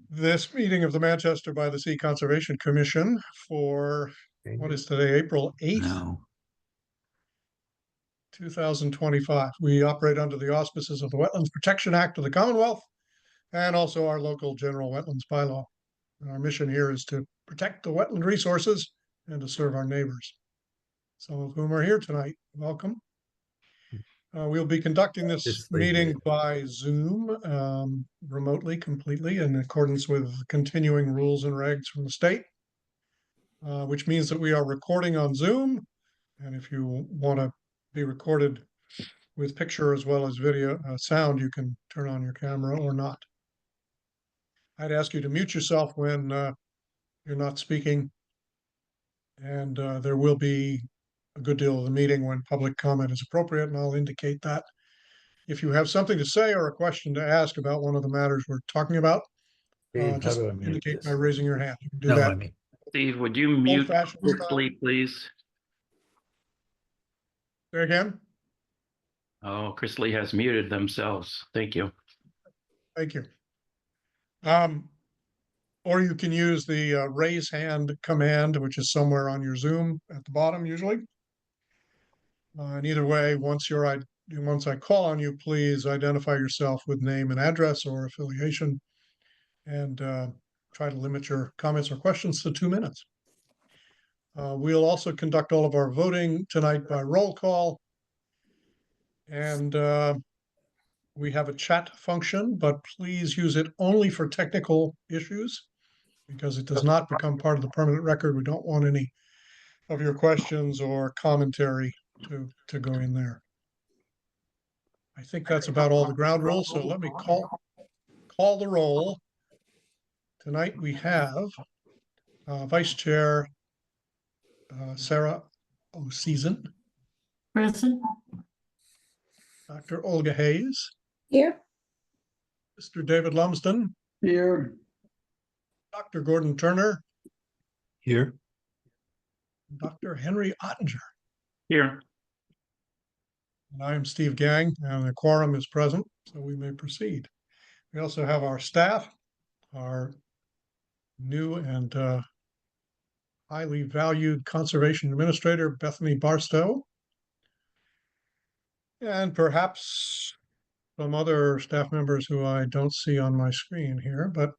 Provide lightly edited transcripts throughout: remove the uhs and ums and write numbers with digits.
This meeting of the Manchester by the Sea Conservation Commission for, what is today, April 8th, No. 2025. We operate under the auspices of the Wetlands Protection Act of the Commonwealth and also our local general wetlands bylaw. And our mission here is to protect the wetland resources and to serve our neighbors, some of whom are here tonight. Welcome. We'll be conducting this meeting by Zoom, remotely, completely, in accordance with continuing rules and regs from the state, which means that we are recording on Zoom. And if you want to be recorded with picture as well as video, sound, you can turn on your camera or not. I'd ask you to mute yourself when you're not speaking. And there will be a good deal of the meeting when public comment is appropriate, and I'll indicate that. If you have something to say or a question to ask about one of the matters we're talking about, just indicate by raising your hand. You can do that. Steve, would you mute Chrisley, please? Say again? Oh, Chrisley has muted themselves. Thank you. Thank you. Or you can use the raise hand command, which is somewhere on your Zoom at the bottom usually. And either way, once I call on you, please identify yourself with name and address or affiliation, and try to limit your comments or questions to 2 minutes. We'll also conduct all of our voting tonight by roll call. And we have a chat function, but please use it only for technical issues because it does not become part of the permanent record. We don't want any of your questions or commentary to go in there. I think that's about all the ground rules. So let me call the roll. Tonight we have Vice Chair Sarah O'Season. Present. Dr. Olga Hayes. Here. Mr. David Lumsden. Here. Dr. Gordon Turner. Here. Dr. Henry Ottinger. Here. And I am Steve Gang, and the quorum is present, so we may proceed. We also have our staff, our new and highly valued conservation administrator, Bethany Barstow, and perhaps some other staff members who I don't see on my screen here, but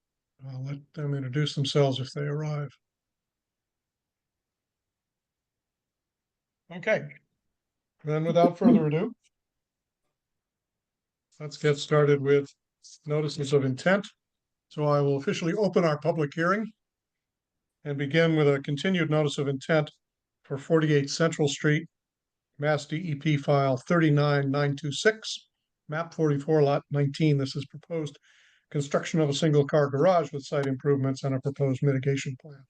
I'll let them introduce themselves if they arrive. Okay, then without further ado, let's get started with notices of intent. So I will officially open our public hearing and begin with a continued notice of intent for 48 Central Street, Mass DEP file 39926, map 44, lot 19. This is proposed construction of a single-car garage with site improvements and a proposed mitigation plan.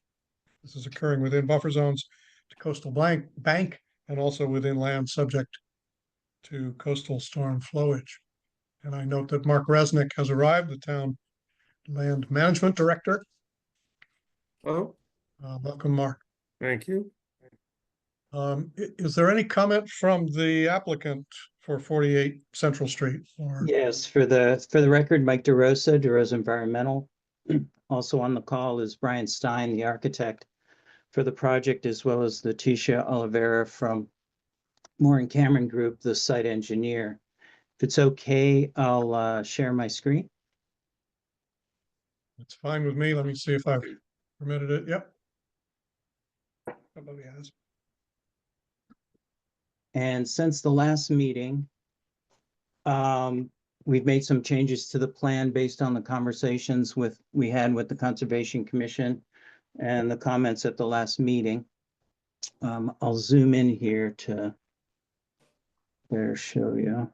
This is occurring within buffer zones to coastal bank and also within land subject to coastal storm flowage. And I note that Mark Resnick has arrived, the town land management director. Oh, Welcome, Mark. thank you. Is there any comment from the applicant for 48 Central Street? Or... Yes, for the record, Mike DeRosa Environmental. Also on the call is Brian Stein, the architect for the project, as well as Leticia Oliveira from Moore and Cameron Group, the site engineer. If it's okay, I'll share my screen. It's fine with me. Let me see if I've permitted it. Yep. Somebody has. And since the last meeting, we've made some changes to the plan based on the conversations we had with the Conservation Commission and the comments at the last meeting. I'll zoom in here to better show you.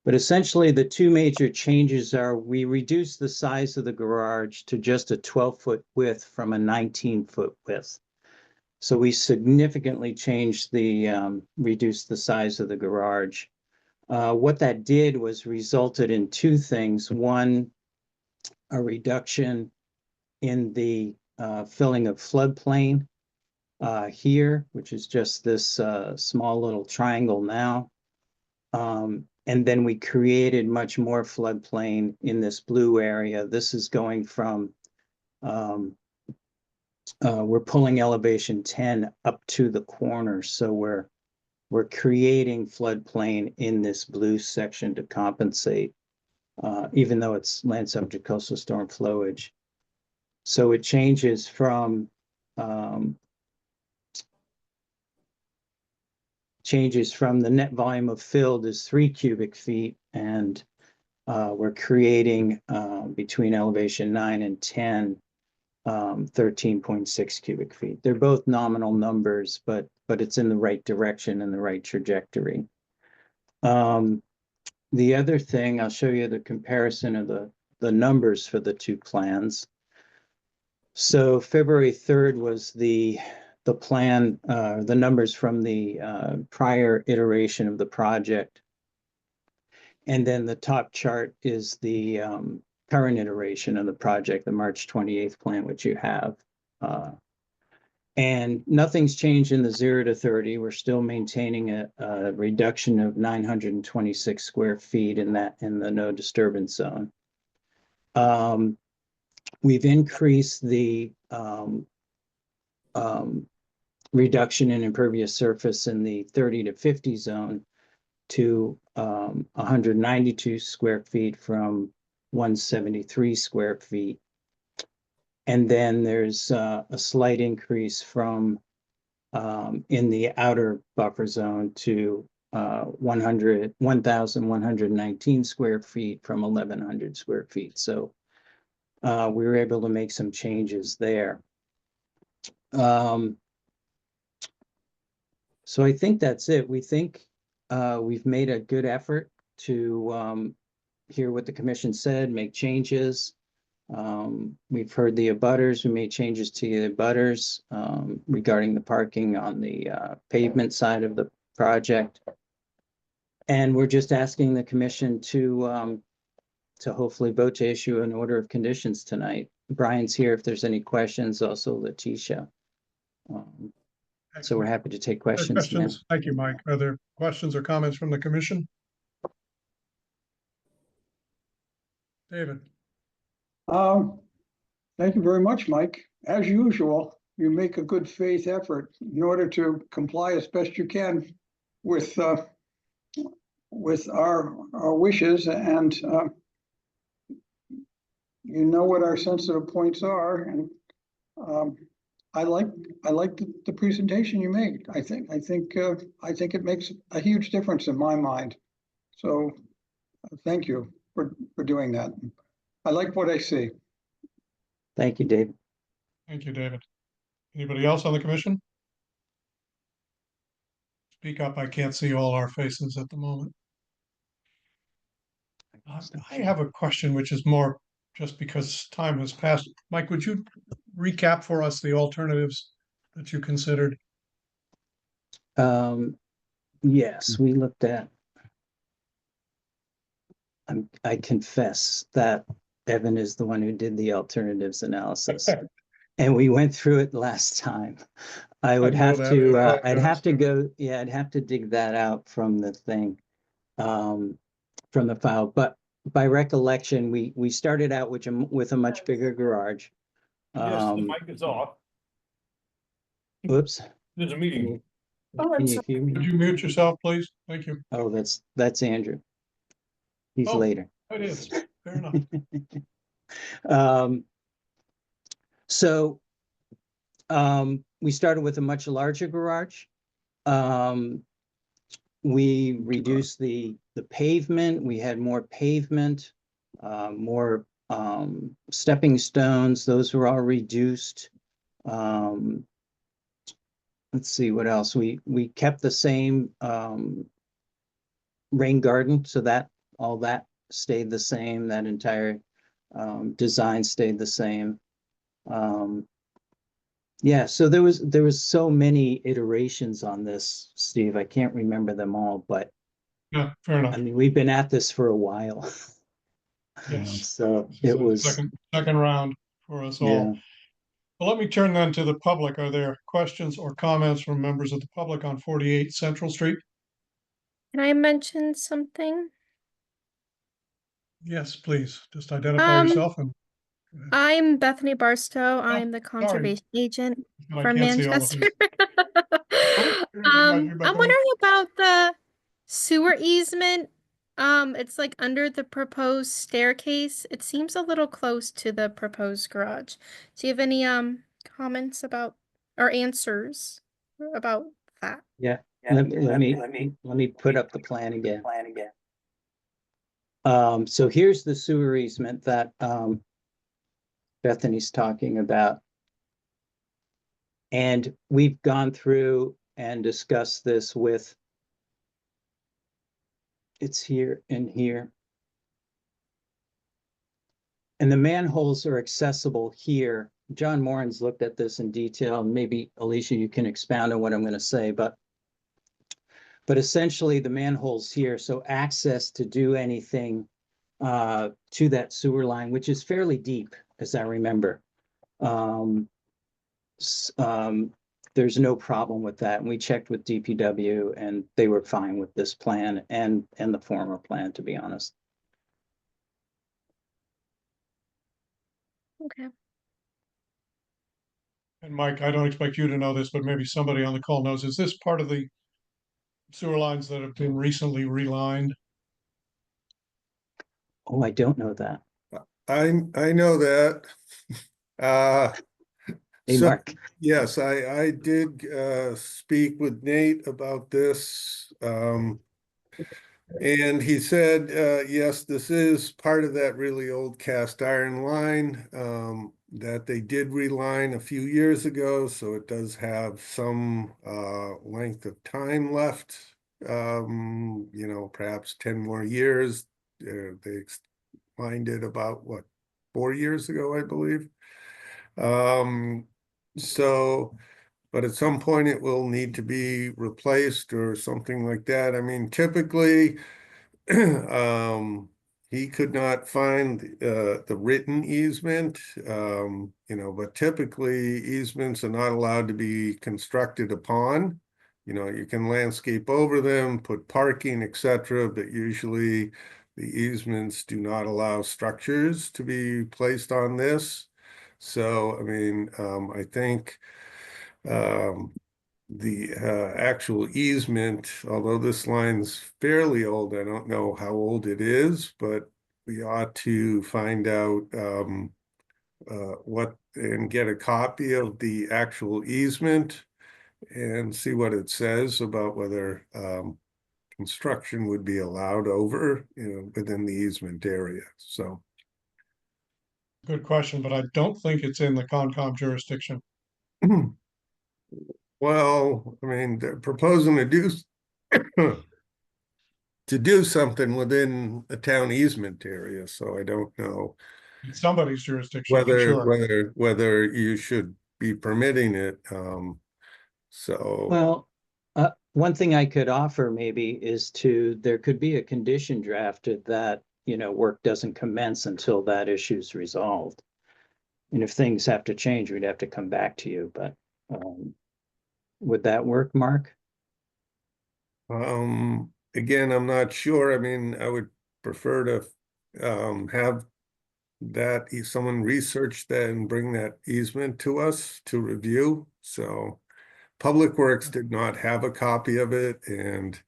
But essentially, the two major changes are we reduced the size of the garage to just a 12-foot width from a 19-foot width. So we significantly changed reduced the size of the garage. What that did was resulted in two things. One, a reduction in the filling of floodplain here, which is just this small little triangle now. And then we created much more floodplain in this blue area. This is going from, we're pulling elevation 10 up to the corner. So we're creating floodplain in this blue section to compensate, even though it's land subject coastal storm flowage. So it changes from the net volume of filled is 3 cubic feet, and we're creating between elevation 9 and 10, 13.6 cubic feet. They're both nominal numbers, but it's in the right direction and the right trajectory. The other thing, I'll show you the comparison of the numbers for the two plans. So February 3rd was the plan, the numbers from the prior iteration of the project. And then the top chart is the current iteration of the project, the March 28th plan, which you have. And nothing's changed in the 0 to 30. We're still maintaining a reduction of 926 square feet in the no disturbance zone. We've increased the reduction in impervious surface in the 30 to 50 zone to 192 square feet from 173 square feet. And then there's a slight increase from in the outer buffer zone to 1,119 square feet from 1,100 square feet. So we were able to make some changes there. So I think that's it. We think we've made a good effort to hear what the commission said, make changes. We've heard the abutters. We made changes to the abutters regarding the parking on the pavement side of the project. And we're just asking the commission to hopefully vote to issue an order of conditions tonight. Brian's here if there's any questions, also Letitia. So we're happy to take Are there questions now. questions? Thank you, Mike. Are there questions or comments from the commission? David? Thank you very much, Mike. As usual, you make a good faith effort in order to comply as best you can with our wishes, and you know what our sensitive points are, and I like the presentation you made. I think it makes a huge difference in my mind. So thank you for doing that. I like what I see. Thank you, David. Thank you, David. Anybody else on the commission? Speak up. I can't see all our faces at the moment. I have a question, which is more just because time has passed. Mike, would you recap for us the alternatives that you considered? Yes, we looked at. I confess that Evan is the one who did the alternatives analysis, and we went through it last time. I would know have that. to. I I'd have to apologize. go. Yeah, I'd have to dig that out from the thing, from the file. But by recollection, we started out with a much bigger garage. Yes, the mic is off. Oops. There's a meeting. Can you hear me? Could you mute yourself, please? Thank you. Oh, that's Andrew. He's Oh. later. It is. Fair enough. So we started with a much larger garage. We reduced the pavement. We had more pavement, more stepping stones. Those were all reduced. Let's see what else. We kept the same rain garden, so that all that stayed the same. That entire design stayed the same. Yeah, so there was so many iterations on this, Steve. I can't remember them all, but Yeah, fair enough. I mean, we've been at this for a while. Yes. So This is it the was, second round for us all. yeah. Well, let me turn then to the public. Are there questions or comments from members of the public on 48 Central Street? Can I mention something? Yes, please, just identify Um, yourself and I'm Bethany Barstow. I'm the conservation agent I from can't see all of Manchester. you. I'm wondering about the sewer easement. It's like under the proposed staircase. It seems a little close to the proposed garage. Do you have any comments about or answers about that? Yeah, let me put up the plan again. So here's the sewer easement that Bethany's talking about. And we've gone through and discussed this with, it's here and here. And the manholes are accessible here. John Moran's looked at this in detail, and maybe Alicia, you can expound on what I'm going to say, but essentially the manholes here, so access to do anything to that sewer line, which is fairly deep, as I remember. There's no problem with that. And we checked with DPW and they were fine with this plan and the former plan, to be honest. Okay. And Mike, I don't expect you to know this, but maybe somebody on the call knows, is this part of the sewer lines that have been recently relined? Oh, I don't know that. I know that. Hey, So, Mark. yes, I did speak with Nate about this. And he said, yes, this is part of that really old cast iron line that they did reline a few years ago. So it does have some length of time left, you know, perhaps 10 more years. They lined it about, what, 4 years ago, I believe. So, but at some point it will need to be replaced or something like that. I mean, typically, he could not find the written easement, you know, but typically easements are not allowed to be constructed upon. You know, you can landscape over them, put parking, etc., but usually the easements do not allow structures to be placed on this. So, I mean, I think the actual easement, although this line's fairly old, I don't know how old it is, but we ought to find out what and get a copy of the actual easement and see what it says about whether construction would be allowed over, you know, within the easement area. So. Good question, but I don't think it's in the Concom jurisdiction. Well, I mean, they're proposing to do something within a town easement area, so I don't know It's somebody's jurisdiction for sure. whether you should be permitting it. So Well, one thing I could offer maybe is there could be a condition drafted that, you know, work doesn't commence until that issue's resolved. And if things have to change, we'd have to come back to you, but would that work, Mark? again, I'm not sure. I mean, I would prefer to have that someone research that and bring that easement to us to review. So Public Works did not have a copy of it, and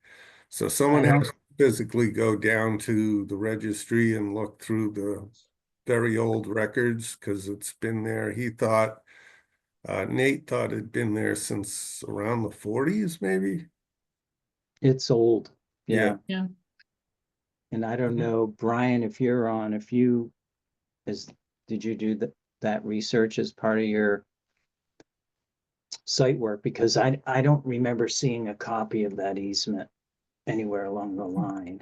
so someone has to physically go down to the registry and look through the very old records because it's been there. He thought Nate thought it'd been there since around the 40s, maybe. It's old. Yeah. Yeah. And I don't know, Brian, if you're on, did you do that research as part of your site work? Because I don't remember seeing a copy of that easement anywhere along the line.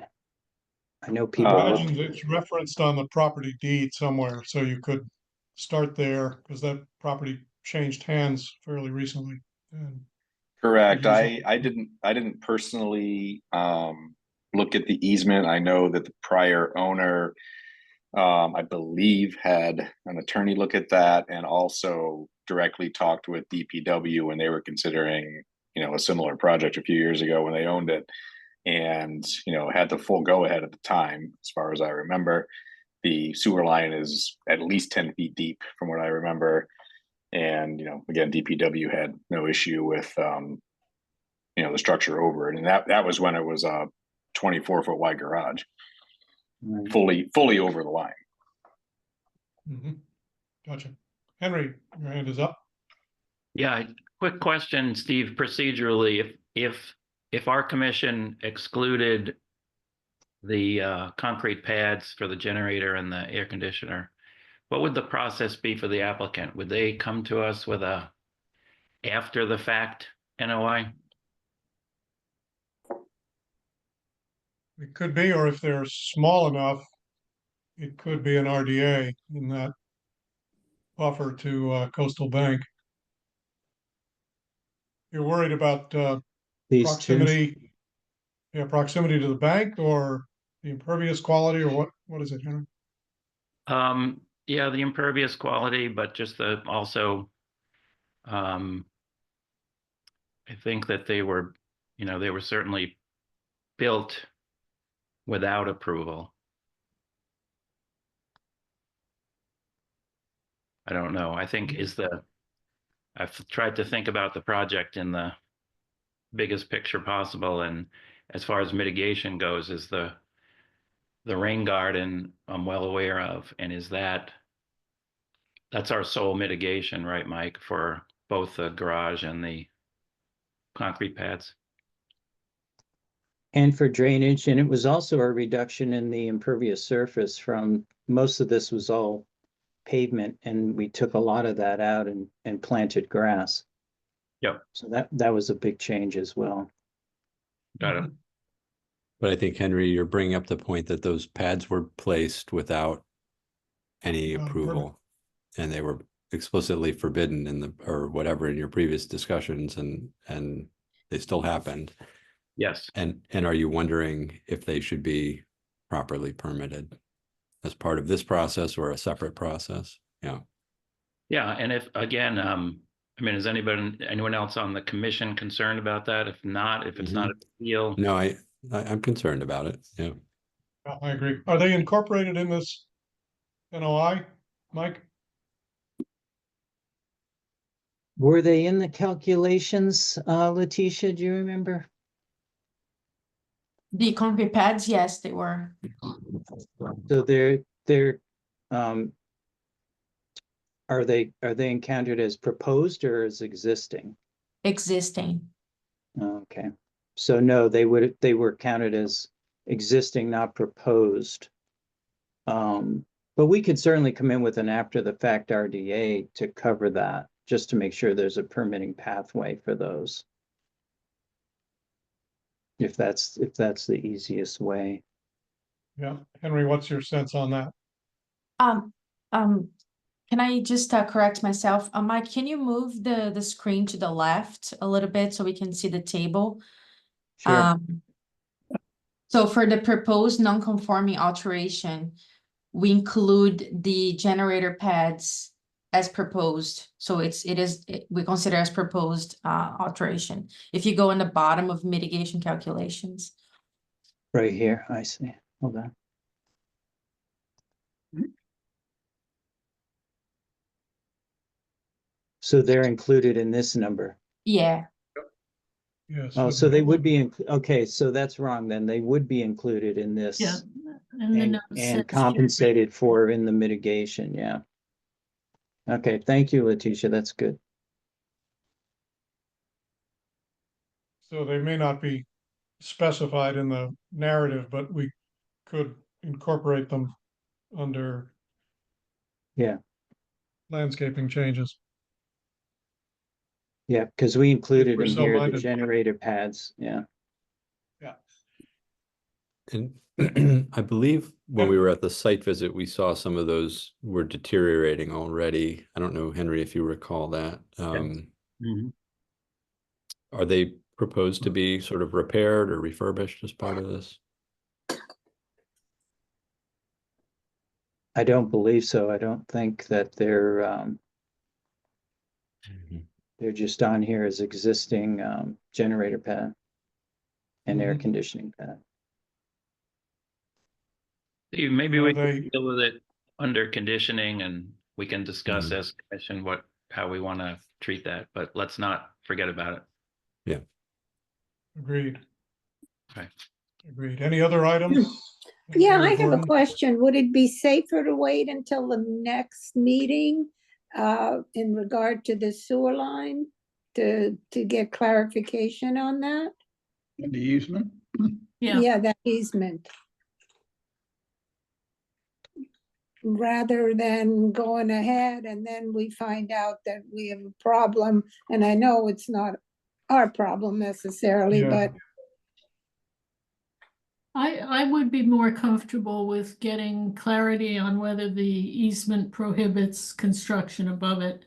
I know people. Imagine it's referenced on the property deed somewhere, so you could start there because that property changed hands fairly recently. And Correct. Usually- I didn't personally look at the easement. I know that the prior owner, I believe, had an attorney look at that and also directly talked with DPW when they were considering, you know, a similar project a few years ago when they owned it. and, had the full go ahead at the time, as far as I remember. The sewer line is at least 10 feet deep from what I remember. And, again, DPW had no issue with, the structure over it. And that was when it was a 24-foot wide garage, Right. fully over the line. Mhm. Gotcha. Henry, your hand is up. Yeah, quick question, Steve, procedurally, if our commission excluded the concrete pads for the generator and the air conditioner, what would the process be for the applicant? Would they come to us with a after the fact NOI? It could be, or if they're small enough, it could be an RDA in that buffer to Coastal Bank. You're worried about These two, proximity, proximity to the bank or the impervious quality, or what is it, Henry? Yeah, the impervious quality, but just also, I think that they were certainly built without approval. I don't know. I think I've tried to think about the project in the biggest picture possible, and as far as mitigation goes, is the rain garden I'm well aware of, and that's our sole mitigation, right, Mike, for both the garage and the concrete pads? and for drainage, and it was also a reduction in the impervious surface from, most of this was all pavement, and we took a lot of that out and planted grass. Yep. So that was a big change as well. Got it. But I think, Henry, you're bringing up the point that those pads were placed without any Permit. approval, and they were explicitly forbidden or whatever in your previous discussions, and they still happened. Yes. And are you wondering if they should be properly permitted as part of this process or a separate process? Yeah. Yeah, and if, again, is anyone else on the commission concerned about that? If not, if it's not a big deal. No, I'm concerned about it. Yeah. Yeah, I agree. Are they incorporated in this NOI, Mike? Were they in the calculations, Letitia, do you remember? The concrete pads, yes, they were. So are they encountered as proposed or as existing? Existing. Okay, so no, they were counted as existing, not proposed. But we could certainly come in with an after the fact RDA to cover that, just to make sure there's a permitting pathway for those. If that's the easiest way. Yeah, Henry, what's your sense on that? Can I just correct myself? Mike, can you move the screen to the left a little bit so we can see the table? Sure. So for the proposed non-conforming alteration, we include the generator pads as proposed. So we consider as proposed alteration. If you go in the bottom of mitigation calculations. Right here, I see. Hold on. So they're included in this number. Yeah. Yes. Oh, so they would be, okay, so that's wrong then. They would be included in this. Yeah, and the note says And compensated for in the mitigation, yeah. Okay, thank you, Letitia, that's good. So they may not be specified in the narrative, but we could incorporate them under Yeah. landscaping changes. Yeah, because we included we're in so here the minded. generator pads, yeah. Yeah. And I believe when we were at the site visit, we saw some of those were deteriorating already. I don't know, Henry, if you recall that. Mhm. Are they proposed to be sort of repaired or refurbished as part of this? I don't believe so. I don't think that they're just on here as existing generator pad. and air Mhm. conditioning pad. Steve, maybe Are we they- can deal with it under conditioning and we can discuss Mhm. as commission how we want to treat that, but let's not forget about it. Agreed. Okay. Agreed. Any other items? Yeah, Here, I have a Gordon? question. Would it be safer to wait until the next meeting in regard to the sewer line to get clarification on that? The easement? Yeah, that easement. Rather than going ahead and then we find out that we have a problem, and I know it's not our problem necessarily, Yeah. but I would be more comfortable with getting clarity on whether the easement prohibits construction above it,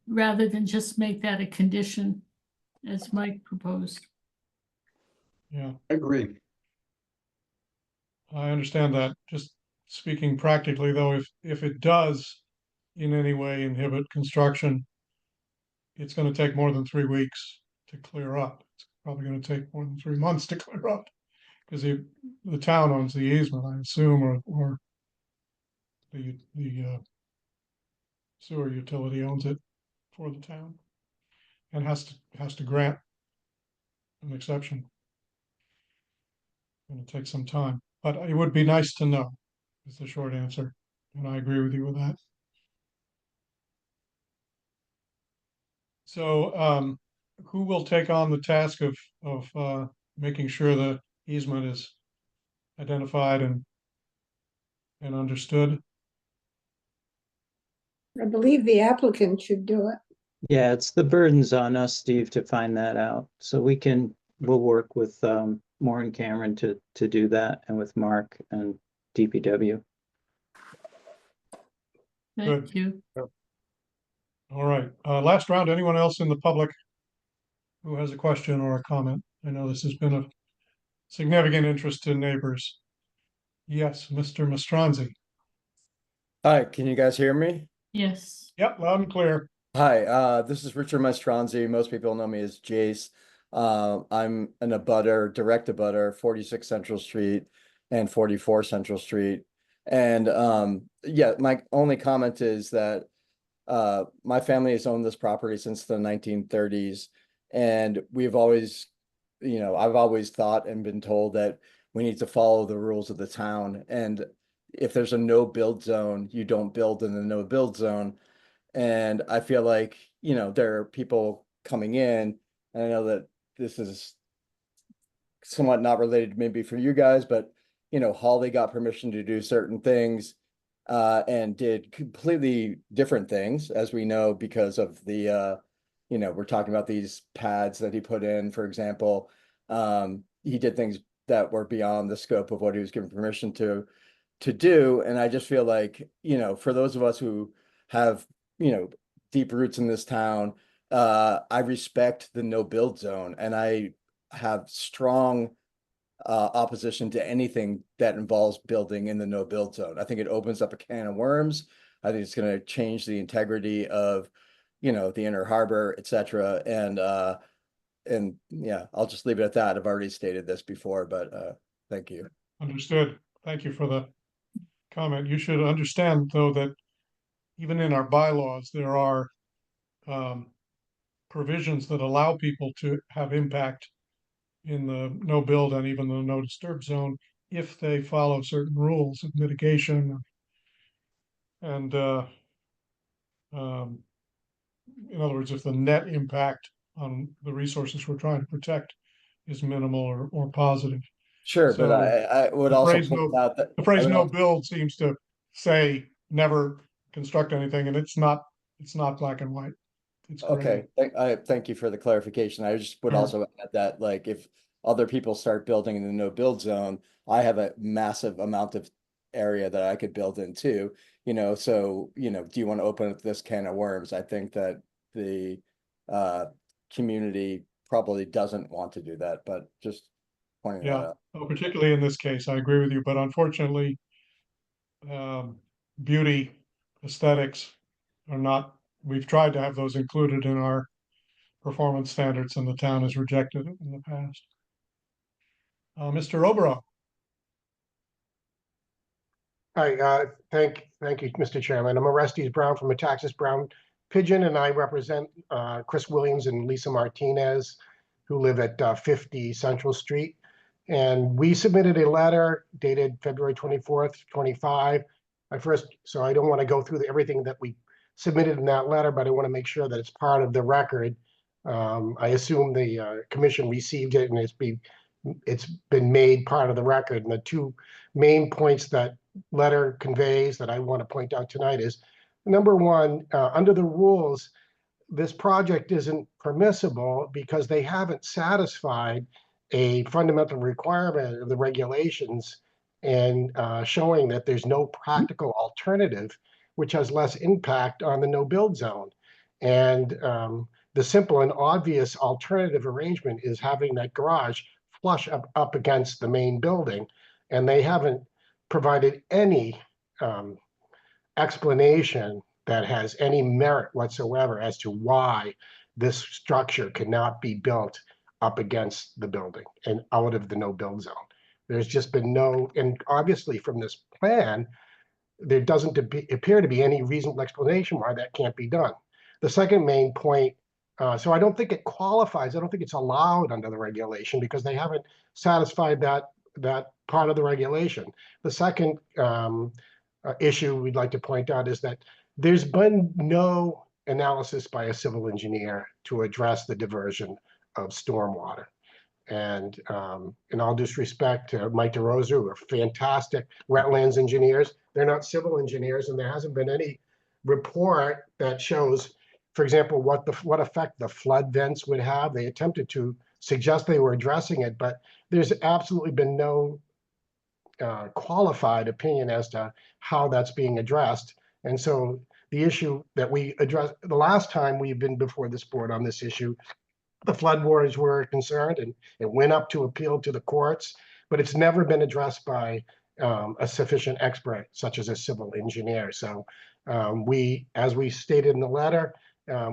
rather than just make that a condition, as Mike proposed. Yeah, Agree. I understand that. Just speaking practically though, if it does in any way inhibit construction, it's gonna take more than 3 weeks to clear up. It's probably gonna take more than 3 months to clear up. Because the town owns the easement, I assume, or the sewer utility owns it for the town. And has to grant an exception. Gonna take some time, but it would be nice to know, is the short answer, and I agree with you with that. So, who will take on the task of making sure the easement is identified and understood? I believe the applicant should do it. Yeah, it's the burden's on us, Steve, to find that out. So we'll work with Maureen Cameron to do that, and with Mark and DPW. Thank you. All right, last round, anyone else in the public who has a question or a comment? I know this has been of significant interest to neighbors. Yes, Mr. Mastronzi. Hi, can you guys hear me? Yes. Yep, loud and clear. Hi, this is Richard Mastronzi. Most people know me as Jace. I'm an direct abutter, 46 Central Street and 44 Central Street. And yeah, my only comment is that my family has owned this property since the 1930s. And we've always, I've always thought and been told that we need to follow the rules of the town. And if there's a no build zone, you don't build in the no build zone. And I feel like, there are people coming in, and I know that this is somewhat not related maybe for you guys, but, Holly got permission to do certain things and did completely different things, as we know, because of the, we're talking about these pads that he put in, for example. He did things that were beyond the scope of what he was given permission to do. And I just feel like, for those of us who have, deep roots in this town, I respect the no build zone, and I have strong opposition to anything that involves building in the no build zone. I think it opens up a can of worms. I think it's going to change the integrity of, the inner harbor, etc. And yeah, I'll just leave it at that. I've already stated this before, but thank you. Understood. Thank you for the comment. You should understand, though, that even in our bylaws, there are provisions that allow people to have impact in the no build and even the no disturb zone if they follow certain rules of mitigation and in other words, if the net impact on the resources we're trying to protect is minimal or positive. Sure, So but I would the also phrase point no- out that The phrase I would no also- build seems to say never construct anything, and it's not black and white. It's gray. Okay, I thank you for the clarification. I just would Sure. also add that, like, if other people start building in the no build zone, I have a massive amount of area that I could build in too, so, do you want to open up this can of worms? I think that the community probably doesn't want to do that, but just pointing that Yeah, out. well, particularly in this case, I agree with you, but unfortunately, beauty, aesthetics are not, we've tried to have those included in our performance standards and the town has rejected it in the past. Mr. Oberon. Hi, thank you, Mr. Chairman. I'm Orestes Brown from Metaxas Brown Pigeon, and I represent Chris Williams and Lisa Martinez, who live at 50 Central Street. And we submitted a letter dated February 24th, 25. So I don't want to go through everything that we submitted in that letter, but I want to make sure that it's part of the record. I assume the commission received it and it's been made part of the record. And the two main points that letter conveys that I want to point out tonight is, number one, under the rules, this project isn't permissible because they haven't satisfied a fundamental requirement of the regulations and showing that there's no practical alternative, which has less impact on the no-build zone. And the simple and obvious alternative arrangement is having that garage flush up against the main building. And they haven't provided any explanation that has any merit whatsoever as to why this structure cannot be built up against the building and out of the no-build zone. There's just been no, and obviously from this plan, there doesn't appear to be any reasonable explanation why that can't be done. The second main point, so I don't think it qualifies, I don't think it's allowed under the regulation because they haven't satisfied that part of the regulation. The second issue we'd like to point out is that there's been no analysis by a civil engineer to address the diversion of stormwater. And in all due respect to Mike DeRosa, who are fantastic wetlands engineers, they're not civil engineers, and there hasn't been any report that shows, for example, what effect the flood vents would have. They attempted to suggest they were addressing it, but there's absolutely been no qualified opinion as to how that's being addressed. And so the issue that we addressed the last time we've been before this board on this issue, the flood waters were concerned and it went up to appeal to the courts, but it's never been addressed by a sufficient expert such as a civil engineer. So as we stated in the letter,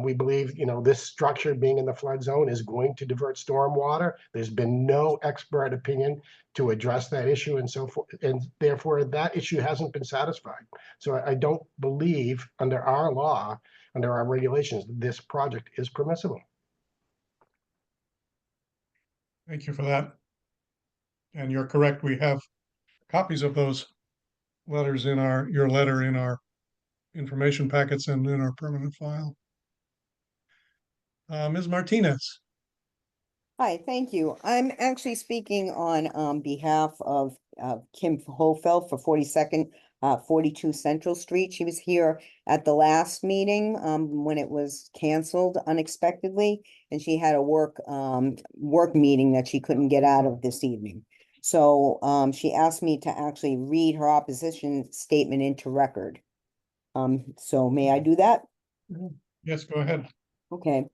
we believe, this structure being in the flood zone is going to divert stormwater. There's been no expert opinion to address that issue and so forth, and therefore that issue hasn't been satisfied. So I don't believe under our law, under our regulations, this project is permissible. Thank you for that. And you're correct, we have copies of those letters in your letter in our information packets and in our permanent file. Ms. Martinez. Hi, thank you. I'm actually speaking on behalf of Kim Holfeld for 42nd, 42 Central Street. She was here at the last meeting when it was canceled unexpectedly, and she had a work meeting that she couldn't get out of this evening. So she asked me to actually read her opposition statement into record. So may I do that? Yes, go ahead. Okay.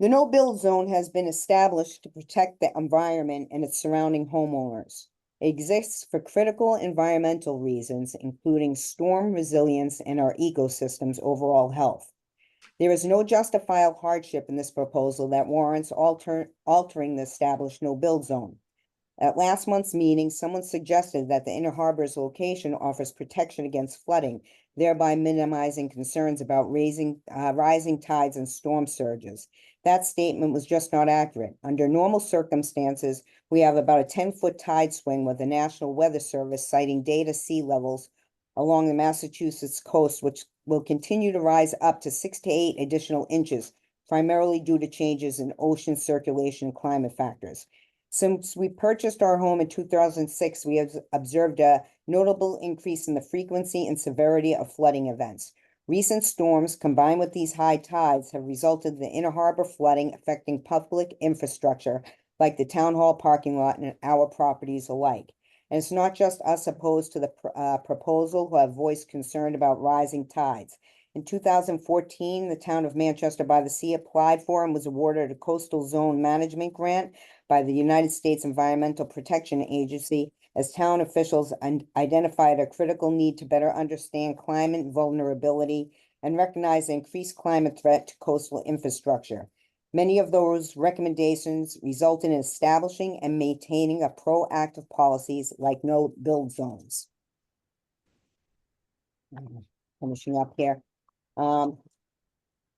The no-build zone has been established to protect the environment and its surrounding homeowners. It exists for critical environmental reasons, including storm resilience and our ecosystem's overall health. There is no justifiable hardship in this proposal that warrants altering the established no-build zone. At last month's meeting, someone suggested that the Inner Harbor's location offers protection against flooding, thereby minimizing concerns about rising tides and storm surges. That statement was just not accurate. Under normal circumstances, we have about a 10-foot tide swing with the National Weather Service citing data sea levels along the Massachusetts coast, which will continue to rise up to 6 to 8 additional inches, primarily due to changes in ocean circulation and climate factors. Since we purchased our home in 2006, we have observed a notable increase in the frequency and severity of flooding events. Recent storms combined with these high tides have resulted in the Inner Harbor flooding affecting public infrastructure like the town hall parking lot and our properties alike. And it's not just us opposed to the proposal who have voiced concern about rising tides. In 2014, the town of Manchester by the Sea applied for and was awarded a coastal zone management grant by the United States Environmental Protection Agency as town officials identified a critical need to better understand climate vulnerability and recognize the increased climate threat to coastal infrastructure. Many of those recommendations resulted in establishing and maintaining a proactive policies like no build zones. Finishing up here.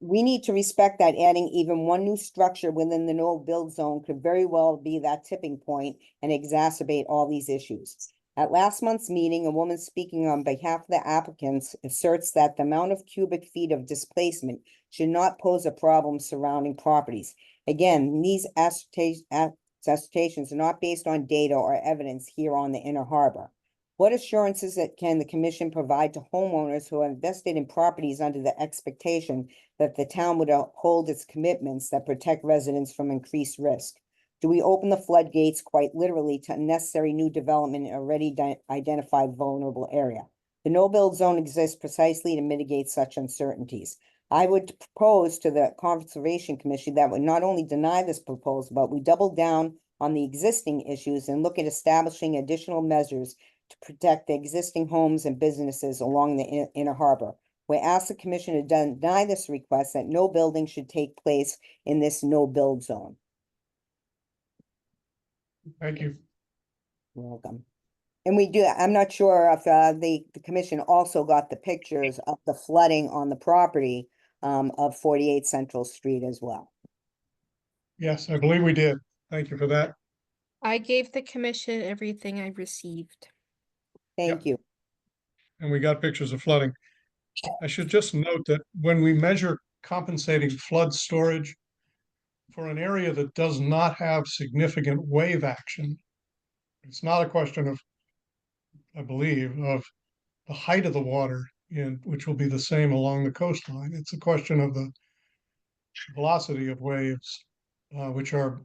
We need to respect that adding even one new structure within the no build zone could very well be that tipping point and exacerbate all these issues. At last month's meeting, a woman speaking on behalf of the applicants asserts that the amount of cubic feet of displacement should not pose a problem surrounding properties. Again, these assertions are not based on data or evidence here on the Inner Harbor. What assurances can the commission provide to homeowners who have invested in properties under the expectation that the town would uphold its commitments that protect residents from increased risk? Do we open the floodgates quite literally to unnecessary new development in already identified vulnerable area? The no-build zone exists precisely to mitigate such uncertainties. I would propose to the Conservation Commission that would not only deny this proposal, but we double down on the existing issues and look at establishing additional measures to protect the existing homes and businesses along the Inner Harbor. We ask the commission to deny this request that no building should take place in this no-build zone. Thank you. You're welcome. And we do, I'm not sure if the commission also got the pictures of the flooding on the property of 48 Central Street as well. Yes, I believe we did. Thank you for that. I gave the commission everything I received. Thank you. And we got pictures of flooding. I should just note that when we measure compensating flood storage for an area that does not have significant wave action, it's not a question of, I believe, of the height of the water, which will be the same along the coastline. It's a question of the velocity of waves, which are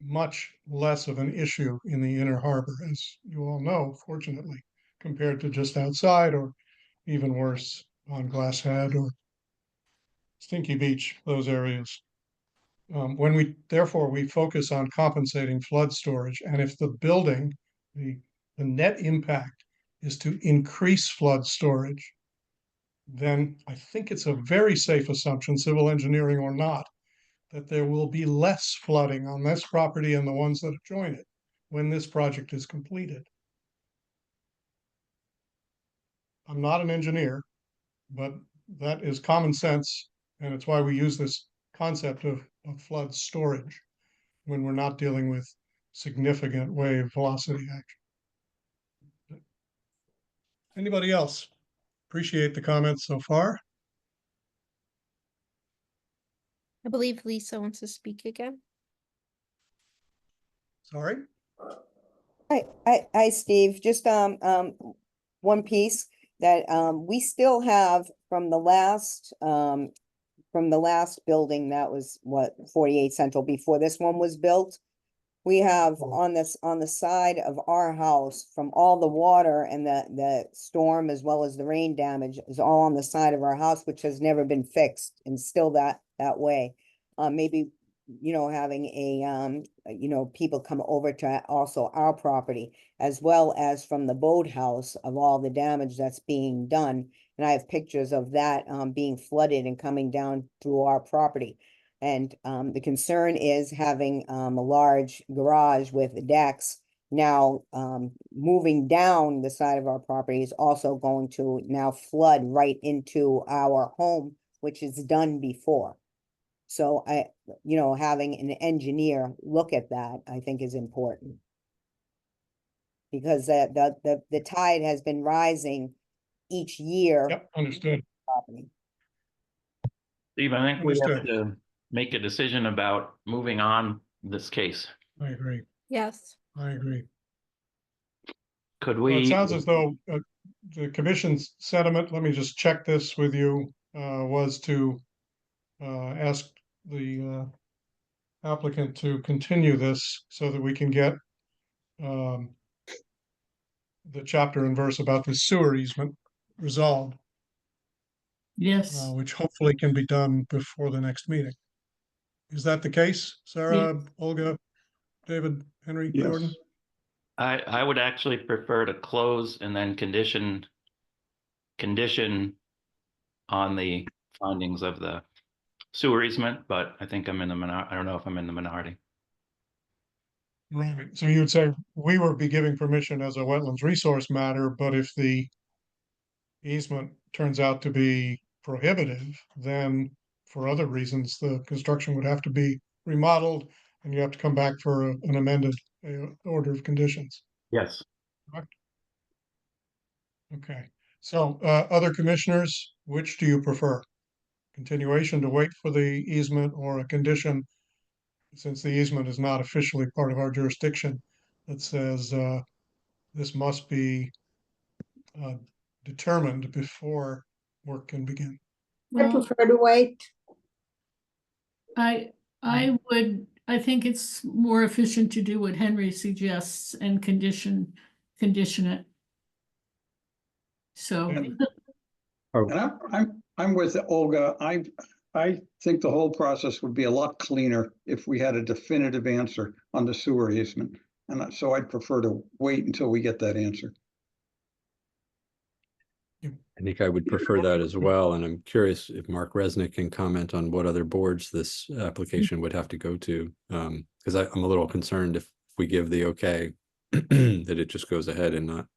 much less of an issue in the Inner Harbor, as you all know, fortunately, compared to just outside, or even worse on Glass Head or Stinky Beach, those areas. Therefore, we focus on compensating flood storage, and if the building, the net impact is to increase flood storage, then I think it's a very safe assumption, civil engineering or not, that there will be less flooding on this property and the ones that join it when this project is completed. I'm not an engineer, but that is common sense, and it's why we use this concept of flood storage when we're not dealing with significant wave velocity action. Anybody else? Appreciate the comments so far. I believe Lisa wants to speak again. Sorry. Hi, Steve. Just one piece that we still have from the last building that was what 48 Central before this one was built. We have on the side of our house from all the water and the storm as well as the rain damage is all on the side of our house, which has never been fixed and still that way. Maybe, having a, people come over to also our property as well as from the boathouse of all the damage that's being done. And I have pictures of that being flooded and coming down through our property. And the concern is having a large garage with decks now moving down the side of our property is also going to now flood right into our home, which is done before. So having an engineer look at that, I think is important. Because the tide has been rising each year. Yep, understood. Steve, I think we have Understood. to make a decision about moving on this case. I agree. Yes. I agree. Could Well, it we? sounds as though the commission's sentiment, let me just check this with you, was to ask the applicant to continue this so that we can get the chapter and verse about the sewer easement resolved, Yes. which hopefully can be done before the next meeting. Is that the case, Sarah, Olga, David, Henry, Yes. Jordan? I would actually prefer to close and then condition on the findings of the sewer easement, but I think I'm in the minority. I don't know if I'm in the minority. Right, so you would say we would be giving permission as a wetlands resource matter, but if the easement turns out to be prohibitive, then for other reasons, the construction would have to be remodeled and you have to come back for an amended order of conditions. Yes. Correct? Okay, so other commissioners, which do you prefer? Continuation to wait for the easement or a condition, since the easement is not officially part of our jurisdiction, that says this must be determined before work can begin? I Well, prefer to wait. I think it's more efficient to do what Henry suggests and condition it. So, And I'm with Olga. I think the whole process would be a lot cleaner if we had a definitive answer on the sewer easement. And so I'd prefer to wait until we get that answer. I think I would prefer that as well, and I'm curious if Mark Resnick can comment on what other boards this application would have to go to. Because I'm a little concerned if we give the okay, that it just goes ahead and not,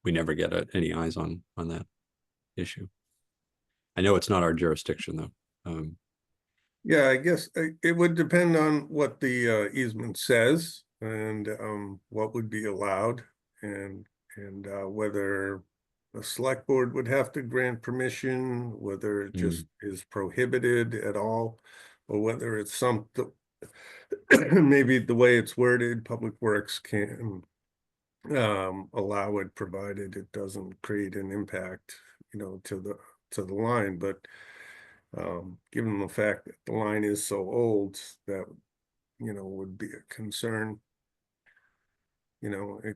we never get any eyes on that issue. I know it's not our jurisdiction though. Yeah, I guess it would depend on what the easement says and what would be allowed and whether the select board would have to grant permission, whether it just is prohibited at all, or whether it's something, maybe the way it's worded, Public Works can allow it, provided it doesn't create an impact, to the line. But given the fact that the line is so old, that would be a concern.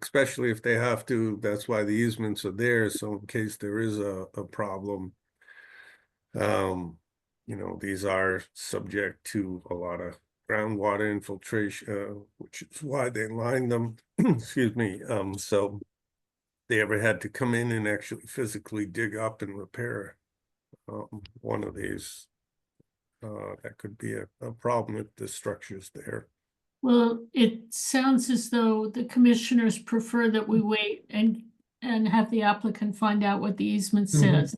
Especially if they have to, that's why the easements are there. So in case there is a problem, these are subject to a lot of groundwater infiltration, which is why they lined them, excuse me. So they ever had to come in and actually physically dig up and repair one of these, that could be a problem if the structure's there. well, it sounds as though the commissioners prefer that we wait and have the applicant find out what the easement says.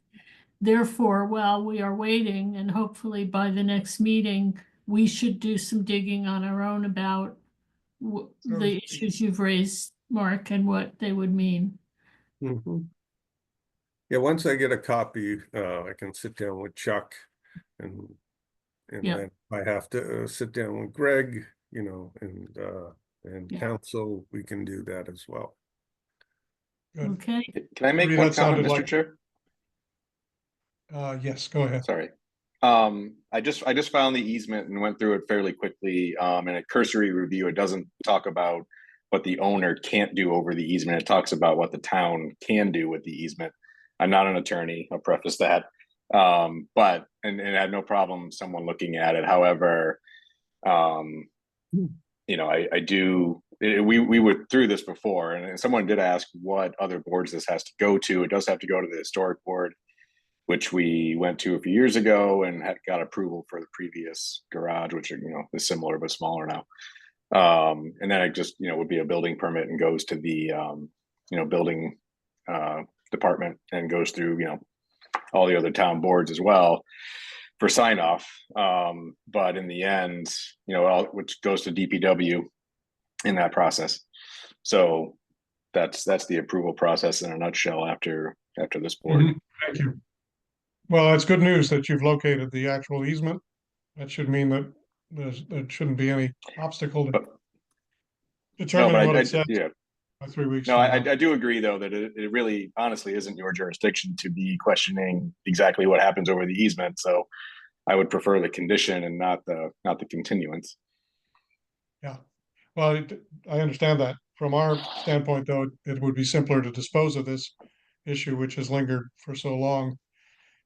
Therefore, while we are waiting, and hopefully by the next meeting, we should do some digging on our own about the issues you've raised, Mark, and what they would mean. Yeah, once I get a copy, I can sit down with Chuck and then I have to sit down with Greg, and council, we can do that as well. Good. Okay. Can I make Maybe one that sounded comment, Mr. like- Chair? Yes, go ahead. Sorry. I just found the easement and went through it fairly quickly. In a cursory review, it doesn't talk about what the owner can't do over the easement. It talks about what the town can do with the easement. I'm not an attorney, I'll preface that. But I had no problem someone looking at it. However, I do, we were through this before, and someone did ask what other boards this has to go to. It does have to go to the historic board, which we went to a few years ago and got approval for the previous garage, which is similar but smaller now. And then it just would be a building permit and goes to the building department and goes through all the other town boards as well for sign off. But in the end, which goes to DPW in that process. So that's the approval process in a nutshell after this board. Thank you. Well, it's good news that you've located the actual easement. That should mean that there shouldn't be any obstacle to determining what it says. Yeah. 3 weeks. No, I do agree though that it really honestly isn't your jurisdiction to be questioning exactly what happens over the easement. So I would prefer the condition and not the continuance. Yeah, well, I understand that. From our standpoint, though, it would be simpler to dispose of this issue, which has lingered for so long,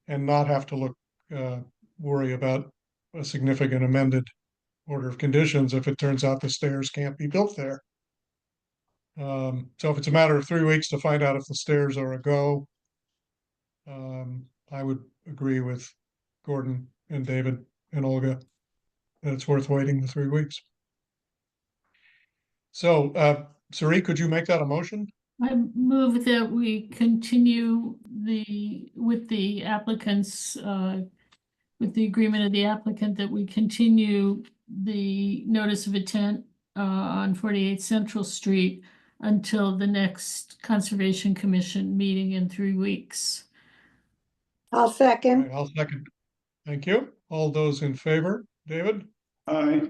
and not have to worry about a significant amended order of conditions if it turns out the stairs can't be built there. So if it's a matter of 3 weeks to find out if the stairs are a go, I would agree with Gordon and David and Olga that it's worth waiting the 3 weeks. So, Sari, could you make that a motion? I move that we continue with the applicants, with the agreement of the applicant that we continue the notice of intent on 48 Central Street until the next Conservation Commission meeting in 3 weeks. I'll All second. right, I'll second. Thank you. All those in favor, David, Aye.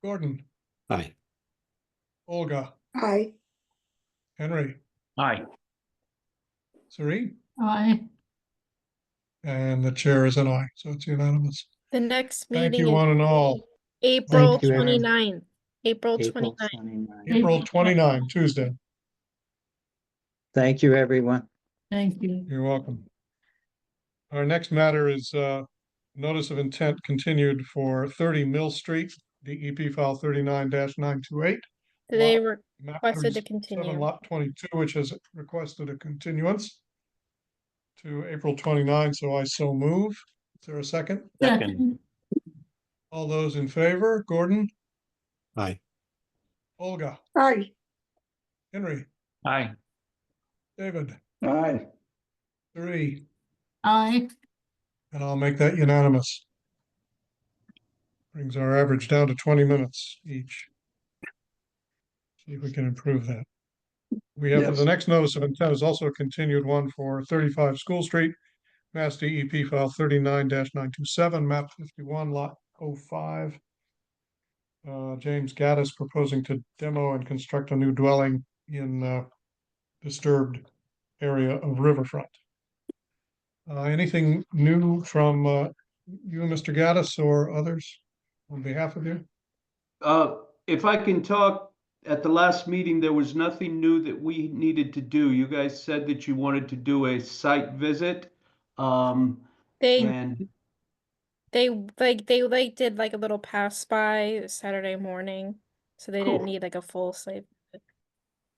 Gordon, Aye. Olga, Aye. Henry, Aye. Sari, Aye. and the chair is an aye, so it's unanimous. The next Thank meeting you, is one and all. April Thank you, everyone. 29th. April April 29th. 29. April 29, Tuesday. Thank you, everyone. Thank you. You're welcome. Our next matter is notice of intent continued for 30 Mill Street, DEP file 39-928. They Lot requested to matters 7 continue. lot 22, which has requested a continuance to April 29, so I so move. Is there a second? Second. All those in favor, Gordon, Aye. Olga, Aye. Henry, Aye. David, Aye. Sari, Aye. and I'll make that unanimous. Brings our average down to 20 minutes each. See if we can improve that. We have Yes. the next notice of intent is also a continued one for 35 School Street, Mass DEP file 39-927, map 51, lot 05. James Gaddis proposing to demo and construct a new dwelling in disturbed area of riverfront. Anything new from you, Mr. Gaddis, or others on behalf of you? If I can talk, at the last meeting, there was nothing new that we needed to do. You guys said that you wanted to do a site visit. They And they did like a little pass by Saturday morning, so they didn't Cool. need like a full site.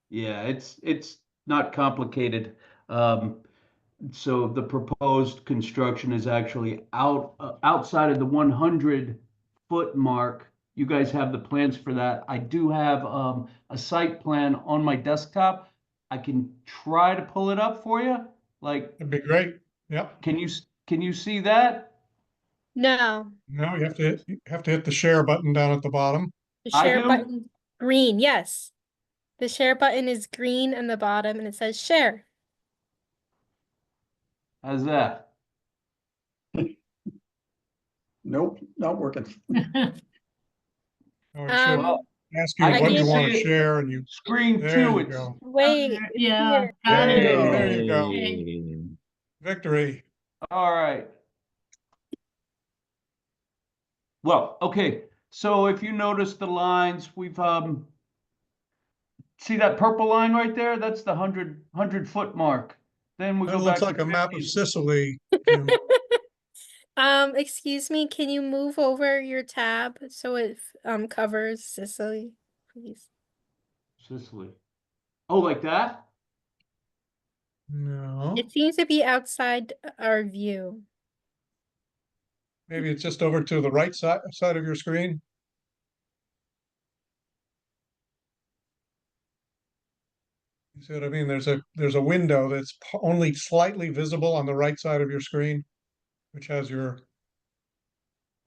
yeah, it's not complicated. So the proposed construction is actually outside of the 100-foot mark. You guys have the plans for that. I do have a site plan on my desktop. I can try to pull it up for you. Like, That'd be great. Yep. can you see that? No, No, you have to hit the share button down at the bottom. the I share do? button green. Yes, the share button is green in the bottom, and it says share. How's that? Nope, not working. Or it should Um, ask you I what can you see want to it. share, and you Screen there two, you it's go. wait. Yeah, here. got There it. you go. There you go. Okay. Victory. all right. Well, okay, so if you notice the lines, we've see that purple line right there? That's the 100-foot mark. Then we That go looks back like to a map of 50. Sicily, Jim. Excuse me, can you move over your tab so it covers Sicily, please? Sicily. Oh, like that? No, It seems to be outside our view. maybe it's just over to the right side of your screen. You see what I mean? There's a window that's only slightly visible on the right side of your screen, which has your.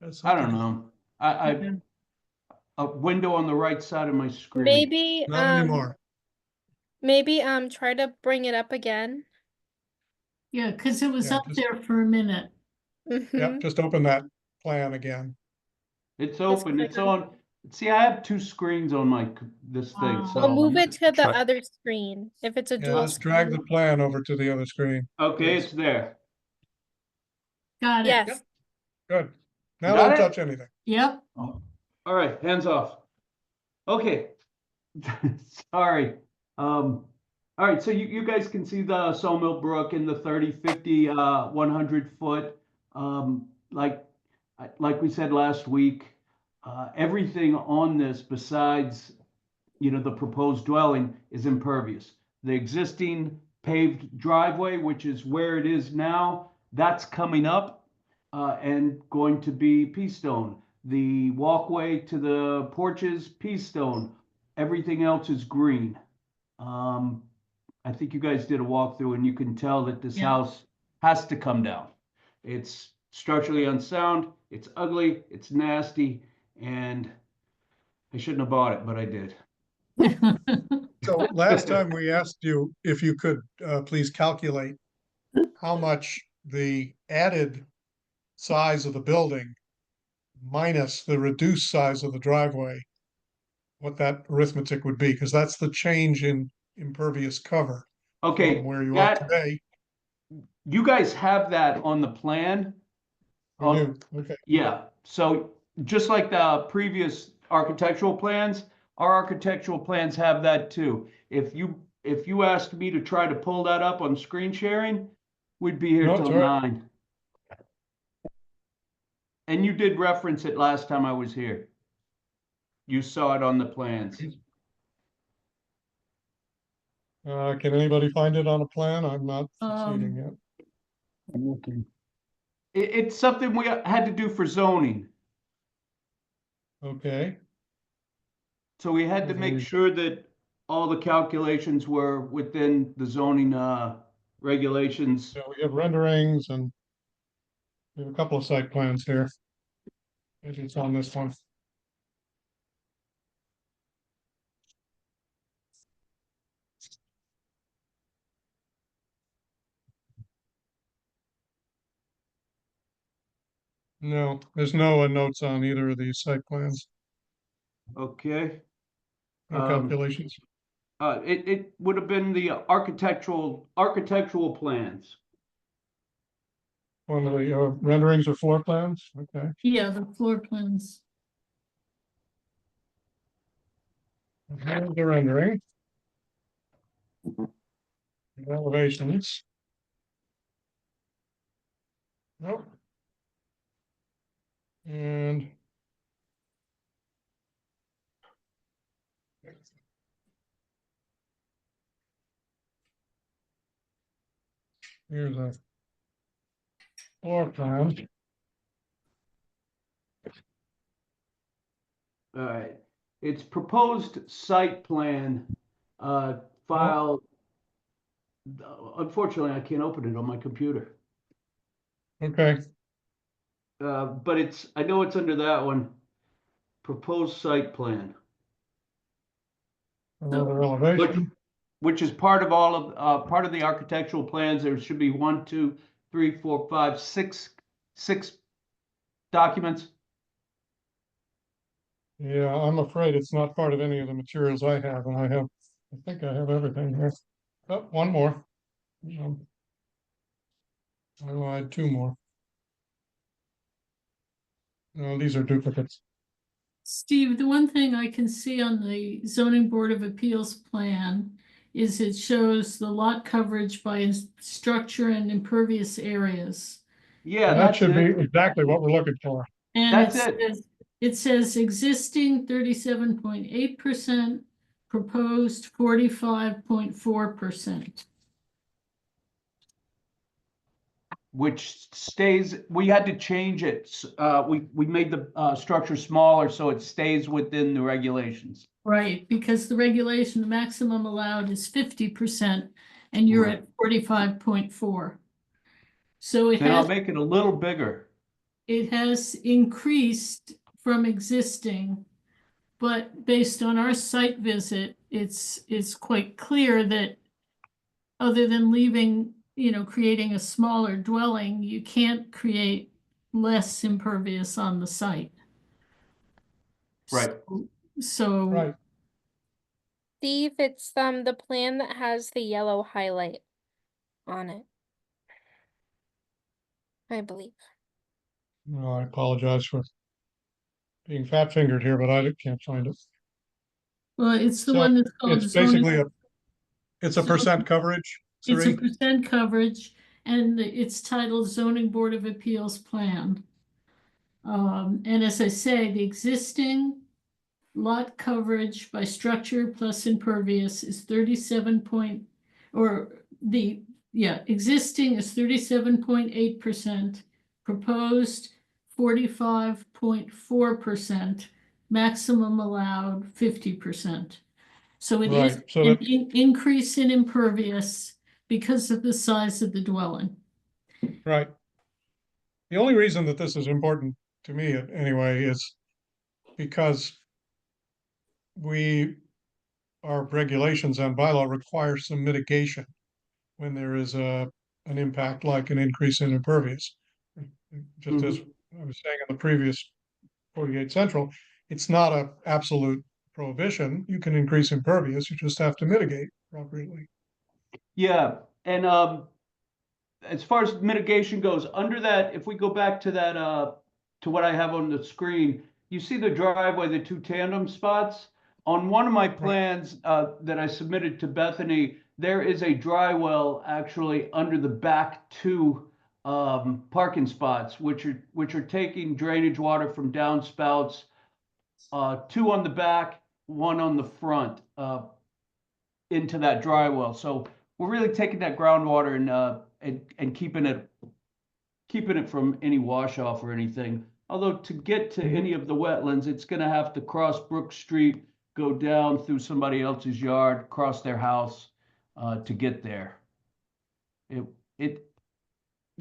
that's I don't something- know. I a window on the right side of my screen. Maybe Not anymore. maybe try to bring it up again. Yeah, because it was Yeah, up just- there for a minute. Yep, Mhm. just open that plan again. It's open. click It's on- on. See, I have two screens on this thing. Wow. So Well, move it to the Try- other screen if it's a Yeah, dual just drag the screen. plan over to the other screen. Okay, Yes. it's there. Got it. Yes. Good. Now Got don't it? touch anything. Yep. All right, hands off. Okay. Sorry. All right, so you guys can see the Sawmill Brook in the 30, 50, 100 foot. Like we said last week, everything on this besides, the proposed dwelling is impervious. The existing paved driveway, which is where it is now, That's coming up and going to be pea stone. The walkway to the porches, pea stone. Everything else is green. I think you guys did a walkthrough and you can tell that this Yeah. house has to come down. It's structurally unsound, it's ugly, it's nasty, and I shouldn't have bought it, but I did. So last time we asked you if you could please calculate how much the added size of the building minus the reduced size of the driveway, what that arithmetic would be, because that's the change in impervious cover Okay, from where you are that, today. you guys have that on the plan. We do. Okay. Yeah, so just like the previous architectural plans, our architectural plans have that too. If you asked me to try to pull that up on screen sharing, we'd be here No, till it's all right. 9. And you did reference it last time I was here. You saw it on the plans. Can anybody find it on a plan? I'm not succeeding yet. I'm looking. It's something we had to do for zoning. Okay. So we had to make sure that all the calculations were within the zoning regulations. So we have renderings and we have a couple of site plans here. Maybe it's on this one. No, there's no notes on either of these site plans, Okay. no calculations. It would have been the architectural plans. One of the renderings or floor plans, okay. Yeah, the floor plans. Here's the rendering. The elevations. Nope. And here's a floor plan. All right. It's proposed site plan file. Unfortunately, I can't open it on my computer. Okay, But I know it's under that one. Proposed site plan, another elevation. which is part of part of the architectural plans. There should be 1, 2, 3, 4, 5, 6 documents. Yeah, I'm afraid it's not part of any of the materials I have, and I think I have everything here. Oh, one more. I lied, 2 more. No, these are duplicates. Steve, the one thing I can see on the zoning board of appeals plan is it shows the lot coverage by structure and impervious areas. Yeah, That that's should be it. exactly what we're looking for. And That's it. It says existing 37.8%, proposed 45.4%. Which stays, we had to change it. We made the structure smaller so it stays within the regulations. Right, because the regulation, the maximum allowed is 50%, and you're Right. at 45.4. So it And I'll has, make it a little bigger. it has increased from existing, but based on our site visit, it's quite clear that other than leaving, creating a smaller dwelling, you can't create less impervious on the site. Right. So. Right. Steve, it's the plan that has the yellow highlight on it. I believe. No, I apologize for being fat fingered here, but I can't find it. Well, it's the So one that's called. it's basically zoning- it's a percent coverage. It's a Sri? percent coverage, and it's titled zoning board of appeals plan. And as I say, the existing lot coverage by structure plus impervious is 37 point, or the yeah, existing is 37.8%, proposed 45.4%, maximum allowed 50%. So it is Right, so an that- increase in impervious because of the size of the dwelling. Right. The only reason that this is important to me anyway is because our regulations and bylaw require some mitigation when there is an impact like an increase in impervious. Just as I was saying in the previous 48 Central, it's not a absolute prohibition. You can increase impervious, you just have to mitigate appropriately. Yeah, and as far as mitigation goes, under that, if we go back to that to what I have on the screen, you see the driveway, the two tandem spots? On one of my plans that I submitted to Bethany, there is a dry well actually under the back two parking spots, which are taking drainage water from downspouts, two on the back, one on the front, into that dry well. So we're really taking that groundwater and keeping it from any wash off or anything. Although to get to any of the wetlands, it's going to have to cross Brook Street, go down through somebody else's yard, cross their house to get there. You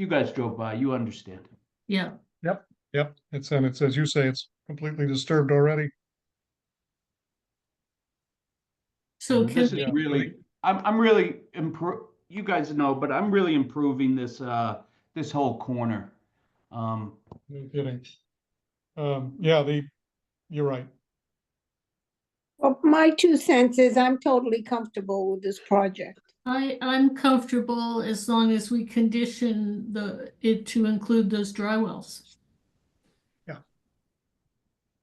guys drove by, you understand. Yeah. Yep. It's as you say, it's completely disturbed already. So This can is really, I'm really you guys know, but I'm really improving this this whole corner. No kidding. Yeah, you're right. Well, my 2 cents is I'm totally comfortable with this project. I'm comfortable as long as we condition it to include those dry wells. Yeah.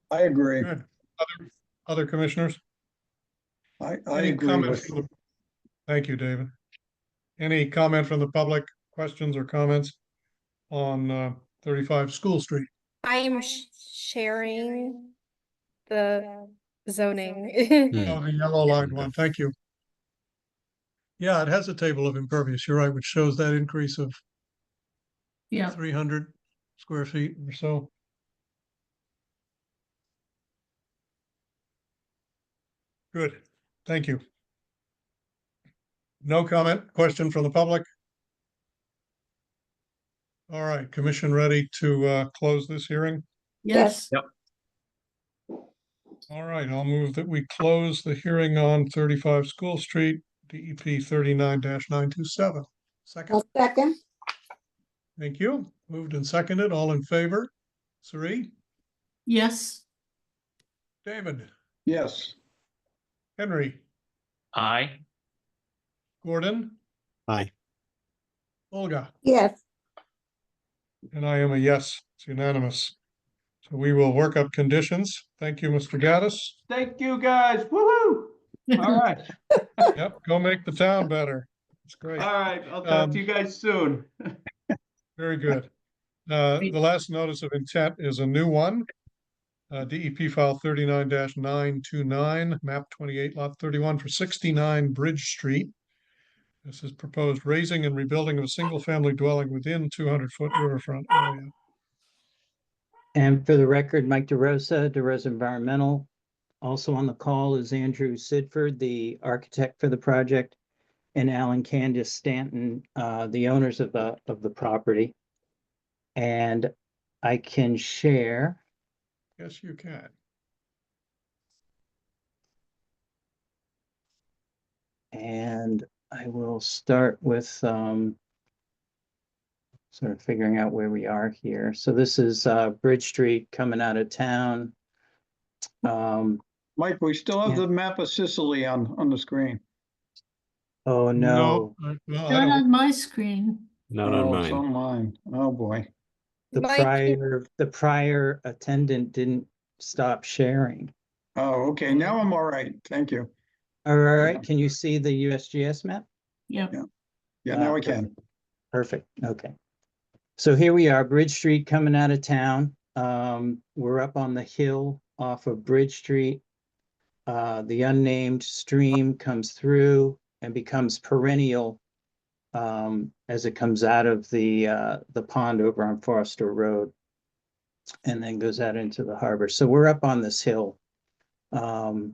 I agree. Good. Other commissioners? I Any agree comments with, Thank you, David. Any comment from the public, questions or comments on 35 School Street? I am sharing the zoning. Oh, the yellow line one, thank you. Yeah, it has a table of impervious, you're right, which shows that increase of Yeah. 300 square feet or so. Good, thank you. No comment, question from the public? All right, commission ready to close this hearing? Yes. Yep. All right, I'll move that we close the hearing on 35 School Street, DEP 39-927. Second, A second, thank you. Moved and seconded, all in favor? Sari, Yes. David, yes. Henry, Aye. Gordon, Aye. Olga, yes. and I am a yes, it's unanimous. So we will work up conditions. Thank you, Mr. Gaddis. Thank you, guys. Woohoo! All right. Yep, go make the town better. It's great. All right. I'll talk to you guys soon. Very good. The last notice of intent is a new one. DEP file 39-929, map 28, lot 31 for 69 Bridge Street. This is proposed raising and rebuilding of a single-family dwelling within 200-foot riverfront area. And for the record, Mike DeRosa Environmental. Also on the call is Andrew Sidford, the architect for the project, and Alan Candace Stanton, the owners of the property. And I can share. Yes, you can. And I will start with sort of figuring out where we are here. So this is Bridge Street coming out of town. Mike, we still have Yeah. the map of Sicily on the screen. Oh, no. No, I Not don't. on my screen. Not Oh, on it's mine. on mine. Oh, boy. The prior attendant didn't stop sharing. Oh, okay. Now I'm all right. Thank you. All right, can you see the USGS map? Yep. Yeah, now I can. Perfect, okay. So here we are, Bridge Street coming out of town. We're up on the hill off of Bridge Street. The unnamed stream comes through and becomes perennial as it comes out of the pond over on Foster Road and then goes out into the harbor. So we're up on this hill. I'll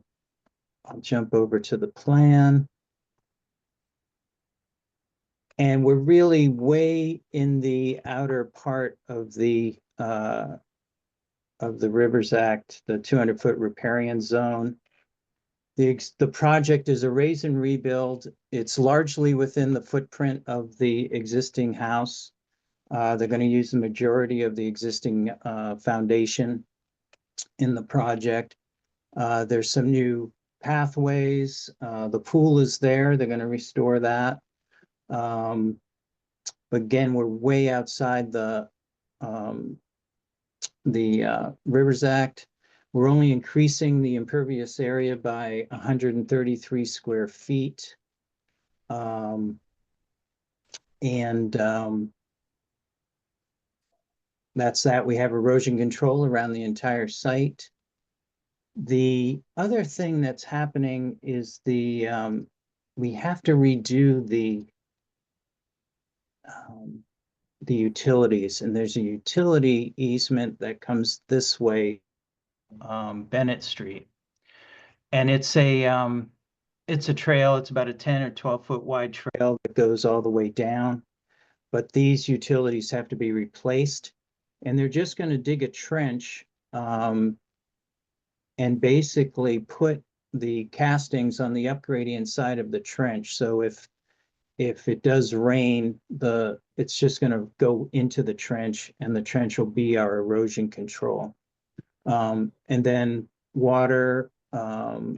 jump over to the plan. And we're really way in the outer part of the Rivers Act, the 200-foot riparian zone. The project is a raise and rebuild. It's largely within the footprint of the existing house. They're going to use the majority of the existing foundation in the project. There's some new pathways. The pool is there. They're going to restore that. Again, we're way outside the Rivers Act. We're only increasing the impervious area by 133 square feet. That's that. We have erosion control around the entire site. The other thing that's happening is we have to redo the utilities, and there's a utility easement that comes this way, Bennett Street. And it's a trail. It's about a 10 or 12-foot wide trail that goes all the way down. But these utilities have to be replaced, and they're just going to dig a trench and basically put the castings on the upgradient side of the trench. So if it does rain, it's just going to go into the trench, and the trench will be our erosion control. And then water,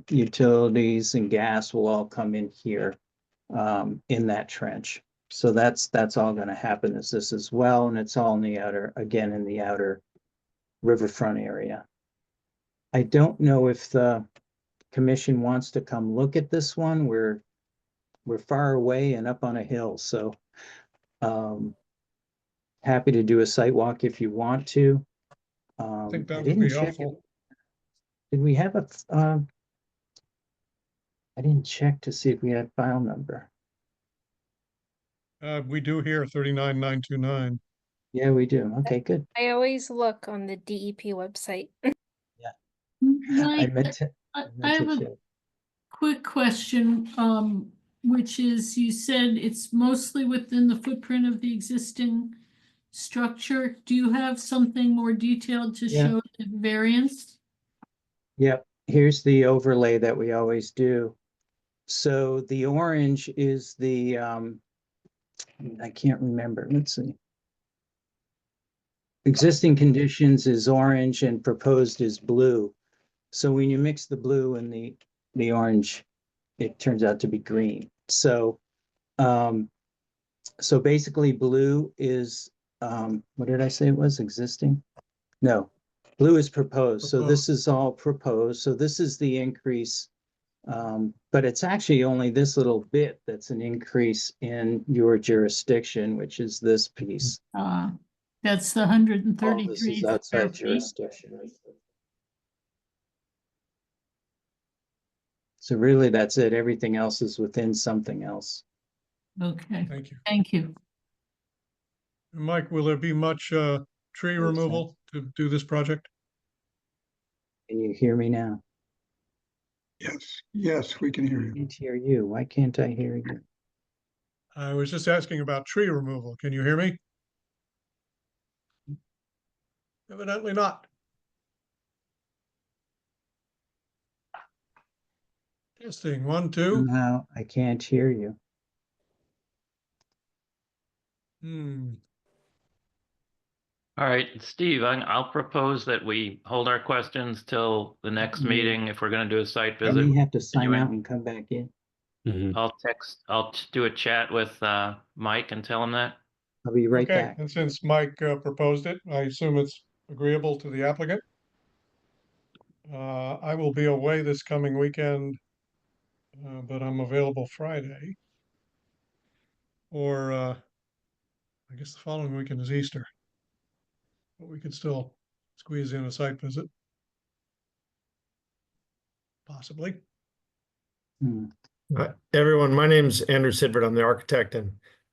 utilities, and gas will all come in here in that trench. So that's all going to happen as this as well, and it's all in the outer, again, in the outer riverfront area. I don't know if the commission wants to come look at this one. We're far away and up on a hill, so happy to do a site walk if you want to. I think that I would didn't be check helpful. Did we have I didn't check to see if we had file number. We do here 39929. Yeah, we do. Okay, good. I always look on the DEP website. I Mike, meant to. I meant have to a check. quick question, which is, you said it's mostly within the footprint of the existing structure. Do you have something more detailed to Yeah. show the variance? Yep, here's the overlay that we always do. So the orange is the, I can't remember, let's see. Existing conditions is orange and proposed is blue. So when you mix the blue and the orange, it turns out to be green. So, so basically blue is, what did I say it was, existing? No, blue is proposed. So this is all proposed. So this is the increase. But it's actually only this little bit that's an increase in your jurisdiction, which is this piece. That's the All 133 this is square outside feet. jurisdiction. So really, that's it. Everything else is within something else. Okay, Thank you. thank you. Mike, will there be much tree removal to do this project? Can you hear me now? Yes, we can hear I you. can't hear you. Why can't I hear you? I was just asking about tree removal. Can you hear me? Evidently not. Testing, 1, 2. Somehow I can't hear you. All right, Steve, I'll propose that we hold our questions till the next meeting if we're going to do a site I visit. may have to sign Anyway. out and come back in. I'll do a chat with Mike and tell him that. I'll be right Okay, back. and since Mike proposed it, I assume it's agreeable to the applicant. I will be away this coming weekend, but I'm available Friday. Or I guess the following weekend is Easter. But we could still squeeze in a site visit. Possibly. Hmm. Everyone, my name's Andrew Sidford. I'm the architect, and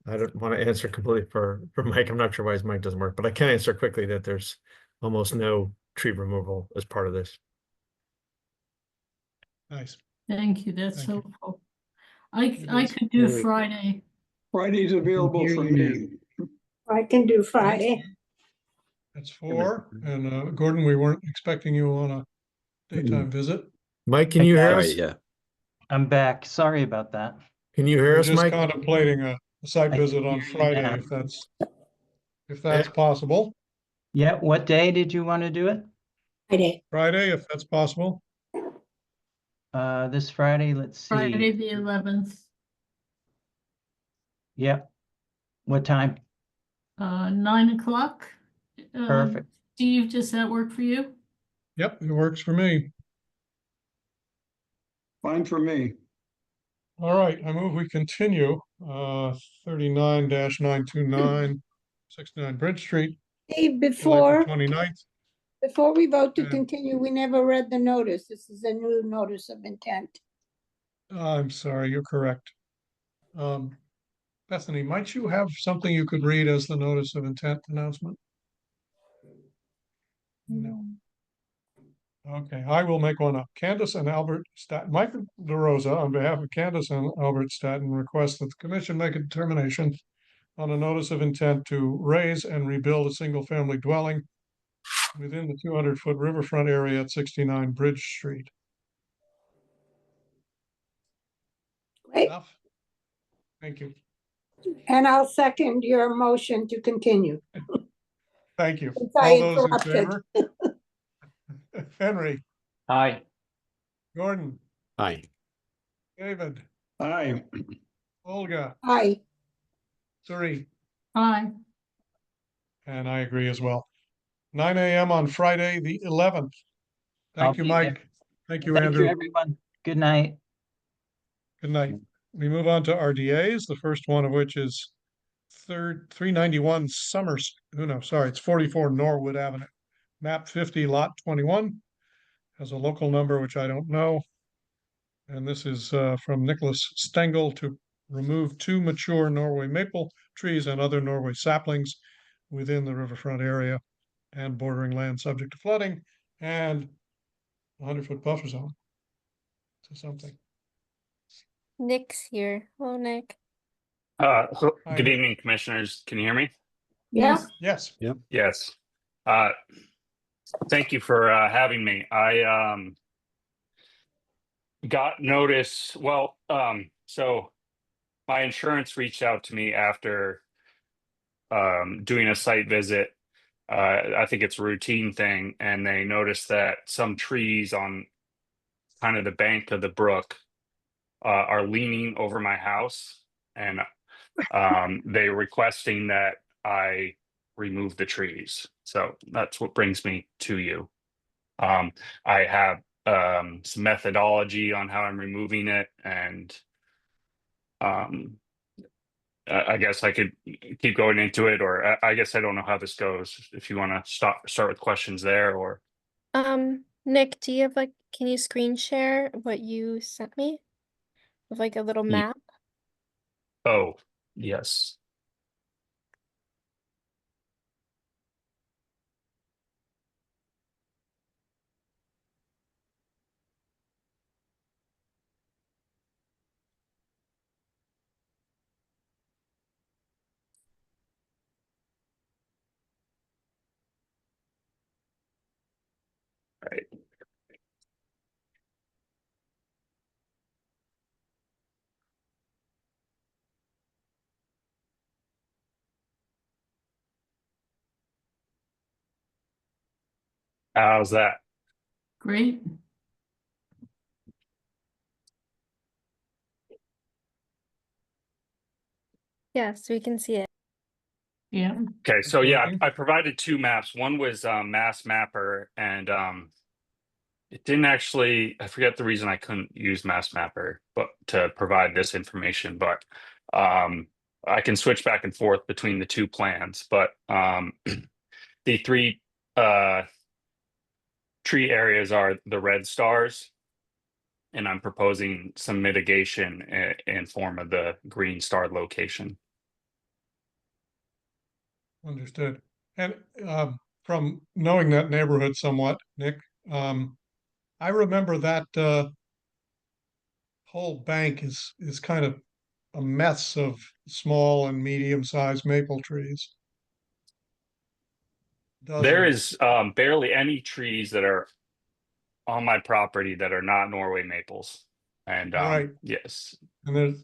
I don't want to answer completely for Mike. I'm not sure why his mic doesn't work, but I can answer quickly that there's almost no tree removal as part of this. Nice. Thank you, that's Thank you. helpful. It I is. could do Friday. Friday's available hear for you me. I can do Friday. That's 4. And Gordon, we weren't expecting you on a daytime visit. Mike, can you hear Sorry, us? Yeah. I'm back. Sorry about that. Can you hear We're us, just Mike? contemplating a site I can visit on hear you Friday, now. if that's possible. Yeah, what day did you want to do it? Friday, if that's possible. This Friday, let's see. Friday, the 11th, Yep. What time? 9 o'clock. Perfect. Steve, does that work for you? Yep, it works for me. Fine for me. All right, I move we continue 39-929 69 Bridge Street, Steve, April 29th. before we vote to And- continue, we never read the notice. This is a new notice of intent. I'm sorry, you're correct. Bethany, might you have something you could read as the notice of intent announcement? No. Okay, I will make one up. Candace and Albert Staton, Mike DeRosa, on behalf of Candace and Albert Staton, request that the commission make a determination on a notice of intent to raise and rebuild a single-family dwelling within the 200-foot riverfront area at 69 Bridge Street. Great. Enough? Thank you. And I'll second your motion to continue. Thank you. Since I All those in interrupted. favor? Henry, Aye. Gordon, Hi. David, Aye. Olga, Aye. Suri, Aye. and I agree as well. 9 a.m. on Friday, the 11th. I'll Thank you, be there. Mike. Thank you, Thank Andrew. you, everyone. Good night. Good night. We move on to RDAs, the first one of which is 391 Summers, it's 44 Norwood Avenue. Map 50, lot 21, has a local number which I don't know. And this is from Nicholas Stengel to remove 2 mature Norway maple trees and other Norway saplings within the riverfront area and bordering land subject to flooding and 100-foot buffer zone. So something. Nick's here. Hello, Nick. Hi, Good Nick. evening, commissioners. Can you hear me? Yeah. Yes. Yes. Thank you for having me. I got notice. So my insurance reached out to me after doing a site visit. I think it's a routine thing, and they noticed that some trees on kind of the bank of the brook are leaning over my house, and they're requesting that I remove the trees. So that's what brings me to you. I have some methodology on how I'm removing it, and I guess I could keep going into it, or I guess I don't know how this goes. If you want to start with questions there, or Nick, do you have can you screen share what you sent me? With a little Ye- map? oh yes. Right. How's that? Great. Yes, we can see it. Yeah. Okay, so yeah, working? I provided 2 maps. One was Mass Mapper, and it didn't actually, I forget the reason I couldn't use Mass Mapper, but to provide this information, but I can switch back and forth between the 2 plans. But the 3 tree areas are the red stars, and I'm proposing some mitigation in form of the green star location. Understood. And from knowing that neighborhood somewhat, Nick, I remember that whole bank is kind of a mess of small and medium-sized maple trees. There Dozens. is barely any trees that are on my property that are not Norway maples. And Right. yes, And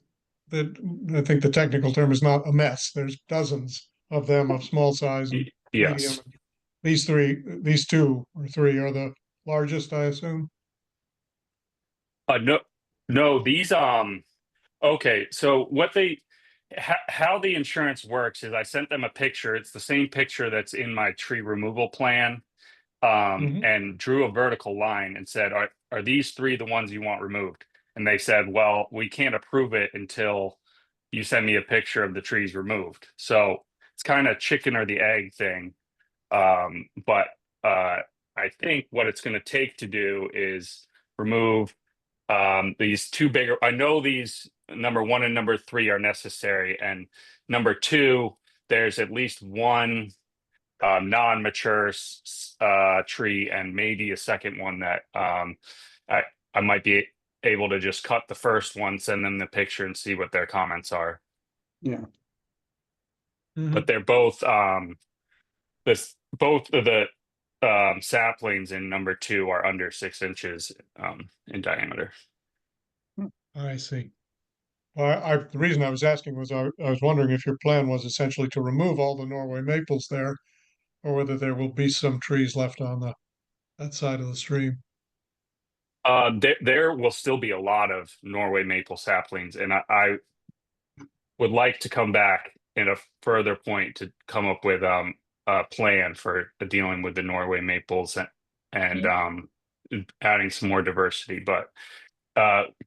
I think the technical term is not a mess. There's dozens of them of small size and medium. yes. These two or three are the largest, I assume. No, these okay, so how the insurance works is I sent them a picture. It's the same picture that's in my tree removal plan. And drew a vertical line and said, are these three the ones you want removed? And they said, well, we can't approve it until you send me a picture of the trees removed. So it's kind of chicken or the egg thing. But I think what it's going to take to do is remove these two bigger. I know these number 1 and number 3 are necessary, and number 2, there's at least one non-mature tree and maybe a second one that I might be able to just cut the first one, send them the picture, and see what their comments are. Yeah. But they're both both of the saplings in number 2 are under 6 inches in diameter. I see. Well, the reason I was asking was I was wondering if your plan was essentially to remove all the Norway maples there, or whether there will be some trees left on that side of the stream. There will still be a lot of Norway maple saplings, and I would like to come back in a further point to come up with a plan for dealing with the Norway maples and adding some more diversity. But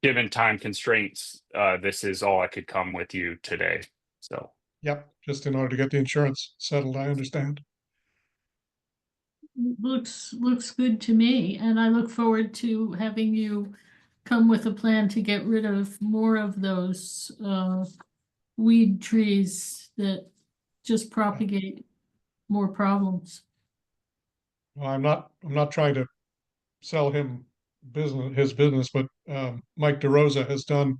given time constraints, this is all I could come with you today. So. Yep, just in order to get the insurance settled, I understand. Looks good to me, and I look forward to having you come with a plan to get rid of more of those weed trees that just propagate more problems. Well, I'm not trying to sell him his business, but Mike DeRosa has done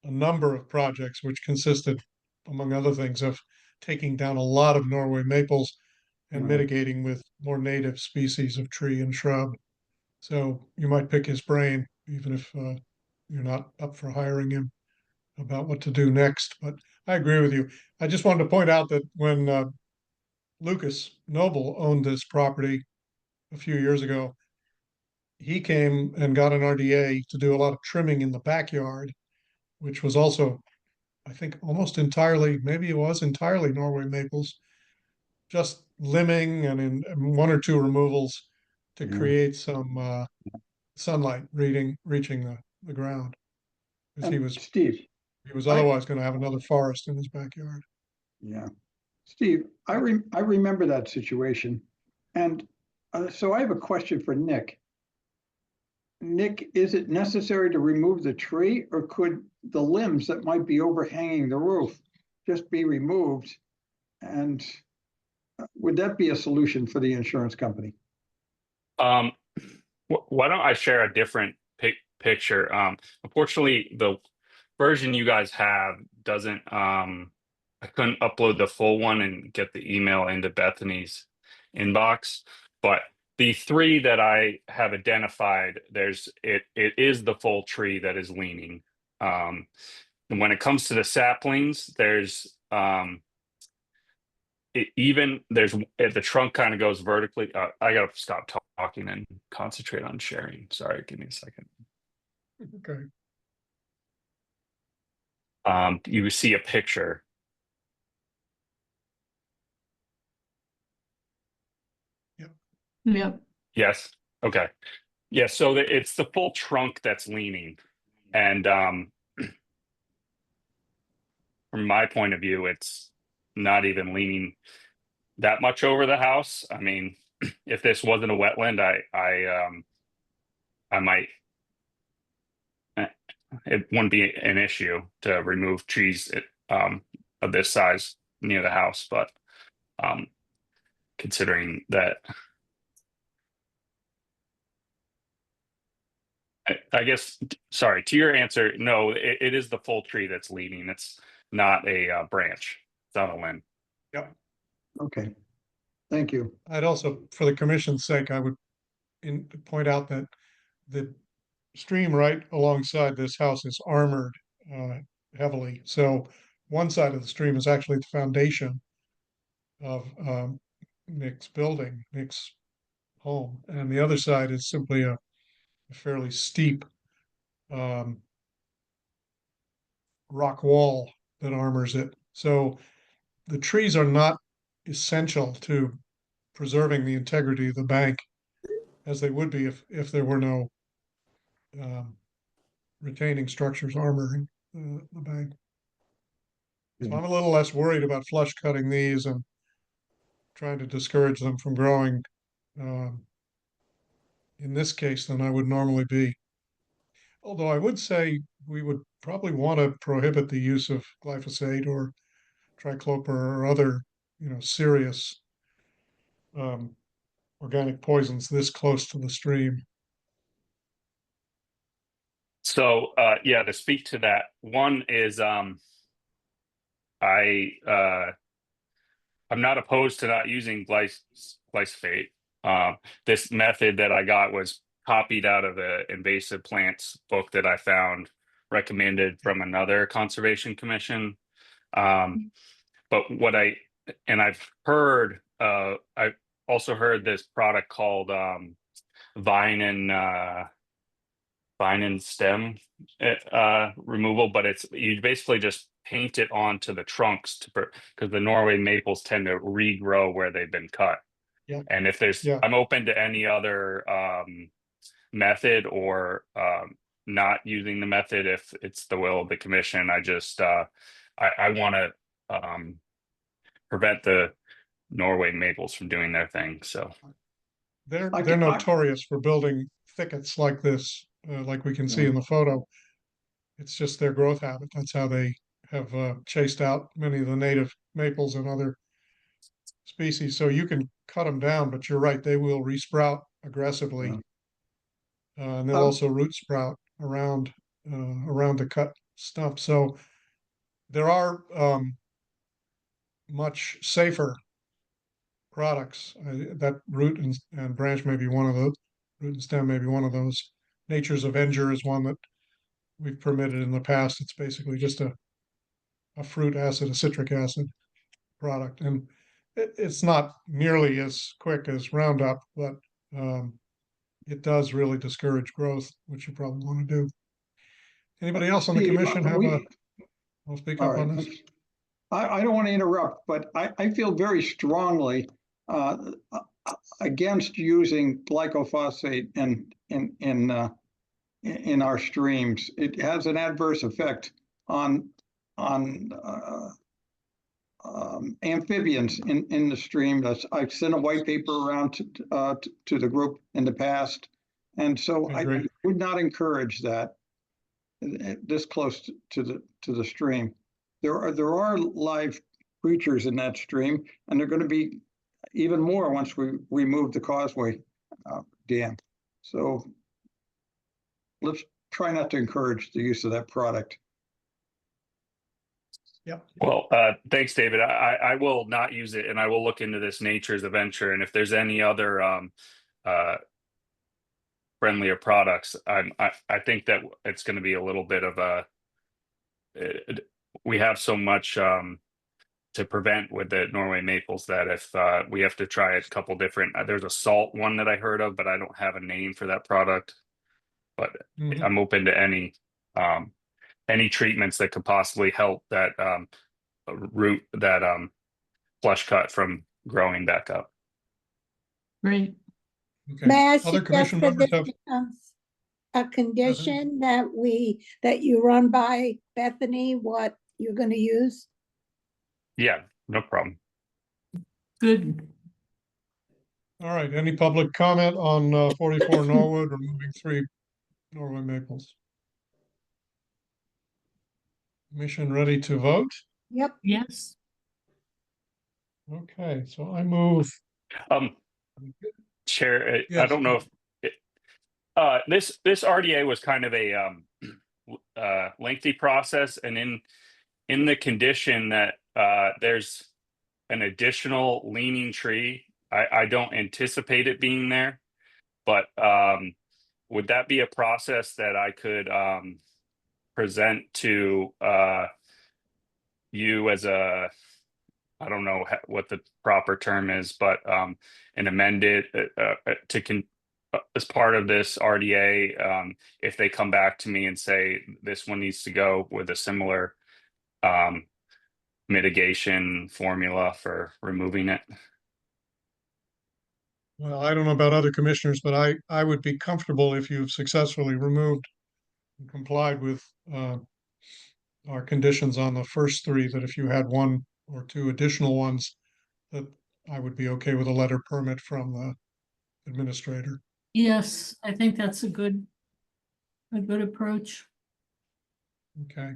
a number of projects which consisted, among other things, of taking down a lot of Norway maples and mitigating with more native species of tree and shrub. So you might pick his brain, even if you're not up for hiring him, about what to do next. But I agree with you. I just wanted to point out that when Lucas Noble owned this property a few years ago, he came and got an RDA to do a lot of trimming in the backyard, which was also, I think, almost entirely, maybe it was entirely Norway maples, just limbing and in 1 or 2 removals to create some sunlight reaching the ground. Because Steve, he was otherwise going to have another forest in his backyard. Yeah. Steve, I remember that situation. And so I have a question for Nick. Nick, is it necessary to remove the tree, or could the limbs that might be overhanging the roof just be removed? And would that be a solution for the insurance company? Why don't I share a different picture? Unfortunately, the version you guys have doesn't. I couldn't upload the full one and get the email into Bethany's inbox, but the 3 that I have identified, it is the full tree that is leaning. And when it comes to the saplings, there's the trunk kind of goes vertically. I gotta stop talking and concentrate on sharing. Sorry, give me a second. Okay. You see a picture. Yep. Yes. Okay. Yeah. So it's the full trunk that's leaning, and from my point of view, it's not even leaning that much over the house. I mean, if this wasn't a wetland, I might. It wouldn't be an issue to remove trees of this size near the house, but considering that. I guess, sorry, to your answer, no, it is the full tree that's leaning. It's not a branch. It's not a limb. Yep. Okay, thank you. I'd also, for the commission's sake, I would point out that the stream right alongside this house is armored heavily. So one side of the stream is actually the foundation of Nick's building, Nick's home, and the other side is simply a fairly steep rock wall that armors it. So the trees are not essential to preserving the integrity of the bank as they would be if there were no retaining structures armoring the bank. So I'm a little less worried about flush cutting these and trying to discourage them from growing in this case than I would normally be. Although I would say we would probably want to prohibit the use of glyphosate or tricloper or other, serious organic poisons this close to the stream. So yeah, to speak to that, one is I'm not opposed to not using glyphosate. This method that I got was copied out of an invasive plants book that I found recommended from another conservation commission. But I've heard, I've also heard this product called vine and stem removal, but you basically just paint it onto the trunks because the Norway maples tend to regrow where they've been cut. Yeah. And if there's, I'm open to any other method or not using the method if it's the will of the commission. I just I want to prevent the Norway maples from doing their thing. So they're notorious for building thickets like this, like we can see in the photo. It's just their growth habit. That's how they have chased out many of the native maples and other species. So you can cut them down, but you're right, they will resprout aggressively. And they'll also root sprout around the cut stump. So there are much safer products. That root and branch may be one of those. Root and stem may be one of those. Nature's Avenger is one that we've permitted in the past. It's basically just a fruit acid, a citric acid product, and it's not nearly as quick as Roundup, but it does really discourage growth, which you probably want to do. Anybody else on the commission have I'll speak up on this. I don't want to interrupt, but I feel very strongly against using glyphosate in our streams. It has an adverse effect on amphibians in the stream. I've sent a white paper around to the group in the past, and so I would not encourage that this close to the stream. There are live creatures in that stream, and they're going to be even more once we remove the causeway dam. So let's try not to encourage the use of that product. Yep. Well, thanks, David. I will not use it, and I will look into this Nature's Adventure. And if there's any other friendlier products, I think that it's going to be a little bit of a. We have so much to prevent with the Norway maples that if we have to try a couple different. There's a salt one that I heard of, but I don't have a name for that product. But I'm open to any treatments that could possibly help that root, that flush cut from growing back up. Great. Okay. May I Other suggest commission that members this have becomes a condition that you run by Bethany what you're going to use? Yeah, no problem. Good. all right. Any public comment on 44 Norwood, removing 3 Norway maples? Commission ready to vote? Yep. Yes. Okay, so I move. Chair, I Yes. don't know if this RDA was kind of a lengthy process, and in the condition that there's an additional leaning tree, I don't anticipate it being there, but would that be a process that I could present to you as a, I don't know what the proper term is, but an amended as part of this RDA, if they come back to me and say this one needs to go with a similar mitigation formula for removing it. Well, I don't know about other commissioners, but I would be comfortable if you've successfully removed and complied with our conditions on the first three, that if you had one or two additional ones, that I would be okay with a letter permit from the administrator. Yes, I think that's a good approach. Okay.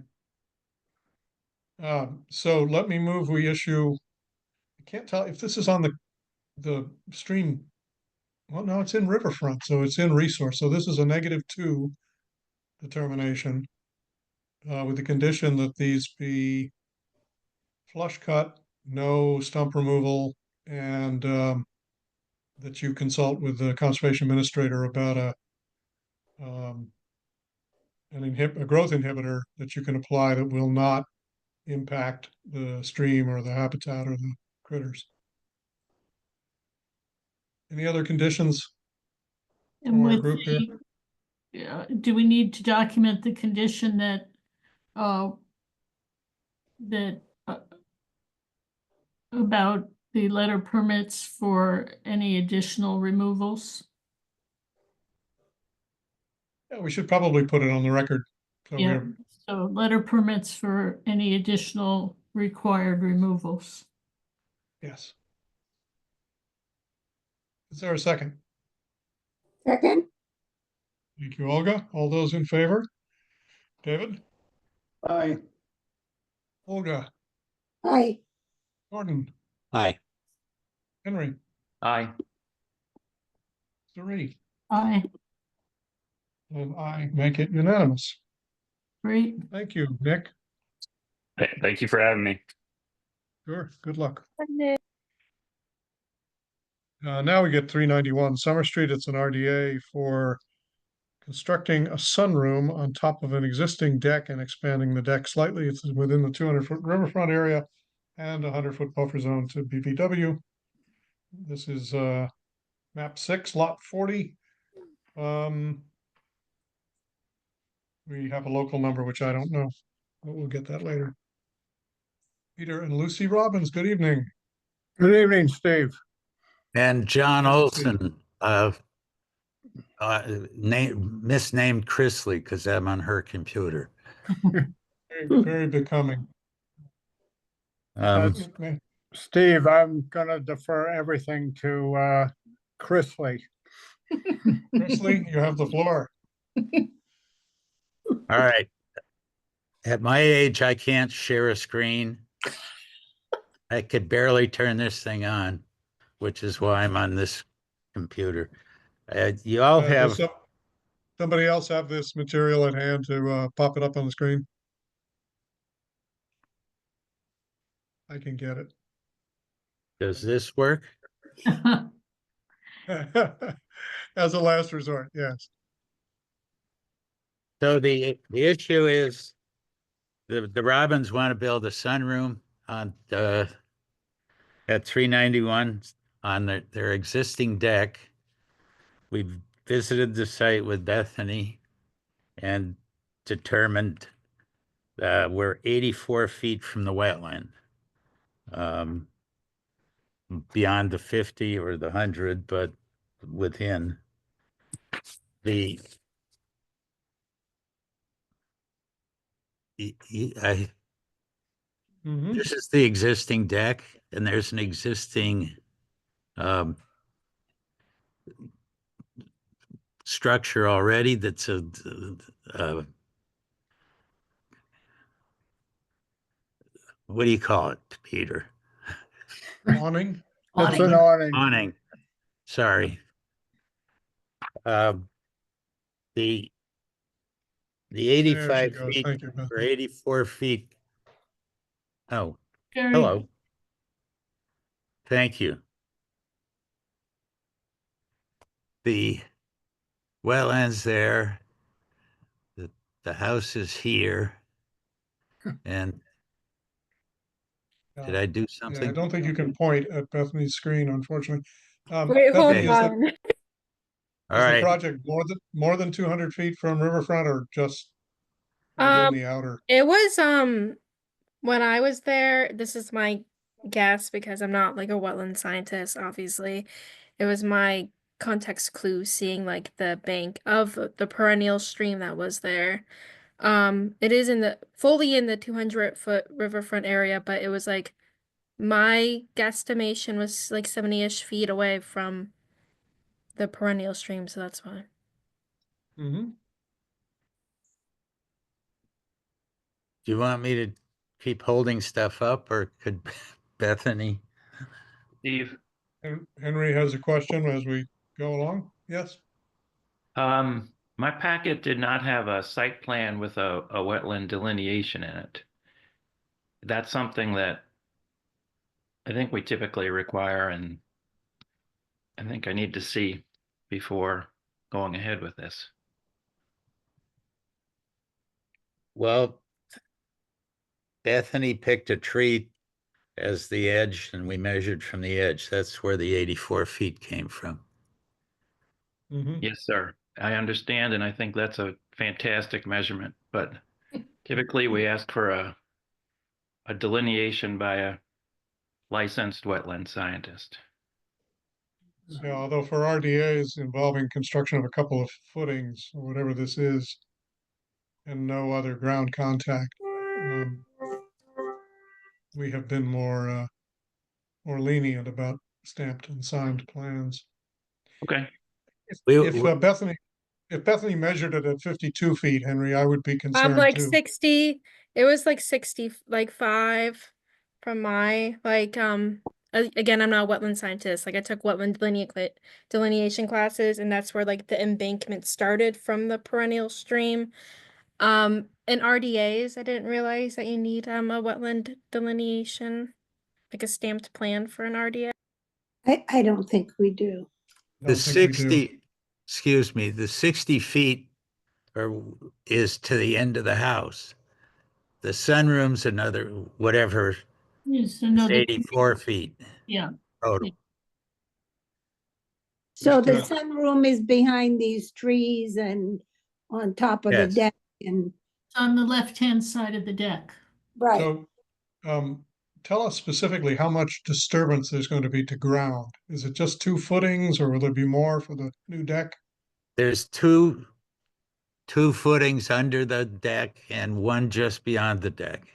So let me move, we issue, I can't tell if this is on the stream. Well, no, it's in Riverfront, so it's in resource. So this is a -2 determination with the condition that these be flush cut, no stump removal, and that you consult with the conservation administrator about a growth inhibitor that you can apply that will not impact the stream or the habitat or the critters. Any other conditions And from our with group here? do we need to document the condition that about the letter permits for any additional removals? Yeah, we should probably put it on the record. So Yeah, we're, so letter permits for any additional required removals. yes. Is there a second? Second, Thank you, Olga. All those in favor? David? Aye. Olga? aye. Gordon? Aye. Henry? Aye. Sari? Aye, And I make it unanimous. great. Thank you, Nick. Thank you for having me. Sure, good luck. Now we get 391 Summer Street. It's an RDA for constructing a sunroom on top of an existing deck and expanding the deck slightly. It's within the 200-foot riverfront area and a 100-foot buffer zone to BVW. This is map 6, lot 40. We have a local number, which I don't know, but we'll get that later. Peter and Lucy Robbins, good evening. Good evening, Steve. And John Olson, misnamed Chrisley because I'm on her computer. Very becoming. Steve, I'm gonna defer everything to Chrisley. Chrisley, you have the floor. All right. At my age, I can't share a screen. I could barely turn this thing on, which is why I'm on this computer. You all have. Does somebody else have this material at hand to pop it up on the screen? I can get it. Does this work? As a last resort, yes. So the issue is the Robins want to build a sunroom on at 391 on their existing deck. We've visited the site with Bethany and determined we're 84 feet from the wetland. Beyond the 50 or the 100, but within the this is the existing deck, and there's an existing structure already that's what do you call it, Peter? Awning? It's an awning. Awning, sorry. Um, the There she 85 goes. feet Thank you, or Bethany. 84 feet. Oh, Gary, hello. Thank you. The wetlands there, the house is here. And did I do Yeah, something? I don't think you can point at Bethany's screen, unfortunately. Wait, hold Bethany, is on. All is the right, project more than 200 feet from riverfront or just within the outer? It was when I was there, this is my guess because I'm not like a wetland scientist, obviously. It was my context clue seeing like the bank of the perennial stream that was there. It is in the fully in the 200-foot riverfront area, but it was like my guesstimation was like 70-ish feet away from the perennial stream, so that's fine. Mm-hmm. do you want me to keep holding stuff up or could Bethany? Steve, Henry has a question as we go along. Yes. my packet did not have a site plan with a wetland delineation in it. That's something that I think we typically require, and I think I need to see before going ahead with this. Well, Bethany picked a tree as the edge and we measured from the edge. That's where the 84 feet came from. Mm-hmm. Yes, sir. I understand, and I think that's a fantastic measurement, but typically we ask for a delineation by a licensed wetland scientist. Yeah, although for RDAs involving construction of a couple of footings or whatever this is, and no other ground contact, we have been more lenient about stamped and signed plans. Okay. If Bethany measured it at 52 feet, Henry, I would be concerned Like too. 60, it was like 60, like 5 from my, like, again, I'm not a wetland scientist. Like I took wetland delineation classes, and that's where like the embankment started from the perennial stream. In RDAs, I didn't realize that you need a wetland delineation, like a stamped plan for an RDA. I don't think we do. The 60, excuse me, the 60 feet is to the end of the house. The sunroom's another, whatever, Yes, it's another 84 feet Yeah. total. So the sunroom is behind these trees and on top of the Yes. deck and, It's on the left-hand side of the deck. right. So, tell us specifically how much disturbance there's going to be to ground. Is it just 2 footings or will there be more for the new deck? There's two footings under the deck and one just beyond the deck.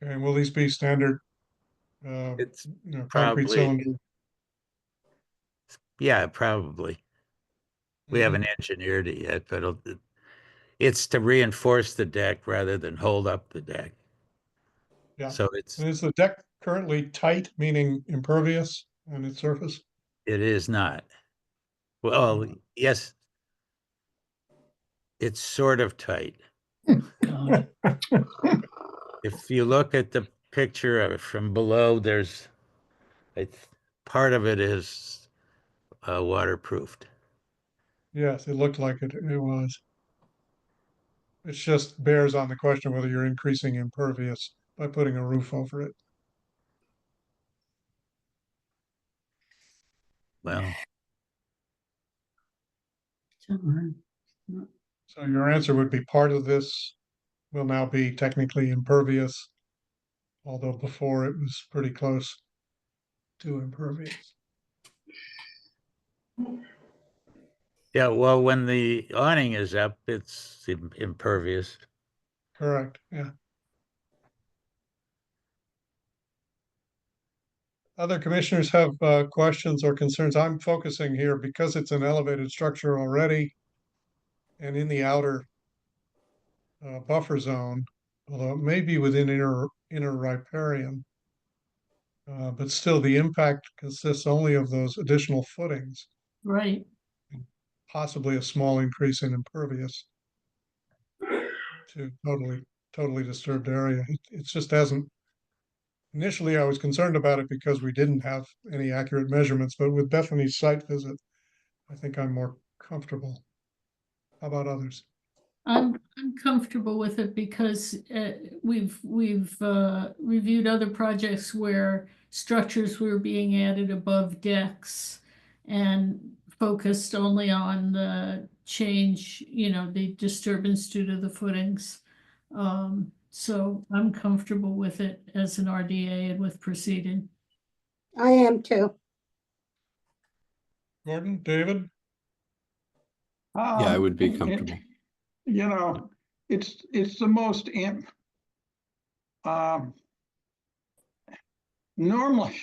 Okay, and will these be standard, It's concrete probably, cylinder? yeah, probably. We haven't engineered it yet, but it's to reinforce the deck rather than hold up the deck. Yeah. So it's, And is the deck currently tight, meaning impervious on its surface? it is not. Well, yes, it's sort of tight. If you look at the picture of it from below, there's part of it is waterproofed. Yes, it looked like it was. It just bears on the question whether you're increasing impervious by putting a roof over it. Well, So your answer would be part of this will now be technically impervious, although before it was pretty close to impervious. yeah, well, when the awning is up, it's impervious. Correct, yeah. Other commissioners have questions or concerns. I'm focusing here because it's an elevated structure already and in the outer buffer zone, although it may be within inner riparian. But still, the impact consists only of those additional footings, Right. possibly a small increase in impervious to totally disturbed area. It just hasn't. Initially, I was concerned about it because we didn't have any accurate measurements, but with Bethany's site visit, I think I'm more comfortable. How about others? I'm comfortable with it because we've reviewed other projects where structures were being added above decks and focused only on the change, the disturbance due to the footings. So I'm comfortable with it as an RDA and with proceeding. I am too. Gordon, David? Yeah, I would be It- comfortable. You know, it's the most normally,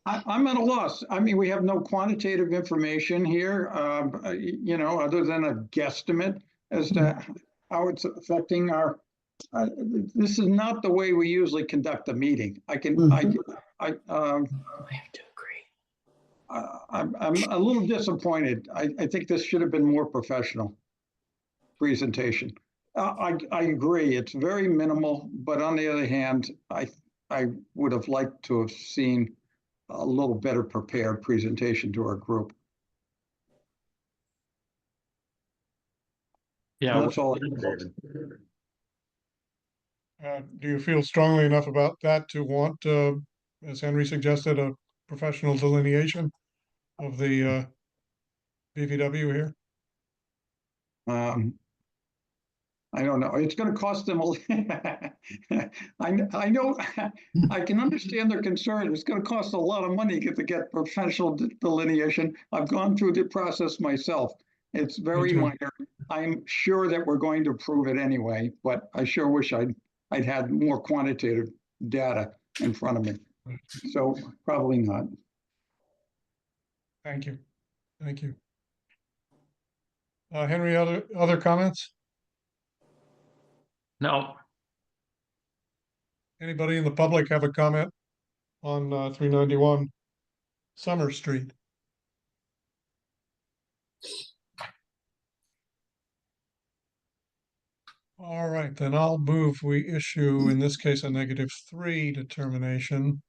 I'm at a loss. I mean, we have no quantitative information here, other than a guesstimate as to how it's affecting our, this is not the way we usually conduct a meeting. I have to agree. I'm a little disappointed. I think this should have been more professional presentation. I agree, it's very minimal, but on the other hand, I would have liked to have seen a little better prepared presentation to our group. Yeah. That's all. Do you feel strongly enough about that to want, as Henry suggested, a professional delineation of the BVW here? I don't know. It's going to cost them I know, I can understand their concern. It's going to cost a lot of money to get professional delineation. I've gone through the process myself. It's very minor. I'm sure that we're going to approve it anyway, but I sure wish I'd had more quantitative data in front of me. So probably not. Thank you. Thank you. Henry, other comments? No. Anybody in the public have a comment on 391 Summer Street? All right, then I'll move we issue, in this case, a -3 determination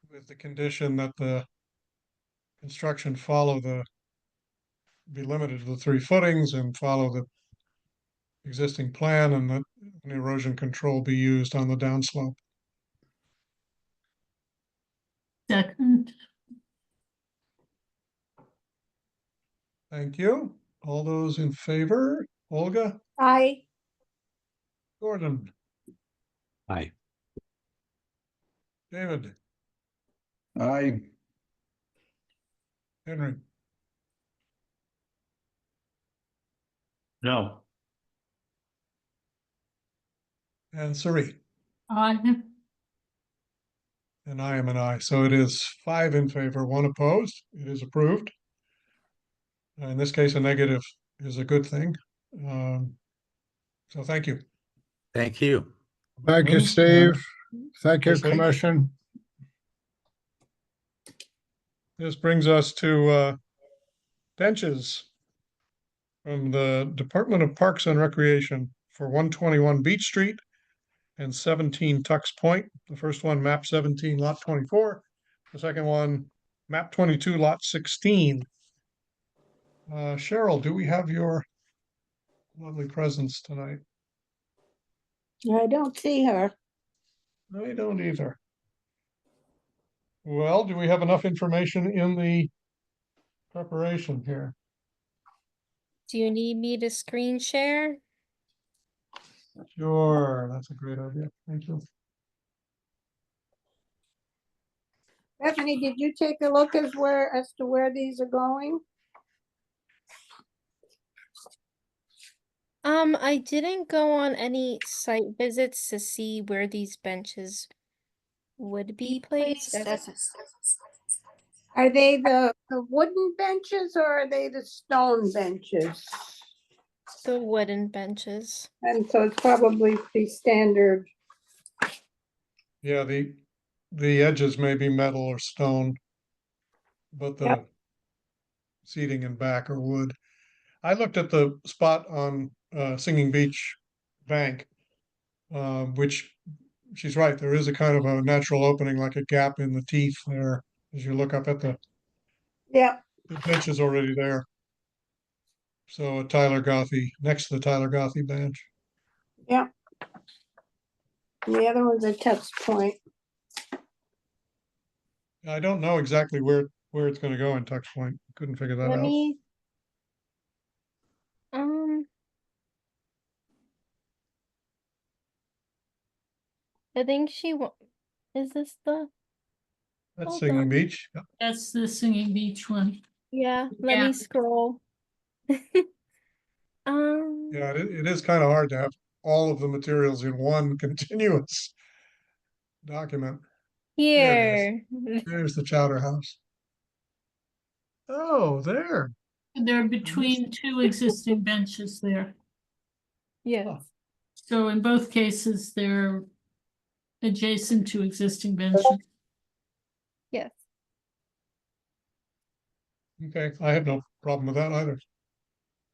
with the condition that the construction be limited to the 3 footings and follow the existing plan, and that an erosion control be used on the downslope. Second. Thank you. All those in favor? Olga? Aye. Gordon? Aye. David? Aye. Henry? No. And Sari? Aye. And I am an aye. So it is 5 in favor, 1 opposed. It is approved. In this case, a negative is a good thing. So thank you. Thank you. Thank you, Steve. Thank you, Chrisley? Commission. This brings us to benches from the Department of Parks and Recreation for 121 Beach Street and 17 Tux Point. The first one, map 17, lot 24. The second one, map 22, lot 16. Cheryl, do we have your lovely presence tonight? I don't see her. I don't either. Well, do we have enough information in the preparation here? Do you need me to screen share? Sure, that's a great idea. Thank you. Bethany, did you take a look as to where these are going? I didn't go on any site visits to see where these benches would be placed. Are they the wooden benches or are they the stone benches? The wooden benches. And so it's probably the standard. Yeah, the the edges may be metal or stone, but the Yep. seating and back are wood. I looked at the spot on Singing Beach Bank, which she's right, there is a kind of a natural opening, like a gap in the teeth there, as you look up at the Yep. bench is already there. So a Tyler Gothy, next to the Tyler Gothy bench. Yep. The other one's a Tux Point. I don't know exactly where it's gonna go in Tux Point. Couldn't figure that Let out. me, I think is this the, That's hold Singing on. Beach. Yeah. That's the Singing Beach one. Yeah, let Yeah. me scroll. Yeah, it is kind of hard to have all of the materials in one continuous document. There it is. Here. There's the Chowder House. Oh, there. They're between two existing benches there. Yes. So in both cases, they're adjacent to existing benches. Yes. Okay, I have no problem with that either.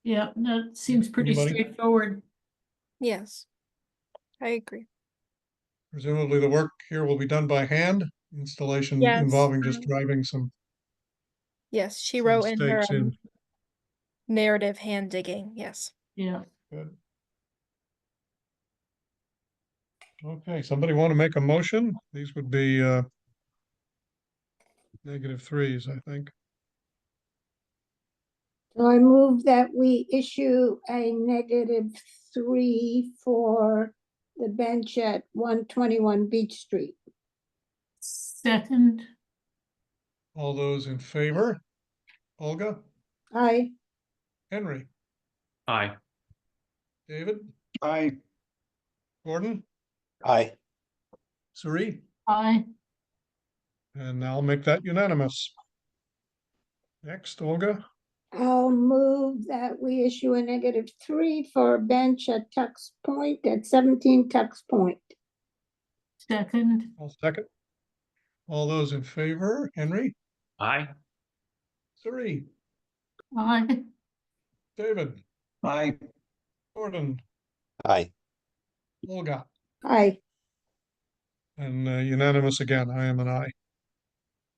Yeah, that seems pretty Anybody? straightforward. Yes. I agree. Presumably the work here will be done by hand, installation Yes, involving just driving some Yes, she some wrote in her stakes in. narrative hand digging. Yes. Yeah. Good. Okay, somebody want to make a motion? These would be -3s, I think. So I move that we issue a -3 for the bench at 121 Beach Street. Second, All those in favor? Olga, Aye. Henry, Aye. David, Aye. Gordon, Aye. Suri, aye. and I'll make that unanimous. Next, Olga, I'll move that we issue a -3 for a bench at Tux Point at 17 Tux Point. Second, I'll second. All those in favor, Henry, Aye. Suri, aye. David, Aye. Gordon, Aye. Olga, Aye. and unanimous again. I am an aye.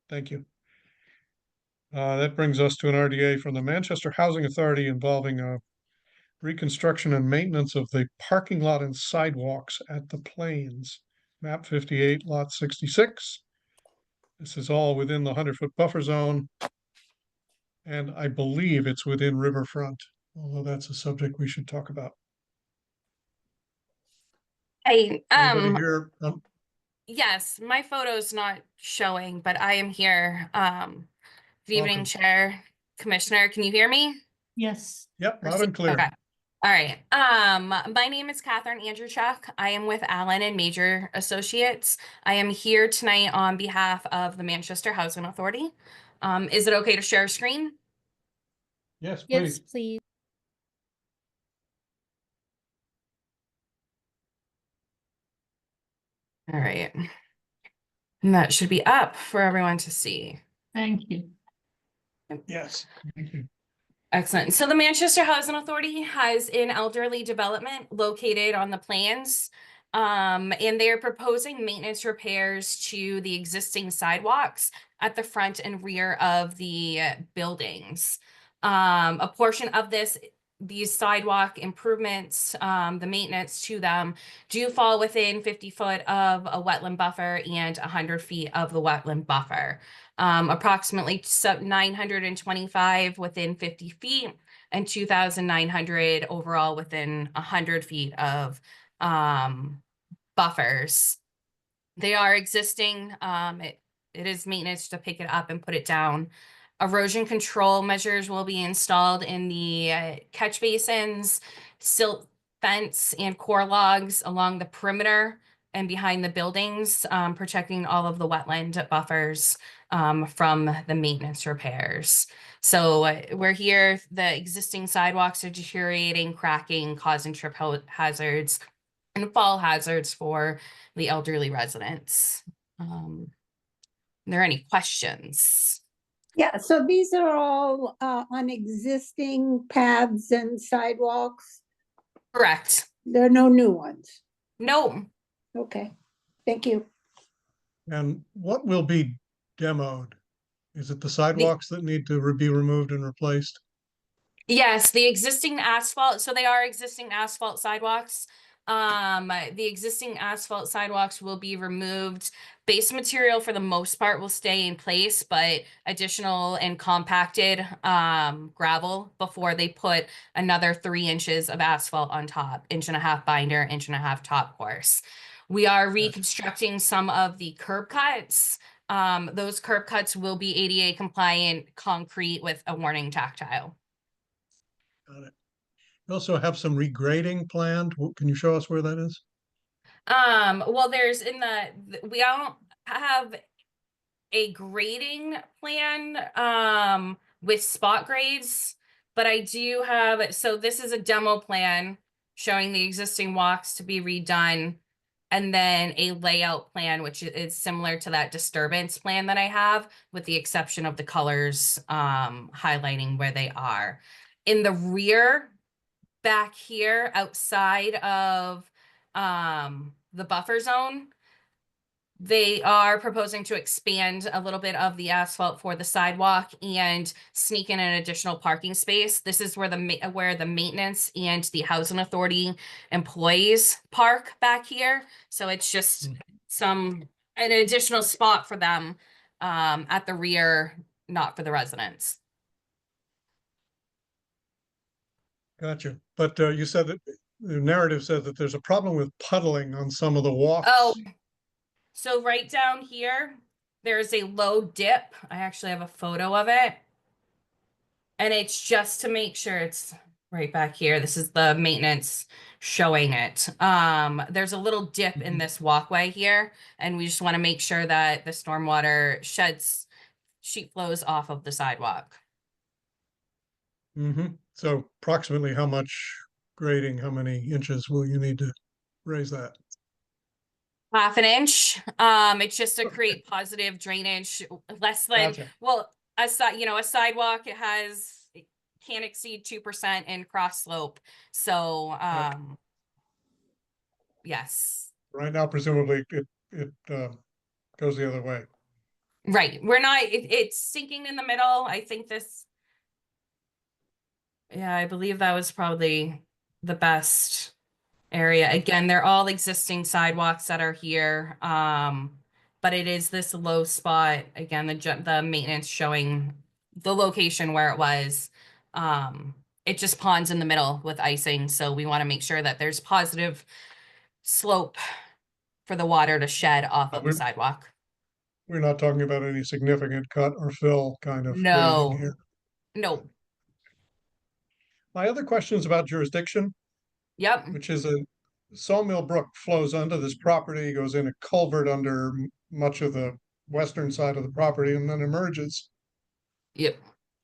Thank you. That brings us to an RDA from the Manchester Housing Authority involving reconstruction and maintenance of the parking lot and sidewalks at the Plains, map 58, lot 66. This is all within the 100-foot buffer zone. And I believe it's within riverfront, although that's a subject we should talk about. Hey, Anybody here? yes, my photo's not showing, but I am here. Good evening, Welcome. Chair, Commissioner, can you hear me? Yes. Yep, loud and clear. Okay. All right. My name is Catherine Andrewchuk. I am with Allen and Major Associates. I am here tonight on behalf of the Manchester Housing Authority. Is it okay to share screen? Yes, Yes, please. please. All right. And that should be up for everyone to see. Thank you. Yes, thank you. Excellent. So the Manchester Housing Authority has an elderly development located on the Plains. And they're proposing maintenance repairs to the existing sidewalks at the front and rear of the buildings. A portion of these sidewalk improvements, the maintenance to them do fall within 50 foot of a wetland buffer and 100 feet of the wetland buffer. Approximately 925 within 50 feet and 2,900 overall within 100 feet of buffers. They are existing. It is maintenance to pick it up and put it down. Erosion control measures will be installed in the catch basins, silt fence, and core logs along the perimeter and behind the buildings, protecting all of the wetland buffers from the maintenance repairs. So we're here, the existing sidewalks are deteriorating, cracking, causing trip hazards and fall hazards for the elderly residents. Are there any questions? Yeah, so these are all on existing paths and sidewalks? Correct. There are no new ones? No. Okay, thank you. And what will be demoed? Is it the sidewalks that need to be removed and replaced? Yes, the existing asphalt, so they are existing asphalt sidewalks. The existing asphalt sidewalks will be removed. Base material for the most part will stay in place, but additional and compacted gravel before they put another 3 inches of asphalt on top, 1.5 binder, 1.5 top course. We are reconstructing some of the curb cuts. Those curb cuts will be ADA compliant concrete with a warning tactile. Got it. You also have some regrading planned. Can you show us where that is? Well, there's we don't have a grading plan with spot grades, but I do have, so this is a demo plan showing the existing walks to be redone, and then a layout plan which is similar to that disturbance plan that I have, with the exception of the colors highlighting where they are. In the rear back here outside of the buffer zone, they are proposing to expand a little bit of the asphalt for the sidewalk and sneak in an additional parking space. This is where the maintenance and the housing authority employees park back here. So it's just an additional spot for them at the rear, not for the residents. Gotcha. But you said that the narrative said that there's a problem with puddling on some of the walks. Oh, so right down here, there's a low dip. I actually have a photo of it. And it's just to make sure it's right back here. This is the maintenance showing it. There's a little dip in this walkway here, and we just want to make sure that the stormwater sheet flows off of the sidewalk. So approximately how much grading, how many inches will you need to raise that? 1/2 inch. It's just to create positive drainage, less than, Gotcha. well, a sidewalk, it can't exceed 2% in cross slope. So, yes. Right now, presumably it goes the other way. Right. We're not, it's sinking in the middle. I think I believe that was probably the best area. Again, they're all existing sidewalks that are here. But it is this low spot. Again, the maintenance showing the location where it was. It just ponds in the middle with icing. So we want to make sure that there's positive slope for the water to shed off of the sidewalk. We're not talking about any significant cut or fill kind of grading No, here. no. My other question is about jurisdiction. Yep. Which is a Sawmill Brook flows under this property, goes in a culvert under much of the western side of the property, and then emerges. Yep.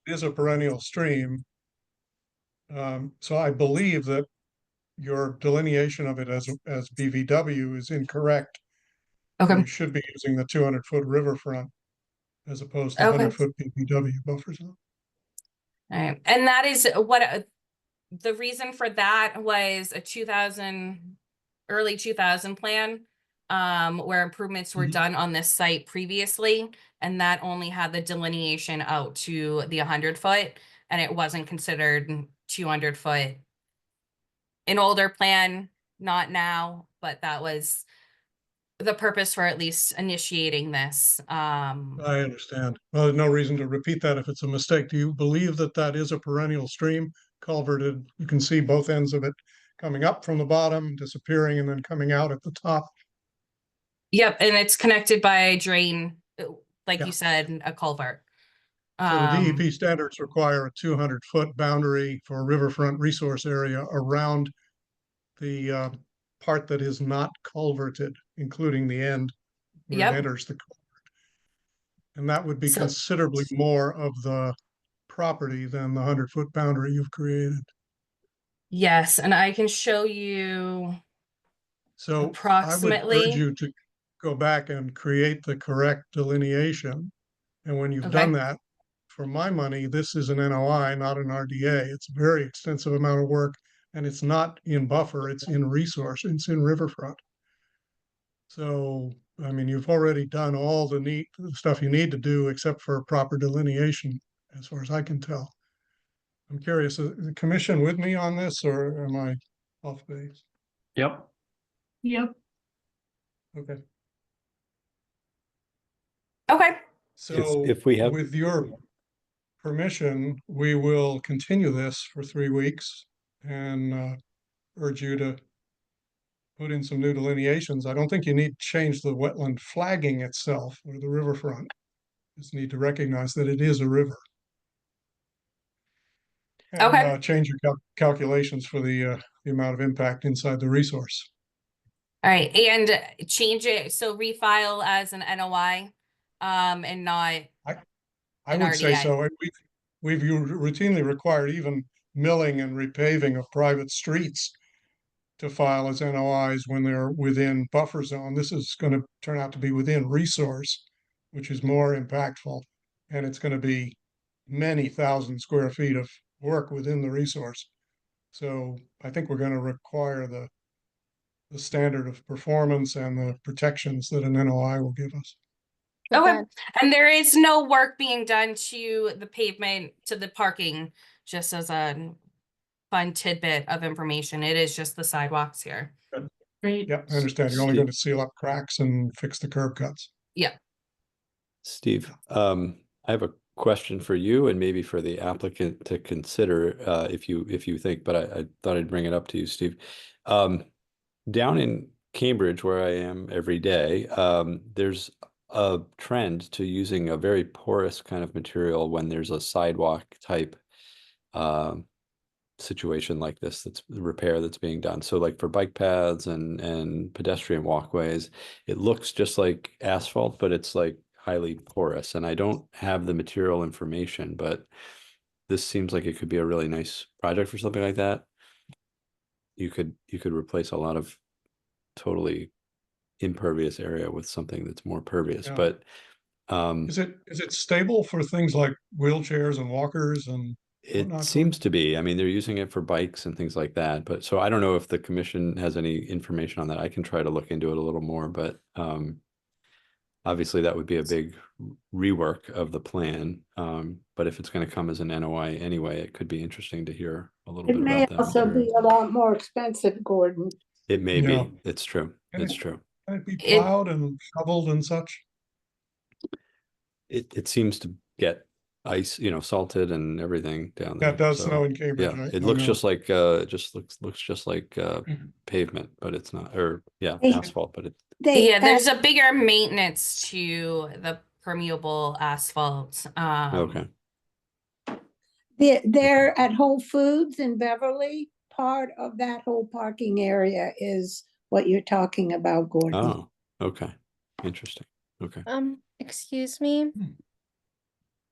It is a perennial stream. So I believe that your delineation of it as BVW is incorrect. Okay. You should be using the 200-foot riverfront as opposed to 100-foot BVW buffer zone. All right. And that is what the reason for that was a early 2000 plan, where improvements were done on this site previously, and that only had the delineation out to the 100-foot, and it wasn't considered 200-foot. An older plan, not now, but that was the purpose for at least initiating this. I understand. Well, there's no reason to repeat that if it's a mistake. Do you believe that that is a perennial stream, culverted? You can see both ends of it coming up from the bottom, disappearing, and then coming out at the top. Yep, and it's connected by a drain, like you said, a culvert. So the DEP standards require a 200-foot boundary for a riverfront resource area around the part that is not culverted, including the end where it enters the culvert. And that would be considerably more of the property than the 100-foot boundary you've created. Yes, and I can show you so approximately. I would urge you to go back and create the correct delineation. And when you've done Okay. that, for my money, this is an NOI, not an RDA. It's a very extensive amount of work, and it's not in buffer, it's in resource, it's in riverfront. So, I mean, you've already done all the stuff you need to do except for proper delineation, as far as I can tell. I'm curious, is the commission with me on this, or am I off base? Yep. Yep. Okay. Okay. So if we have- with your permission, we will continue this for 3 weeks and urge you to put in some new delineations. I don't think you need to change the wetland flagging itself or the riverfront. Just need to recognize that it is a river. And Okay. change your calculations for the amount of impact inside the resource. All right, and change it, so refile as an NOI, and not, I an would say RDA. so. We've routinely required even milling and repaving of private streets to file as NOIs when they're within buffer zone. This is going to turn out to be within resource, which is more impactful. And it's going to be many thousand square feet of work within the resource. So I think we're going to require the standard of performance and the protections that an NOI will give us. Okay, and there is no work being done to the pavement, to the parking, just as a fun tidbit of information. It is just the sidewalks here. Great. Yep, I understand. You're only going to seal up cracks and fix the curb cuts. Yeah. Steve, I have a question for you and maybe for the applicant to consider, if you think, but I thought I'd bring it up to you, Steve. Down in Cambridge, where I am every day, there's a trend to using a very porous kind of material when there's a sidewalk type situation like this, that's the repair that's being done. So like for bike paths and pedestrian walkways, it looks just like asphalt, but it's like highly porous. And I don't have the material information, but this seems like it could be a really nice project for something like that. You could replace a lot of totally impervious area with something that's more pervious. Yeah. But is it stable for things like wheelchairs and walkers and it whatnot? seems to be. I mean, they're using it for bikes and things like that. But so I don't know if the commission has any information on that. I can try to look into it a little more, but obviously that would be a big rework of the plan. But if it's going to come as an NOI anyway, it could be interesting to hear a little It bit may about that also material. be a lot more expensive, Gordon. It may Yeah. be. It's true. And It's true. Can it be plowed and shoveled and such? It seems to get ice, salted and everything down there. That does So, snow in Cambridge, yeah, right? it I looks know. just like looks just like pavement, but it's not, or Hey. asphalt, but it's Yeah, there's a bigger maintenance to the permeable asphalt. okay. They're at Whole Foods in Beverly. Part of that whole parking area is what you're talking about, Gordon. Oh, okay. Interesting. Okay. Excuse me.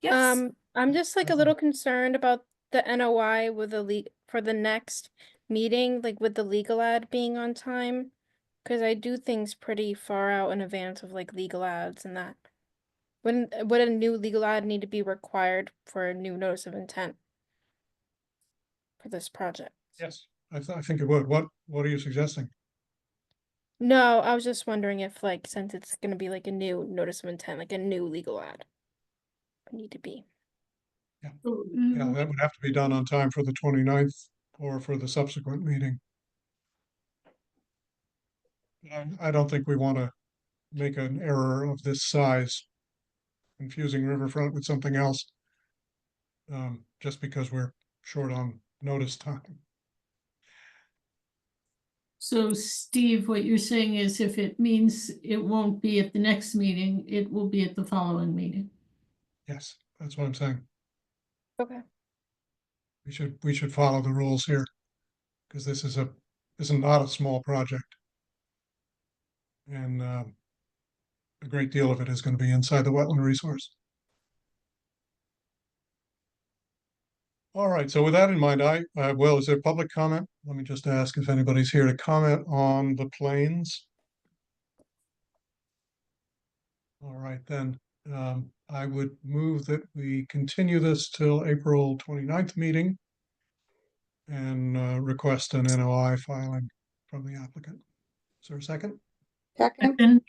Yes. I'm just like a little concerned about the NOI with the for the next meeting, like with the legal ad being on time, because I do things pretty far out in advance of like legal ads and that. Would a new legal ad need to be required for a new notice of intent for this project? Yes, I think it would. What are you suggesting? No, I was just wondering if like, since it's gonna be like a new notice of intent, like a new legal ad, would need to be. Yeah, that would have to be done on time for the 29th or for the subsequent meeting. I don't think we want to make an error of this size, confusing Riverfront with something else, just because we're short on notice time. So Steve, what you're saying is if it means it won't be at the next meeting, it will be at the following meeting. Yes, that's what I'm saying. Okay. We should follow the rules here, because this is not a small project. And a great deal of it is going to be inside the wetland resource. All right, so with that in mind, Will, is there public comment? Let me just ask if anybody's here to comment on the plains. All right, then, I would move that we continue this till April 29th meeting and request an NOI filing from the applicant. Is there a second? Second, And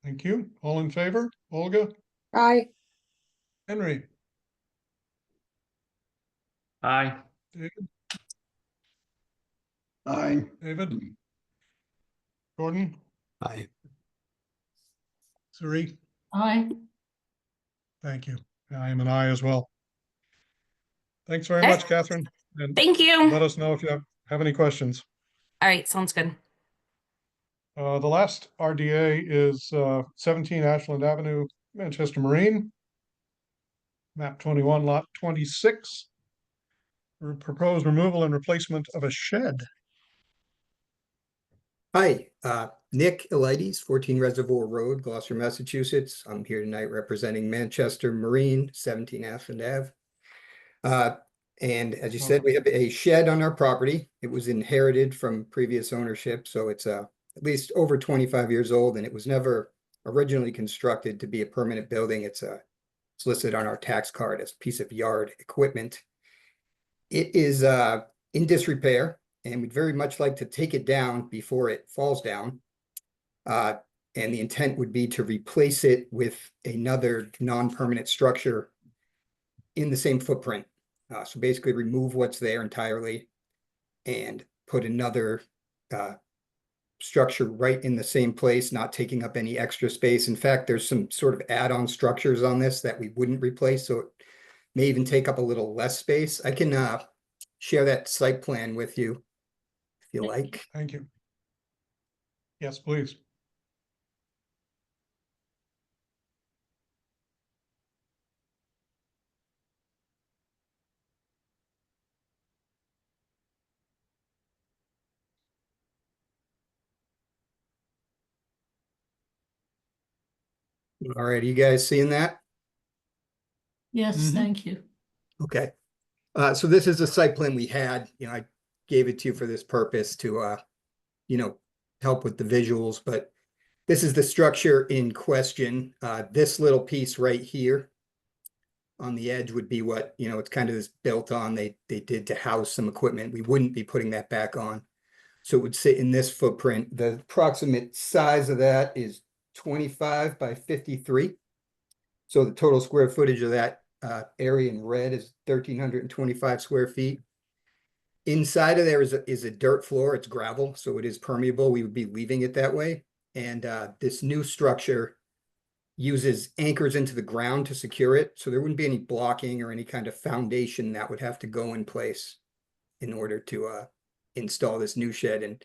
Thank you. All in favor? Olga? aye. Henry? Aye. David? Aye. David? Gordon? Aye. Suri? I, Thank you. I am an aye as well. Thanks very much, Catherine. And Thank you. let us know if you have any questions. All right, sounds good. The last RDA is 17 Ashland Avenue, Manchester Marine. Map 21, lot 26. Proposed removal and replacement of a shed. Hi, Nick Elides, 14 Reservoir Road, Gloucester, Massachusetts. I'm here tonight representing Manchester Marine, 17 Ashland Ave. And as you said, we have a shed on our property. It was inherited from previous ownership, so it's at least over 25 years old, and it was never originally constructed to be a permanent building. It's listed on our tax card as a piece of yard equipment. It is in disrepair, and we'd very much like to take it down before it falls down. And the intent would be to replace it with another non-permanent structure in the same footprint. So basically remove what's there entirely and put another structure right in the same place, not taking up any extra space. In fact, there's some sort of add-on structures on this that we wouldn't replace, so it may even take up a little less space. I can share that site plan with you if you like. Thank you. Yes, please. All right, are you guys seeing that? yes, thank you. Okay. So this is a site plan we had, I gave it to you for this purpose to, help with the visuals, but this is the structure in question. This little piece right here on the edge would be what, it's kind of this built on, they did to house some equipment. We wouldn't be putting that back on. So it would sit in this footprint. The approximate size of that is 25 by 53. So the total square footage of that area in red is 1,325 square feet. Inside of there is a dirt floor. It's gravel, so it is permeable. We would be leaving it that way. And this new structure uses anchors into the ground to secure it. So there wouldn't be any blocking or any kind of foundation that would have to go in place in order to install this new shed. And,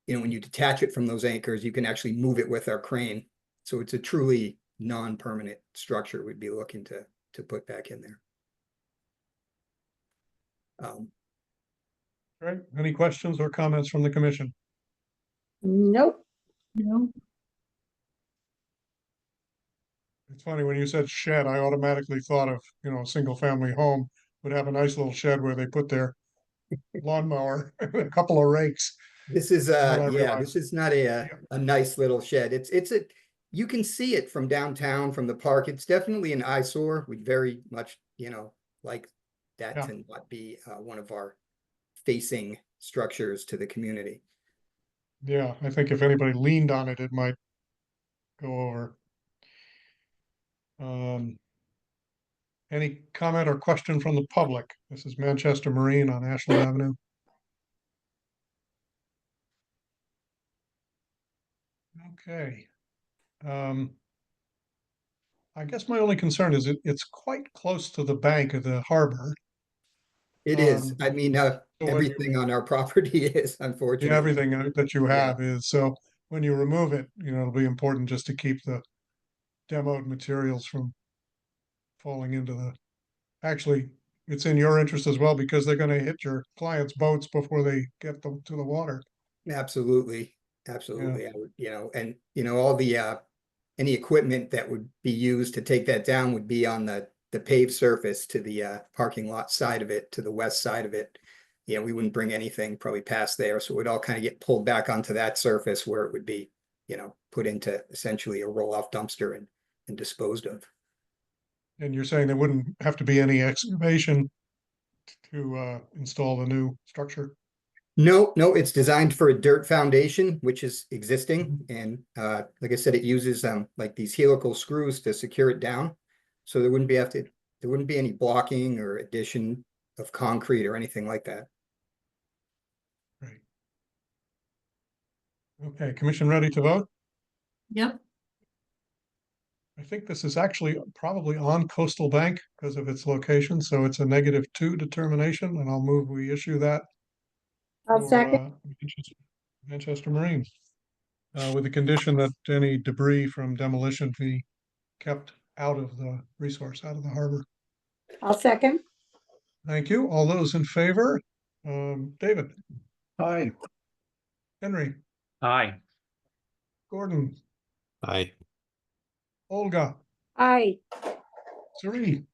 when you detach it from those anchors, you can actually move it with our crane. So it's a truly non-permanent structure we'd be looking to put back in there. All right, any questions or comments from the commission? Nope. No, It's funny, when you said shed, I automatically thought of, a single family home would have a nice little shed where they put their lawnmower, a couple of rakes. This is Then I this realized- is not a nice little shed. It's you can see it from downtown from the park. It's definitely an eyesore. We'd very much, like that Yeah. to not be one of our facing structures to the community. Yeah, I think if anybody leaned on it, it might go over. Any comment or question from the public? This is Manchester Marine on Ashland Avenue. Okay. I guess my only concern is it's quite close to the bank of the harbor. It is. I mean, when everything on our property is, unfortunately. Everything that you Yeah. have is, so when you remove it, it'll be important just to keep the demoed materials from falling into the, actually, it's in your interest as well because they're gonna hit your clients' boats before they get them to the water. Absolutely. Absolutely. I would, and all the any equipment that would be used to take that down would be on the paved surface to the parking lot side of it, to the west side of it. We wouldn't bring anything probably past there, so it would all kind of get pulled back onto that surface where it would be, put into essentially a roll-off dumpster and disposed of. And you're saying there wouldn't have to be any excavation to install the new structure? No, it's designed for a dirt foundation, which is existing. And like I said, it uses like these helical screws to secure it down. So there wouldn't be any blocking or addition of concrete or anything like that. Right. Okay, commission ready to vote? Yep. I think this is actually probably on Coastal Bank because of its location, so it's a -2 determination, and I'll move we issue that. I'll for, second. Manchester Marine, with the condition that any debris from demolition be kept out of the resource, out of the harbor. I'll second. Thank you. All those in favor? David, Hi. Henry, Aye. Gordon, Aye. Olga, Aye. Sari,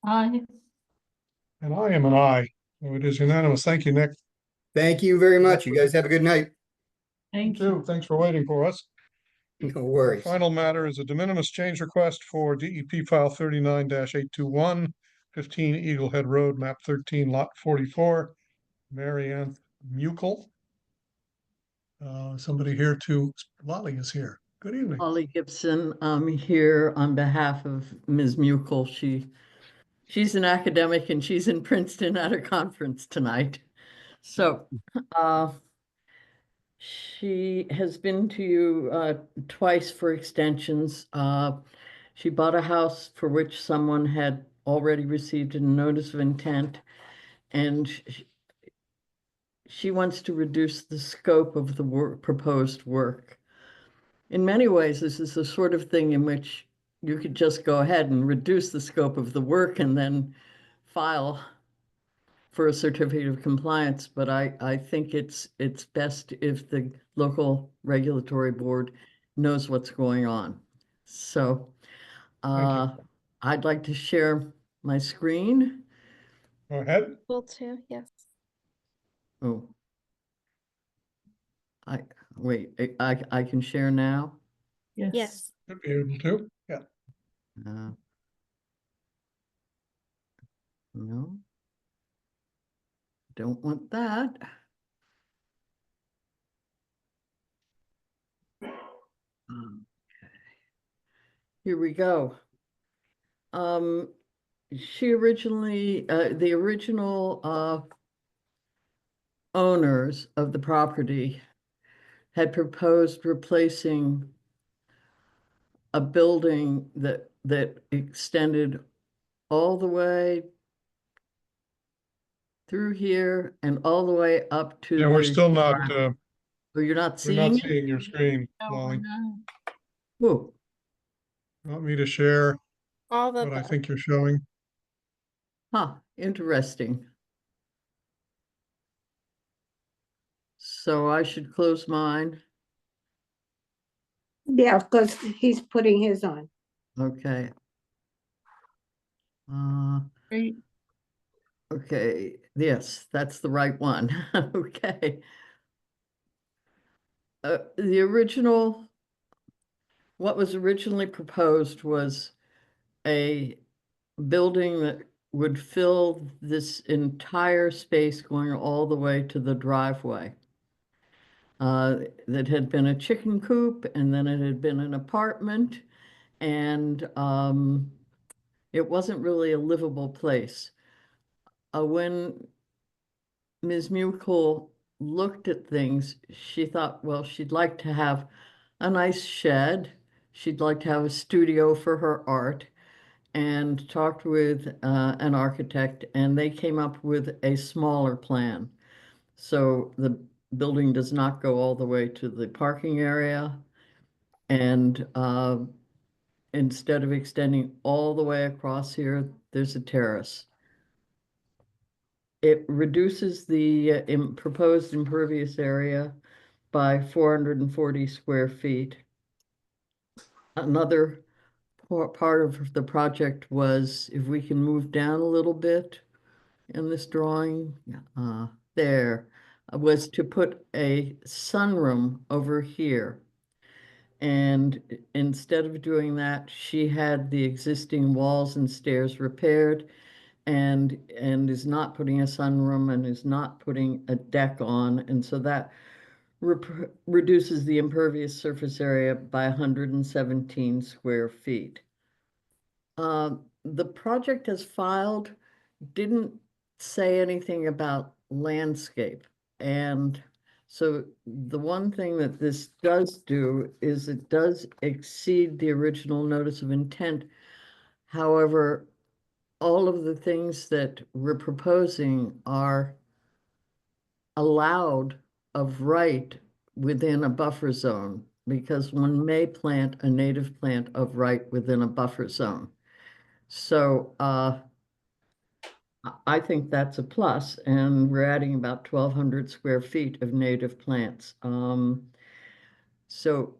Aye. and I am an aye. So it is unanimous. Thank you, Nick. Thank you very much. You guys have a good night. Thank You too. Thanks for waiting for us. No Our worries. final matter is a de minimis change request for DEP file 39-821, 15 Eagle Head Road, map 13, lot 44, Mary Ann Mukel. Somebody here Lolly is here. Good evening. Holly Gibson, I'm here on behalf of Ms. Mukel. She's an academic and she's in Princeton at a conference tonight. So she has been to you twice for extensions. She bought a house for which someone had already received a notice of intent, and she wants to reduce the scope of the proposed work. In many ways, this is the sort of thing in which you could just go ahead and reduce the scope of the work and then file for a certificate of compliance. But I think it's best if the local regulatory board knows what's going on. So I'd like to share my screen. Go ahead. Will too, yes. Oh. I can share now? Yes. Should be able to. Yeah. No. Don't want that. Okay. Here we go. She originally, the original owners of the property had proposed replacing a building that extended all the way through here and all the way up to. Yeah, we're still not. Oh, you're not We're seeing not it? seeing your screen, Lolly. Whoa. Want me to share All the what I think you're showing? Huh, interesting. So I should close mine. Yeah, because he's putting his on. Okay. Great. Okay, yes, that's the right one. Okay. The original, what was originally proposed was a building that would fill this entire space going all the way to the driveway. That had been a chicken coop, and then it had been an apartment, and it wasn't really a livable place. When Ms. Mukel looked at things, she thought, well, she'd like to have a nice shed. She'd like to have a studio for her art, and talked with an architect, and they came up with a smaller plan. So the building does not go all the way to the parking area, and instead of extending all the way across here, there's a terrace. It reduces the proposed impervious area by 440 square feet. Another part of the project was, if we can move down a little bit in this drawing, there, was to put a sunroom over here. And instead of doing that, she had the existing walls and stairs repaired and is not putting a sunroom and is not putting a deck on. And so that reduces the impervious surface area by 117 square feet. The project as filed didn't say anything about landscape. And so the one thing that this does do is it does exceed the original notice of intent. However, all of the things that we're proposing are allowed of right within a buffer zone, because one may plant a native plant of right within a buffer zone. So I think that's a plus, and we're adding about 1,200 square feet of native plants. So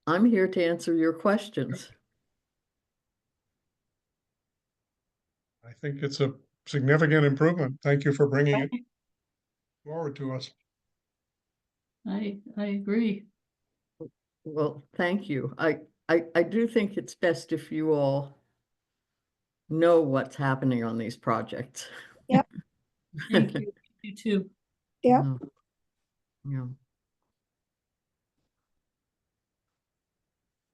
I'm here to answer your questions. I think it's a significant improvement. Thank you for bringing it forward to us. I agree. Well, thank you. I do think it's best if you all know what's happening on these projects. Yep. Thank you. You too. Yep. Yeah.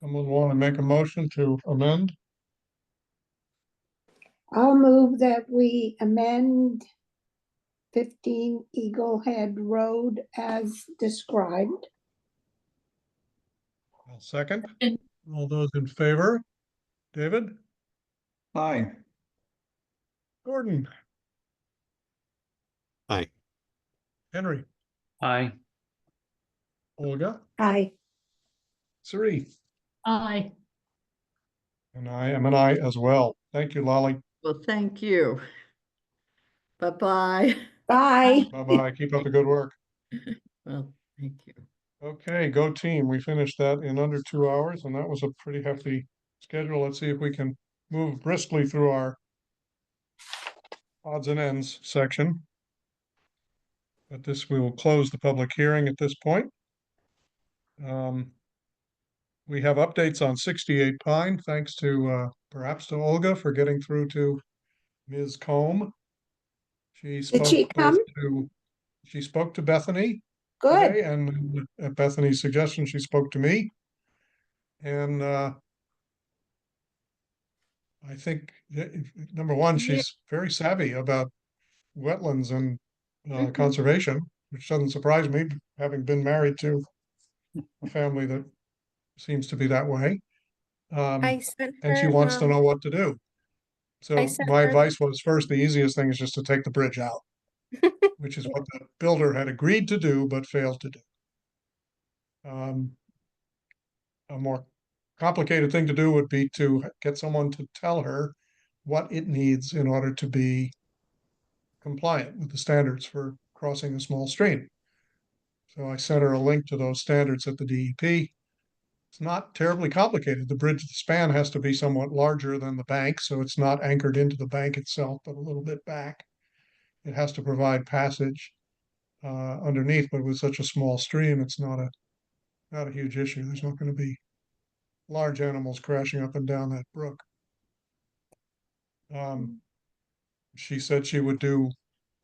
Someone want to make a motion to amend? I'll move that we amend 15 Eagle Head Road as described. I'll second. All those in favor? David? Aye. Gordon? Aye. Henry? Aye. Olga? Aye. Sari? Aye. And I am an aye as well. Thank you, Lolly. Well, thank you. Bye-bye. Bye. Bye-bye. Keep up the good work. Well, thank you. Okay, go team. We finished that in under 2 hours, and that was a pretty hefty schedule. Let's see if we can move briskly through our odds and ends section. But this, we will close the public hearing at this point. We have updates on 68 Pine, thanks to perhaps to Olga for getting through to Ms. Combe. She spoke she come? She spoke to Bethany Good. today, and at Bethany's suggestion, she spoke to me. And I think number one, she's very savvy about wetlands and conservation, which doesn't surprise me, having been married to a family that seems to be that way. I sent her. And she wants to know what to do. So I sent my her- advice was, first, the easiest thing is just to take the bridge out, which is what the builder had agreed to do, but failed to do. A more complicated thing to do would be to get someone to tell her what it needs in order to be compliant with the standards for crossing a small stream. So I sent her a link to those standards at the DEP. It's not terribly complicated. The bridge, the span has to be somewhat larger than the bank, so it's not anchored into the bank itself, but a little bit back. It has to provide passage underneath, but with such a small stream, it's not a huge issue. There's not going to be large animals crashing up and down that brook. She said she would do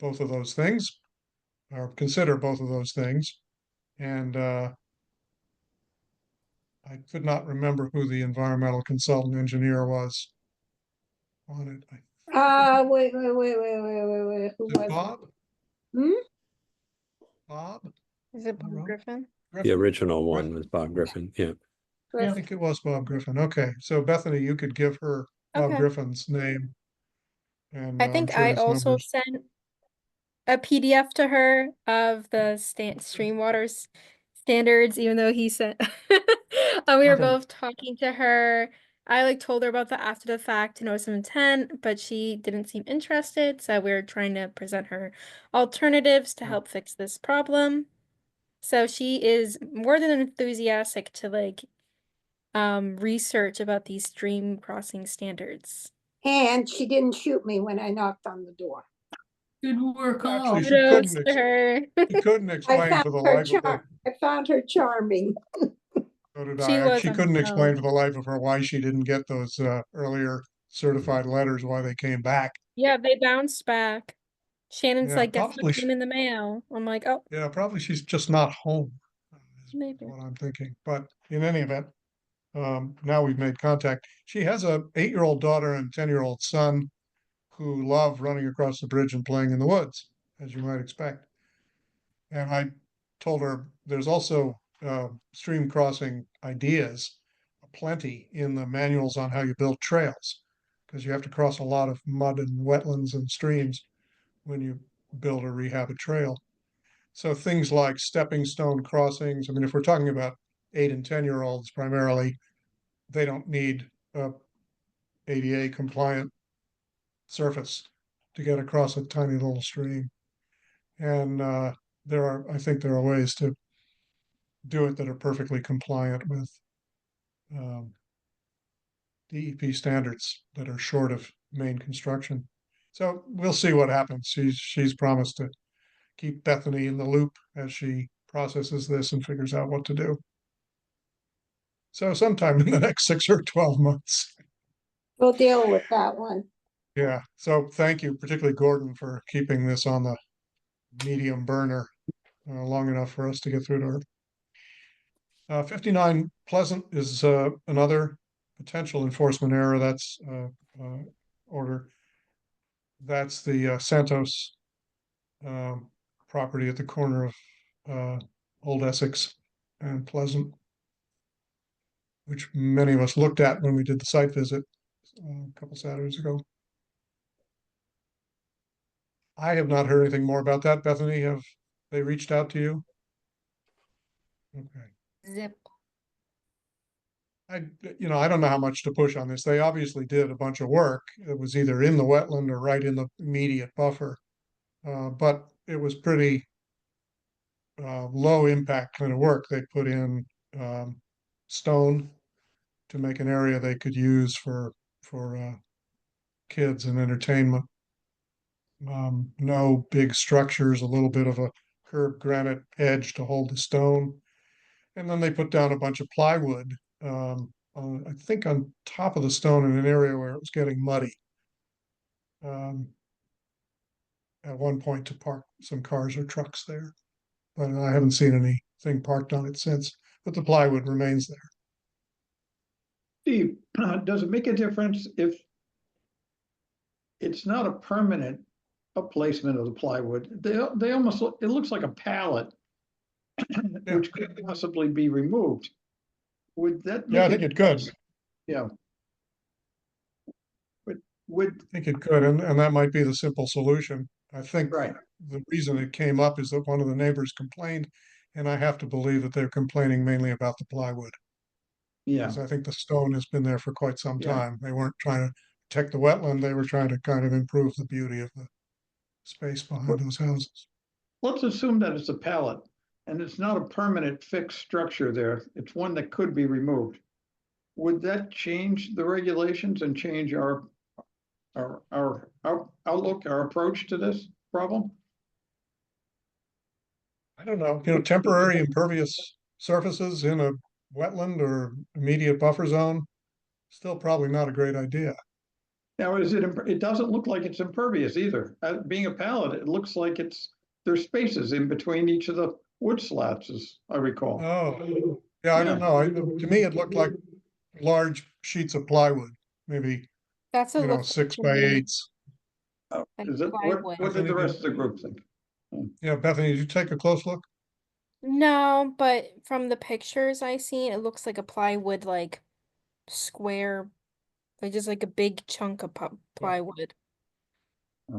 both of those things, or consider both of those things, and I could not remember who the environmental consultant engineer was on it. Wait. Who Is it was it? Bob? Hmm? Bob? Is it Bob Griffin? The original one was Bob Griffin. Yeah. I think it was Bob Griffin. Okay, so Bethany, you could give her Bob Okay. Griffin's name. And I I'm think sure I his also numbers. sent a PDF to her of the stream waters standards, even though he sent we were Okay. both talking to her. I told her about the after the fact notice of intent, but she didn't seem interested, so we were trying to present her alternatives to help fix this problem. So she is more than enthusiastic to research about these stream crossing standards. And she didn't shoot me when I knocked on the door. Good work, all. Actually, she Kudos couldn't, to her. she couldn't I explain found for the her life of her. I found her charming. So did She I. She wasn't, couldn't no. explain for the life of her why she didn't get those earlier certified letters, why they came back. Yeah, they bounced back. Shannon's Yeah, like, guess probably what she- came in the mail? I'm like, oh, Yeah, probably she's just not home, is maybe. what I'm thinking. But in any event, now we've made contact. She has a 8-year-old daughter and 10-year-old son who love running across the bridge and playing in the woods, as you might expect. And I told her there's also stream crossing ideas plenty in the manuals on how you build trails, because you have to cross a lot of mud and wetlands and streams when you build or rehab a trail. So things like stepping stone crossings, I mean, if we're talking about 8 and 10-year-olds primarily, they don't need a ADA compliant surface to get across a tiny little stream. And I think there are ways to do it that are perfectly compliant with DEP standards that are short of main construction. So we'll see what happens. She's promised to keep Bethany in the loop as she processes this and figures out what to do. So sometime in the next 6 or 12 months. We'll deal with that one. Yeah. So thank you, particularly Gordon, for keeping this on the medium burner long enough for us to get through to her. 59 Pleasant is another potential enforcement error. That's order. That's the Santos property at the corner of Old Essex and Pleasant, which many of us looked at when we did the site visit a couple Saturdays ago. I have not heard anything more about that. Bethany, have they reached out to you? Okay. Zip. I don't know how much to push on this. They obviously did a bunch of work. It was either in the wetland or right in the immediate buffer. But it was pretty low impact kind of work. They put in stone to make an area they could use for kids and entertainment. No big structures, a little bit of a curved granite edge to hold the stone. And then they put down a bunch of plywood, I think on top of the stone in an area where it was getting muddy. At one point to park some cars or trucks there, but I haven't seen anything parked on it since, but the plywood remains there. Steve, does it make a difference if it's not a permanent placement of the plywood? They almost look, it looks like a pallet, which could possibly be removed. Would that? Yeah, I think it could. Yeah. But I think it could, and that might be the simple solution. I think right. The reason it came up is that one of the neighbors complained, and I have to believe that they're complaining mainly about the plywood. Yeah. Because I think the stone has been there for quite some Yeah. time. They weren't trying to protect the wetland, they were trying to kind of improve the beauty of the space behind those houses. Let's assume that it's a pallet and it's not a permanent fixed structure there. It's one that could be removed. Would that change the regulations and change our outlook, our approach to this problem? I don't know, temporary impervious surfaces in a wetland or immediate buffer zone, still probably not a great idea. Now, it doesn't look like it's impervious either. Being a pallet, it looks like there's spaces in between each of the wood slats, as I recall. Oh, yeah, I don't know. To me, it looked like large sheets of plywood, maybe, That's what it looks 6 like by to me. 8s. Like Is it, plywood. what did the rest of the group think? Yeah, Bethany, did you take a close look? No, but from the pictures I seen, it looks like a plywood, like square, like just like a big chunk of plywood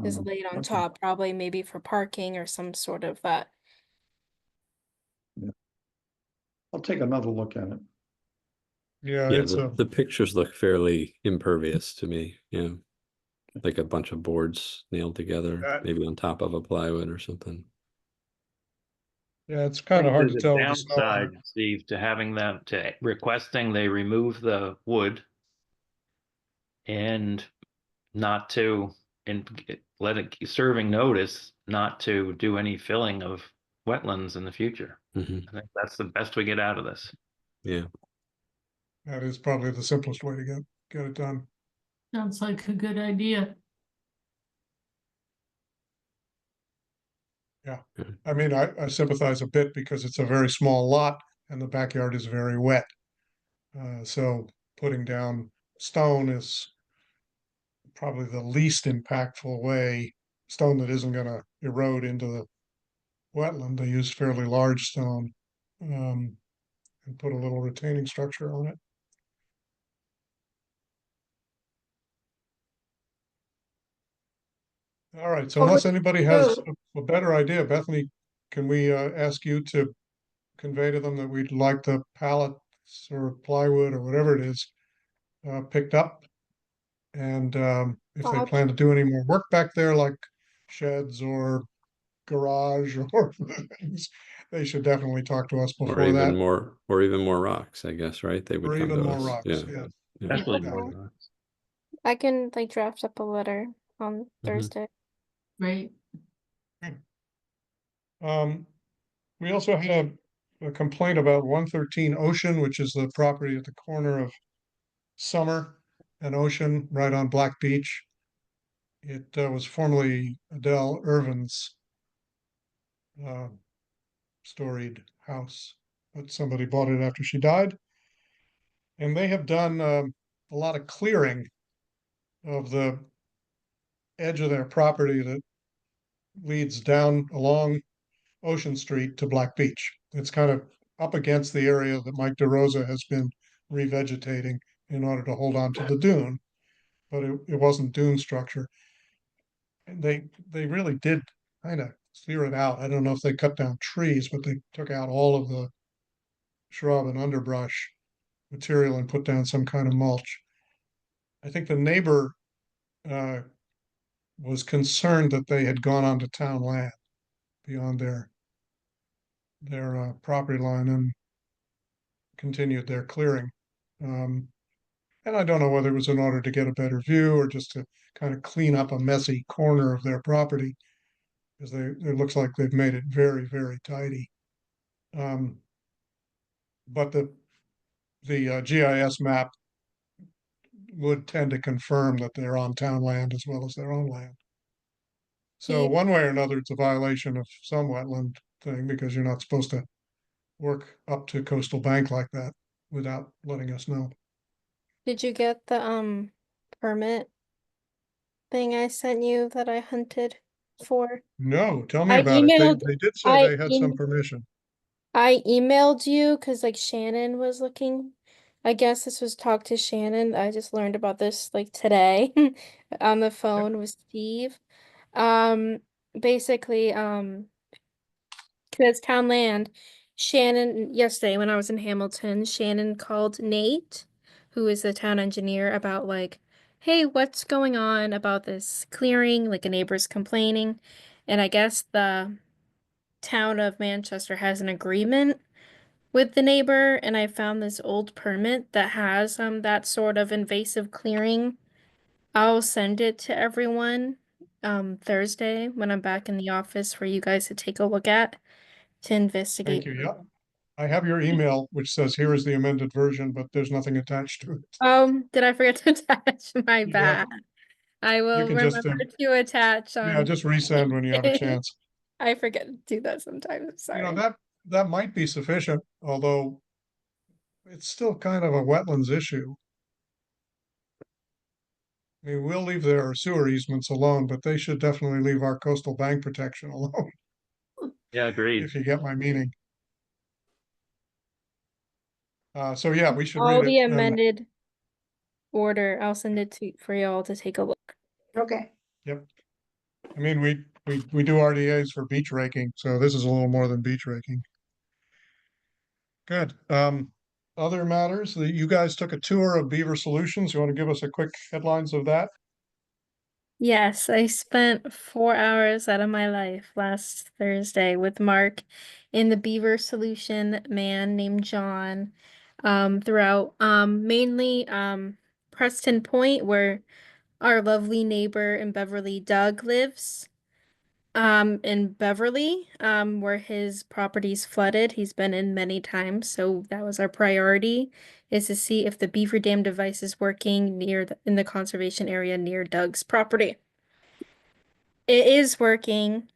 is laid on Okay. top, probably maybe for parking or some sort of that. I'll take another look at it. Yeah, Yeah, it's the pictures look fairly impervious to me, like a bunch of boards nailed together, maybe on top of a plywood or something. yeah, it's kind of hard to There's a tell. with the snow on it. downside, Steve, to having them, to requesting they remove the wood and not to, and serving notice not to do any filling of wetlands in the future. Mhm. I think that's the best we get out of this. Yeah. That is probably the simplest way to get it done. Sounds like a good idea. Yeah, I mean, I sympathize a bit because it's a very small lot and the backyard is very wet. So putting down stone is probably the least impactful way, stone that isn't gonna erode into the wetland. They use fairly large stone, and put a little retaining structure on it. All right, so unless anybody has a better idea, Bethany, can we ask you to convey to them that we'd like the pallets or plywood or whatever it is picked up? And if they plan to do any more work back there, like sheds or garage or things, they should definitely talk to us Or before even that. more, or even more rocks, I guess, right? They would Or come even to more us. rocks, Yeah. yeah. Yeah. Definitely Yeah. more rocks. I can like draft up a letter on Thursday. Great. We also had a complaint about 113 Ocean, which is the property at the corner of Summer and Ocean, right on Black Beach. It was formerly Adele Irvin's storied house, but somebody bought it after she died. And they have done a lot of clearing of the edge of their property that leads down along Ocean Street to Black Beach. It's kind of up against the area that Mike DeRosa has been revegetating in order to hold on to the dune, but it wasn't dune structure. And they really did kind of clear it out. I don't know if they cut down trees, but they took out all of the shrub and underbrush material and put down some kind of mulch. I think the neighbor was concerned that they had gone onto town land beyond their property line and continued their clearing. And I don't know whether it was in order to get a better view or just to kind of clean up a messy corner of their property, because it looks like they've made it very, very tidy. But the GIS map would tend to confirm that they're on town land as well as their own land. So one way or another, it's a violation of some wetland thing because you're not supposed to work up to coastal bank like that without letting us know. Did you get the permit thing I sent you that I hunted for? No, tell me I about it. emailed- They did say I they had some em- permission. I emailed you because like Shannon was looking. I guess this was talk to Shannon. I just learned about this like today on the phone with Steve. Basically, because town land, Shannon, yesterday when I was in Hamilton, Shannon called Nate, who is the town engineer, about like, hey, what's going on about this clearing? Like a neighbor's complaining. And I guess the town of Manchester has an agreement with the neighbor, and I found this old permit that has that sort of invasive clearing. I'll send it to everyone Thursday when I'm back in the office for you guys to take a look at to investigate. Thank you. Yeah. I have your email, which says here is the amended version, but there's nothing attached to it. Did I forget to attach? My Yeah. bad. I will can just, remember to attach Yeah, just resend when you have a chance. I forget to do that sometimes. You know, Sorry. that might be sufficient, although it's still kind of a wetlands issue. I mean, we'll leave their sewer easements alone, but they should definitely leave our coastal bank protection alone, Yeah, agreed. if you get my meaning. So yeah, we should All read the it. And amended order, I'll send it to for y'all to take a look. Okay. Yep. I mean, we do RDAs for beach raking, so this is a little more than beach raking. Good. Other matters, you guys took a tour of Beaver Solutions. You want to give us a quick headlines of that? Yes, I spent 4 hours out of my life last Thursday with Mark and the Beaver Solution man named John throughout mainly Preston Point, where our lovely neighbor in Beverly, Doug, lives. In Beverly, where his property's flooded. He's been in many times, so that was our priority, is to see if the beaver dam device is working in the conservation area near Doug's property. It is working,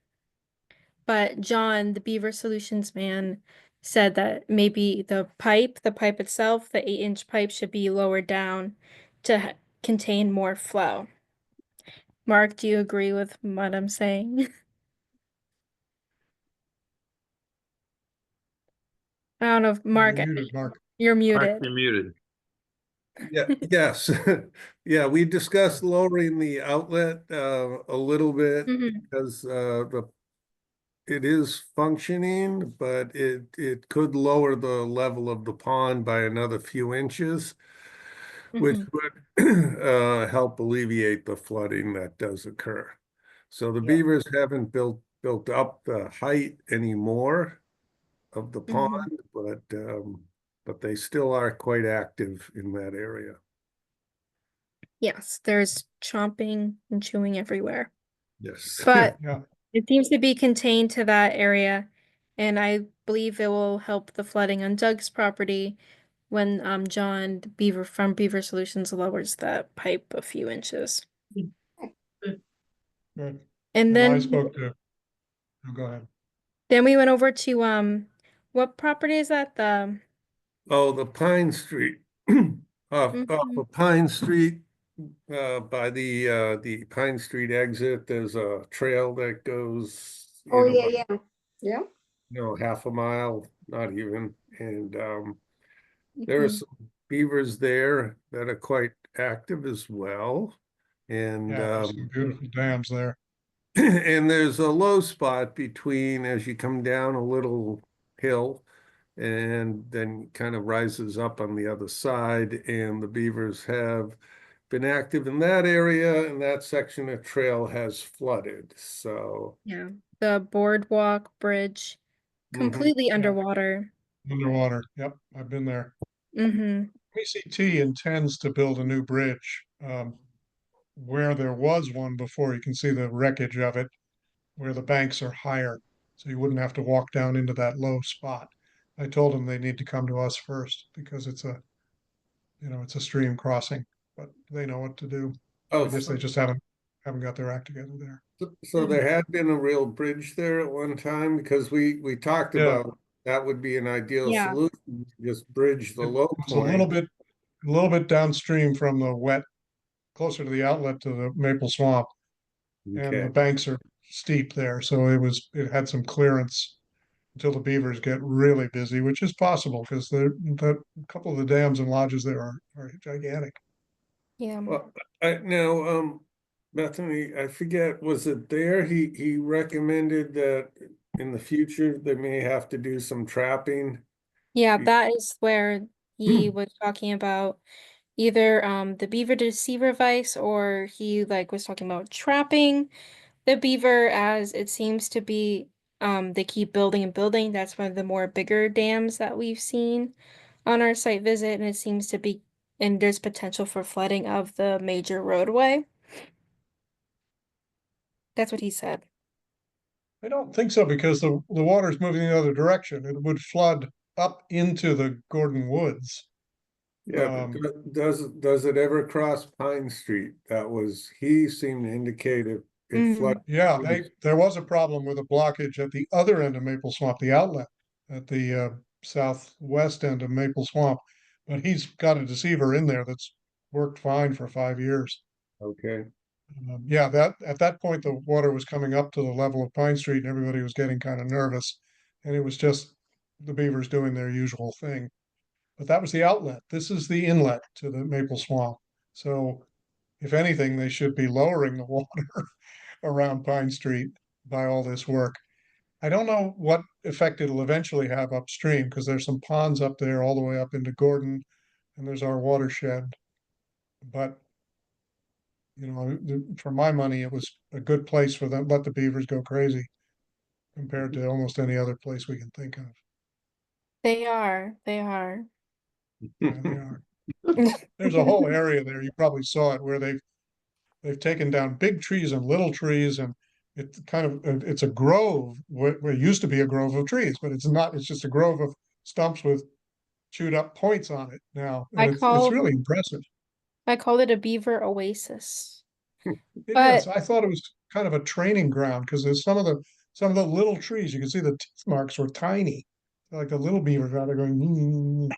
but John, the Beaver Solutions man, said that maybe the pipe itself, the 8-inch pipe, should be lowered down to contain more flow. Mark, do you agree with what I'm saying? I don't know if Mark, You're muted, Mark. you're muted. You're muted. Yeah, yes. Yeah, we discussed lowering the outlet a little bit because it is functioning, but it could lower the level of the pond by another few inches, which would help alleviate the flooding that does occur. So the beavers haven't built up the height anymore of the pond, but they still are quite active in that area. Yes, there's chomping and chewing everywhere. Yes. But Yeah. it seems to be contained to that area, and I believe it will help the flooding on Doug's property when John the Beaver from Beaver Solutions lowers that pipe a few inches. Good. And I then spoke to, oh, go ahead. then we went over to what property is that? The Oh, the Pine Street, off of Pine Street, by the Pine Street exit, there's a trail that goes. Oh, in yeah, about, yeah. half a mile, not even, and there are some beavers there that are quite active as well, and Yeah, there's some beautiful dams there. and there's a low spot between as you come down a little hill and then kind of rises up on the other side, and the beavers have been active in that area, and that section of trail has flooded. So yeah, the boardwalk bridge completely underwater. Underwater. Yep, I've been there. Mm-hmm. PCT intends to build a new bridge where there was one before. You can see the wreckage of it, where the banks are higher, so you wouldn't have to walk down into that low spot. I told them they need to come to us first because it's it's a stream crossing, but they know what to do. Oh, I guess they just haven't got their act together there. so there had been a real bridge there at one time, because we talked about that would be an ideal Yeah. solution, just bridge the low It's point. a little bit downstream from the wet, closer to the outlet to the Maple Swamp. And the Okay. banks are steep there, so it had some clearance until the beavers get really busy, which is possible because a couple of the dams and lodges there are gigantic. Yeah. Well, Bethany, I forget, was it there? He recommended that in the future they may have to do some trapping. Yeah, that is where he was talking about either the beaver deceiver vice, or he was talking about trapping the beaver, as it seems to be they keep building and building. That's one of the more bigger dams that we've seen on our site visit, and it seems to be, and there's potential for flooding of the major roadway. That's what he said. I don't think so because the water's moving the other direction. It would flood up into the Gordon Woods. Yeah, but does it ever cross Pine Street? He seemed to indicate it flooded. Yeah, there was a problem with a blockage at the other end of Maple Swamp, the outlet at the southwest end of Maple Swamp. But he's got a deceiver in there that's worked fine for 5 years. Okay. Yeah, that at that point the water was coming up to the level of Pine Street, and everybody was getting kind of nervous, and it was just the beavers doing their usual thing. But that was the outlet. This is the inlet to the Maple Swamp. So, if anything, they should be lowering the water around Pine Street by all this work. I don't know what effect it'll eventually have upstream because there's some ponds up there all the way up into Gordon, and there's our watershed. But for my money, it was a good place for them. Let the beavers go crazy compared to almost any other place we can think of. They are. They are. Yeah, they are. There's a whole area there. You probably saw it where they've taken down big trees and little trees, and it's kind of, it's a grove, where it used to be a grove of trees, but it's not, it's just a grove of stumps with chewed up points on it now. And it's really impressive. I call it a beaver oasis. It But is. I thought it was kind of a training ground because there's some of the little trees, you can see the teeth marks were tiny. Like the little beavers out there going.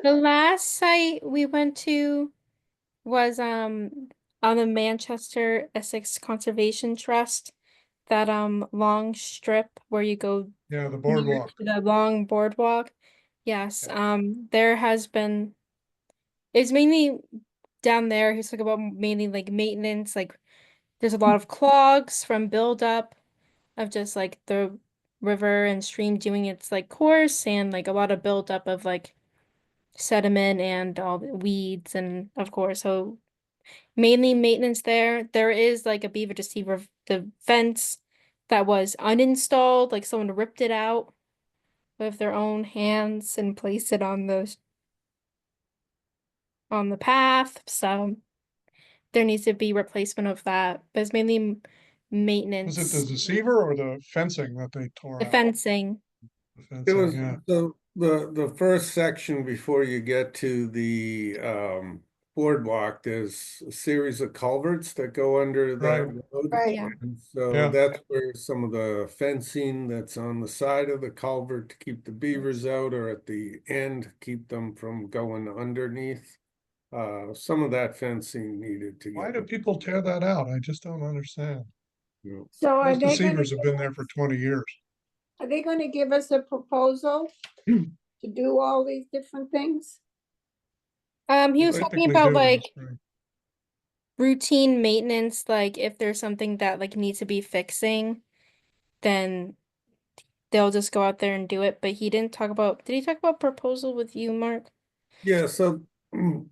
the last site we went to was on the Manchester Essex Conservation Trust, that long strip where you go Yeah, the near boardwalk. to the long boardwalk. Yes, there has been, it's mainly down there. He's talking about mainly like maintenance, like there's a lot of clogs from buildup of just like the river and stream doing its like course, and like a lot of buildup of like sediment and all the weeds, and of course, so mainly maintenance there. There is like a beaver deceiver, the fence that was uninstalled, like someone ripped it out with their own hands and placed it on the path. So there needs to be replacement of that, but it's mainly Was maintenance. it the deceiver or the fencing that they tore The out? fencing. The It fencing, was yeah. the first section before you get to the boardwalk, there's a series of culverts that go under that Right. road. Right. Yeah. And so Yeah. that's where some of the fencing that's on the side of the culvert to keep the beavers out, or at the end, keep them from going underneath. Some of that fencing needed to Why get. do people tear that out? I just don't understand. You know. So are Those they gonna, deceivers have been there for 20 years. are they gonna give us a proposal to do all these different things? He was They talking typically about do in the like spring. routine maintenance, like if there's something that like needs to be fixing, then they'll just go out there and do it. But he didn't talk about, did he talk about proposal with you, Mark? Yeah, so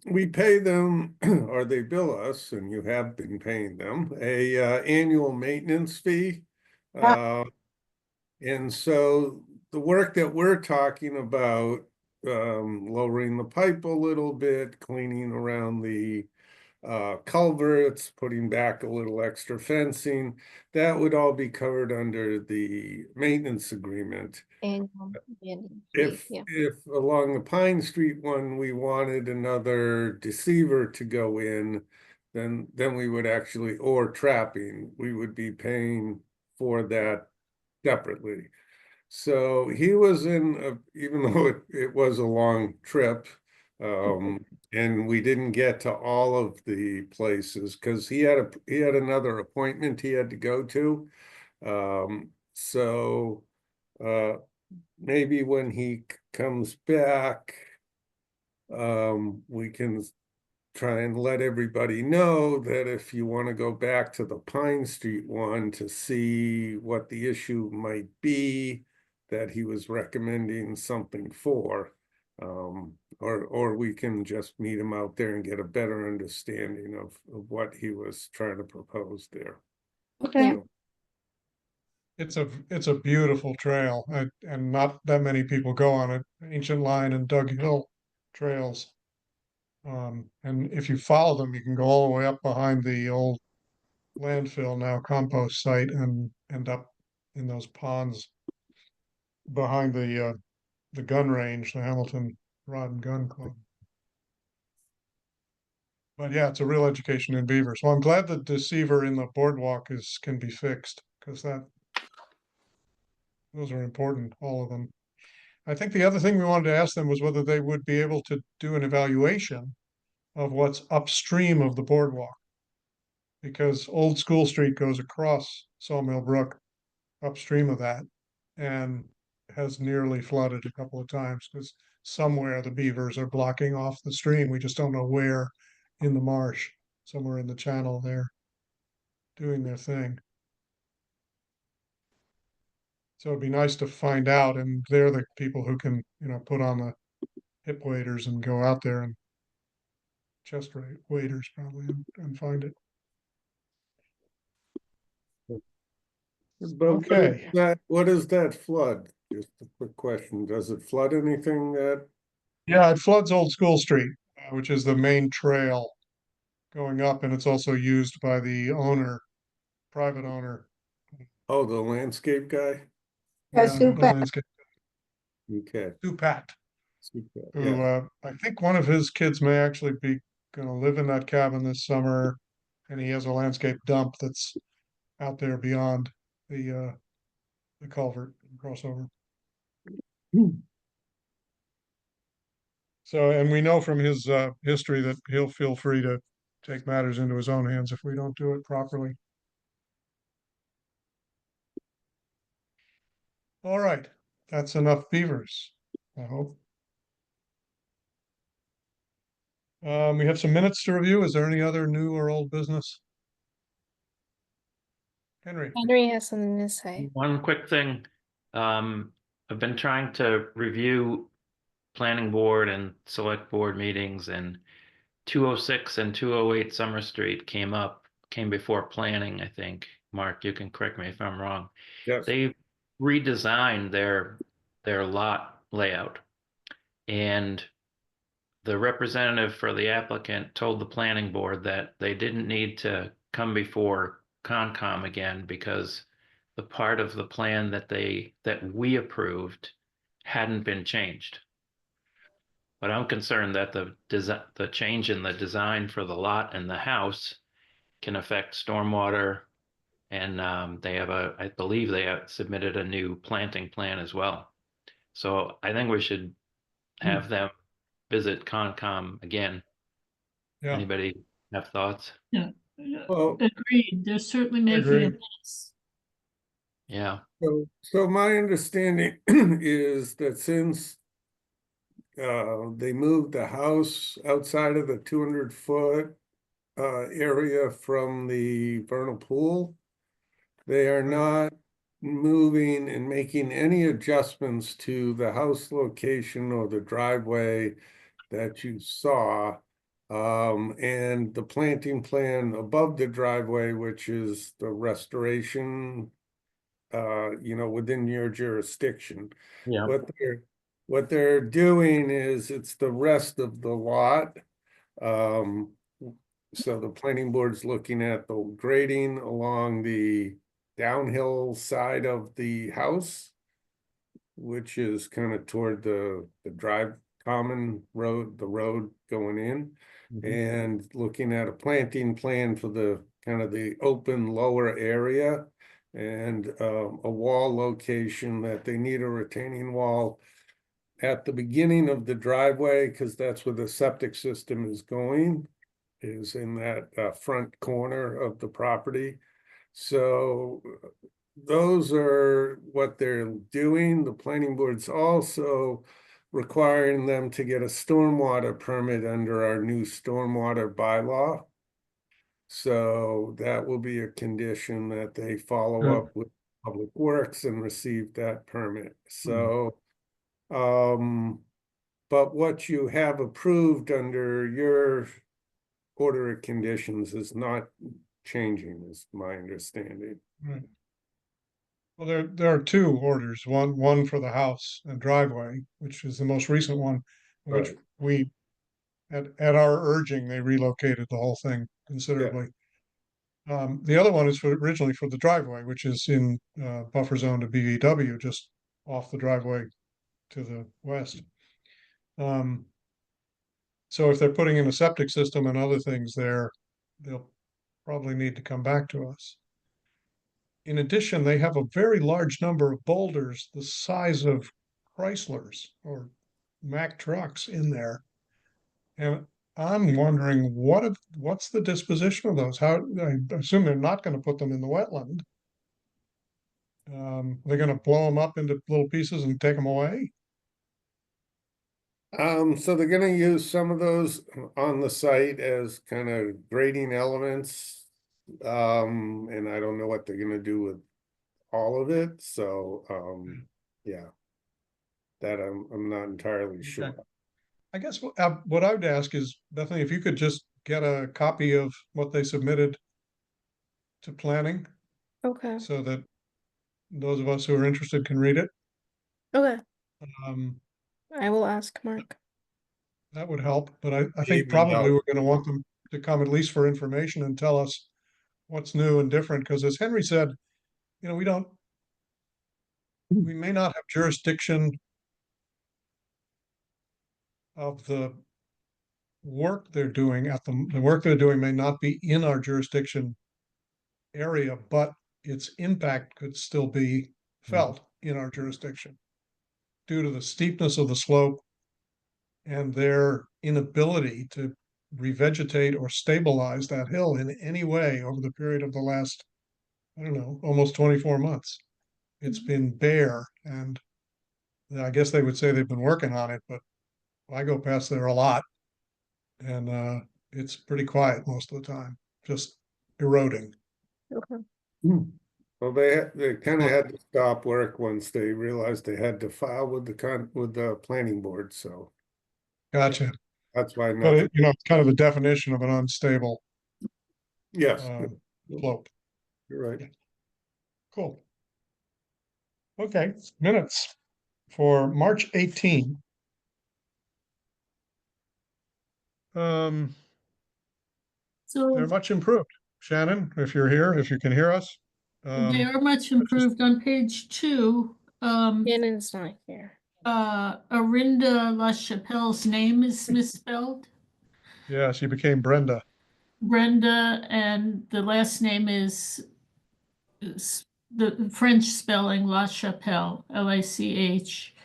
we pay them, or they bill us, and you have been paying them, a annual maintenance fee. And so the work that we're talking about, lowering the pipe a little bit, cleaning around the culverts, putting back a little extra fencing, that would all be covered under the maintenance agreement. Annual If yeah. if along the Pine Street one, we wanted another deceiver to go in, then we would actually, or trapping, we would be paying for that separately. So he was in, even though it was a long trip, and we didn't get to all of the places because he had another appointment he had to go to. So maybe when he comes back, we can try and let everybody know that if you want to go back to the Pine Street one to see what the issue might be, that he was recommending something for, or we can just meet him out there and get a better understanding of what he was trying to propose there. Okay. It's a beautiful trail, and not that many people go on it. Ancient Line and Dug Hill trails. And if you follow them, you can go all the way up behind the old landfill, now compost site, and end up in those ponds behind the gun range, the Hamilton Rod and Gun Club. But yeah, it's a real education in beaver. So I'm glad the deceiver in the boardwalk can be fixed, because those are important, all of them. I think the other thing we wanted to ask them was whether they would be able to do an evaluation of what's upstream of the boardwalk. Because Old School Street goes across Sawmill Brook upstream of that and has nearly flooded a couple of times because somewhere the beavers are blocking off the stream. We just don't know where in the marsh, somewhere in the channel they're doing their thing. So it'd be nice to find out, and they're the people who can, put on the hip waders and go out there, and chest waders probably, and find it. But Okay. what is that flood? Just a quick question. Does it flood anything that? Yeah, it floods Old School Street, which is the main trail going up, and it's also used by the owner private owner. Oh, the landscape guy? Yeah, the Sue Pat. landscape, Okay. Sue Pat, Super, who, yeah. I think one of his kids may actually be gonna live in that cabin this summer. And he has a landscape dump that's out there beyond the culvert crossover. So, and we know from his history that he'll feel free to take matters into his own hands if we don't do it properly. All right, that's enough beavers, I hope. We have some minutes to review. Is there any other new or old business? Henry, Henry has something to say. One quick thing. I've been trying to review planning board and select board meetings, and 206 and 208 Summer Street came before planning, I think. Mark, you can correct me if I'm wrong. Yes. They redesigned their lot layout. And the representative for the applicant told the planning board that they didn't need to come before Concom again because the part of the plan that we approved hadn't been changed. But I'm concerned that the change in the design for the lot and the house can affect stormwater, and I believe they have submitted a new planting plan as well. So I think we should have them visit Concom again. yeah, Anybody have thoughts? Yeah, Well, agreed. They're certainly making a Agreed. mess. Yeah. So my understanding is that since they moved the house outside of the 200-foot area from the vernal pool, they are not moving and making any adjustments to the house location or the driveway that you saw. And the planting plan above the driveway, which is the restoration, within your jurisdiction. Yeah. What they're doing is it's the rest of the lot. So the planning board's looking at the grading along the downhill side of the house, which is kind of toward the common road, the road going in, and looking at a planting plan for the kind of the open lower area, and a wall location that they need a retaining wall at the beginning of the driveway, because that's where the septic system is going, is in that front corner of the property. So those are what they're doing. The planning board's also requiring them to get a stormwater permit under our new stormwater bylaw. So that will be a condition that they follow up with Public Works and receive that permit. So, but what you have approved under your order of conditions is not changing, is my understanding. right. Well, there are two orders, one for the house and driveway, which is the most recent one, which Right. we, at our urging, they relocated the whole thing considerably. The other one is originally for the driveway, which is in buffer zone to BVW, just off the driveway to the west. So if they're putting in a septic system and other things there, they'll probably need to come back to us. In addition, they have a very large number of boulders the size of Chryslers or Mack trucks in there. And I'm wondering what's the disposition of those? How, I assume they're not going to put them in the wetland. They're going to blow them up into little pieces and take them away. So they're gonna use some of those on the site as kind of grading elements. And I don't know what they're gonna do with all of it, so, yeah. That I'm not entirely sure. I guess what I would ask is, Bethany, if you could just get a copy of what they submitted to planning, Okay. so that those of us who are interested can read it. Okay. Um, I will ask Mark. that would help, but I Maybe think probably help. we're gonna want them to come at least for information and tell us what's new and different, because as Henry said, you know, we may not have jurisdiction of the work they're doing the work they're doing may not be in our jurisdiction area, but its impact could still be felt in our jurisdiction due to the steepness of the slope and their inability to revegetate or stabilize that hill in any way over the period of the last, I don't know, almost 24 months. It's been bare, and I guess they would say they've been working on it, but I go past there a lot, and it's pretty quiet most of the time, just eroding. Okay. Well, they kind of had to stop work once they realized they had to file with the planning board, so Gotcha. that's why But nothing. you know, it's kind of the definition of an unstable Yes, slope. you're right. Cool. Okay, minutes for March 18. So They're much improved. Shannon, if you're here, if you can hear us. they are much improved on page 2. Shannon's not here. Arinda LaChapelle's name is misspelled. Yeah, she became Brenda. Brenda, and the last name is the French spelling La Chapelle, Lachapelle.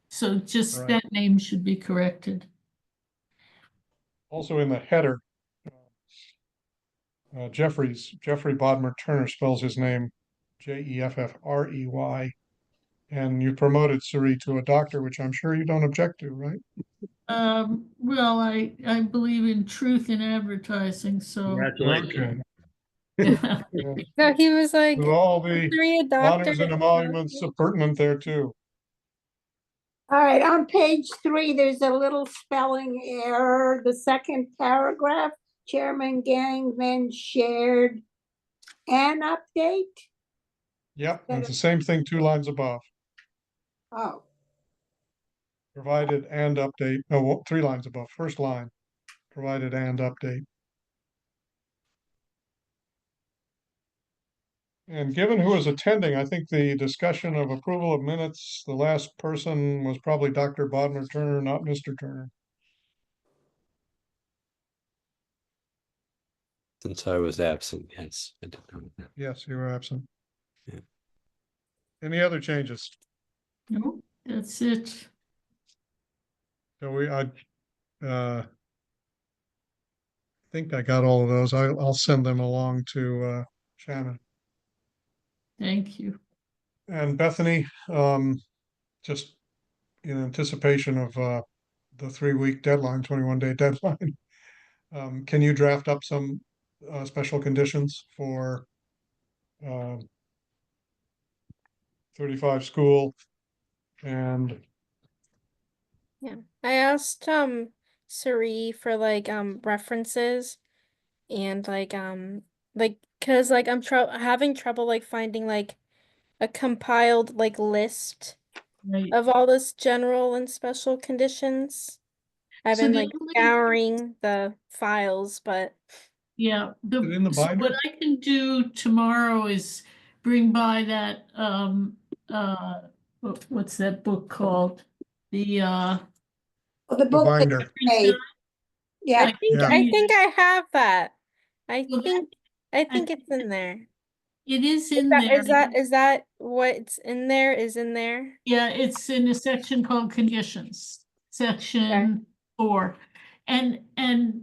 So just Right. that name should be corrected. Also in the header, Jeffrey Bodmer Turner spells his name Jeffrey, and you promoted Suri to a doctor, which I'm sure you don't object to, right? Well, I believe in truth in advertising, so. Okay. Yeah. Yeah. No, he was like, With all the "Three a doctor." honors and emoluments pertinent there too. All right, on page 3, there's a little spelling error. The second paragraph, Chairman Gangman shared an update. Yep, it's the same thing 2 lines above. Oh, Provided and update, no, 3 lines above, first line, provided and update. And given who was attending, I think the discussion of approval of minutes, the last person was probably Dr. Bodmer Turner, not Mr. Turner. Since I was absent, yes. I did know that. Yes, you were absent. Yeah. Any other changes? No, that's it. So I think I got all of those. I'll send them along to Shannon. Thank you. And Bethany, just in anticipation of the 3-week deadline, 21-day deadline, can you draft up some special conditions for 35 school and Yeah, I asked Suri for like references and like because like I'm having trouble like finding like a compiled like list Right. of all this general and special conditions. I've So been the like only- scouring the files, but Yeah, it in the so binder? what I can do tomorrow is bring by that, what's that book called? The, well, the The book. that binder. you made. Yeah, Yeah. I think I have that. I Well, think it's in there. It is Is in that there. is that what's in there is in there? Yeah, it's in a section called conditions, section 4. And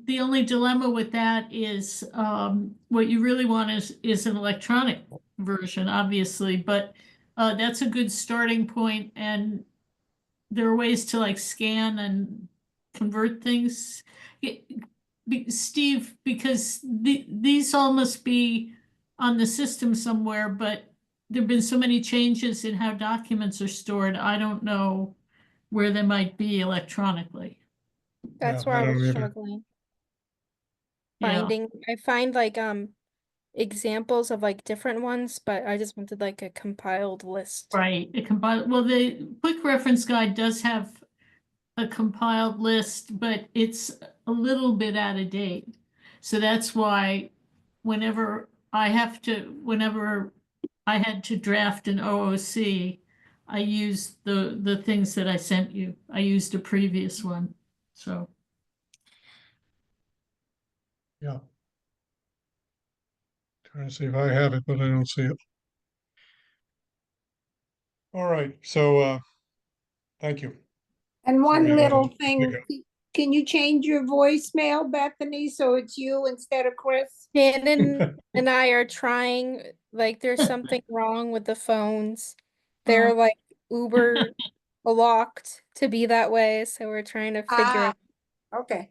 the only dilemma with that is what you really want is an electronic version, obviously, but that's a good starting point, and there are ways to like scan and convert things. Steve, because these all must be on the system somewhere, but there've been so many changes in how documents are stored. I don't know where they might be electronically. That's Yeah, where I I don't was either. struggling. Yeah. I find like examples of like different ones, but I just wanted like a compiled list. Right, well, the quick reference guide does have a compiled list, but it's a little bit out of date. So that's why whenever I had to draft an OOC, I used the things that I sent you. I used a previous one, so. Yeah. Trying to see if I have it, but I don't see it. All right, so, thank you. And one Sorry, little Pick thing, up. can you change your voicemail, Bethany, so it's you instead of Chris? Shannon and I are trying, like, there's something wrong with the phones. They're like uber locked to be that way, so we're trying to figure it. Okay. I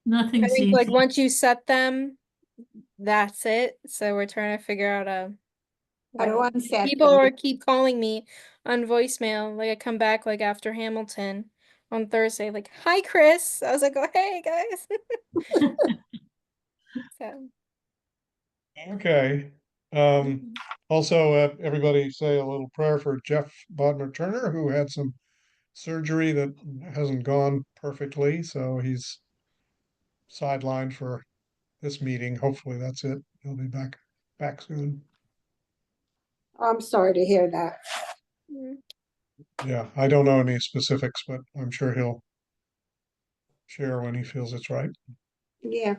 Nothing's think like easy. once you set them, that's it. So we're trying to figure out How to unset people them. are keep calling me on voicemail. Like I come back like after Hamilton on Thursday, like, hi Chris. I was like, oh hey guys. So Okay. Also, everybody say a little prayer for Jeff Bodmer Turner, who had some surgery that hasn't gone perfectly, so he's sidelined for this meeting. Hopefully that's it. He'll be back soon. I'm sorry to hear that. Yeah, I don't know any specifics, but I'm sure he'll share when he feels it's right. Yeah.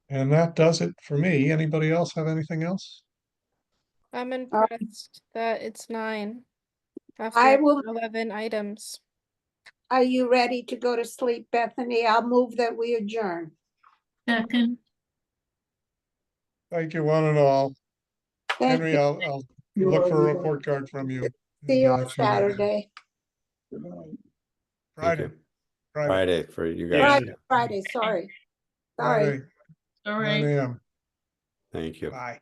And that does it for me. Anybody else have anything else? I'm impressed that it's 9 I after will. 11 items. Are you ready to go to sleep, Bethany? I'll move that we adjourn. Second. Thank you, one and all. Thank Henry, you. I'll look for a report card from you. See you on next few days. Saturday. Friday. Friday for you guys. Friday, sorry. Friday, All 9 right. a.m. Thank you. Bye.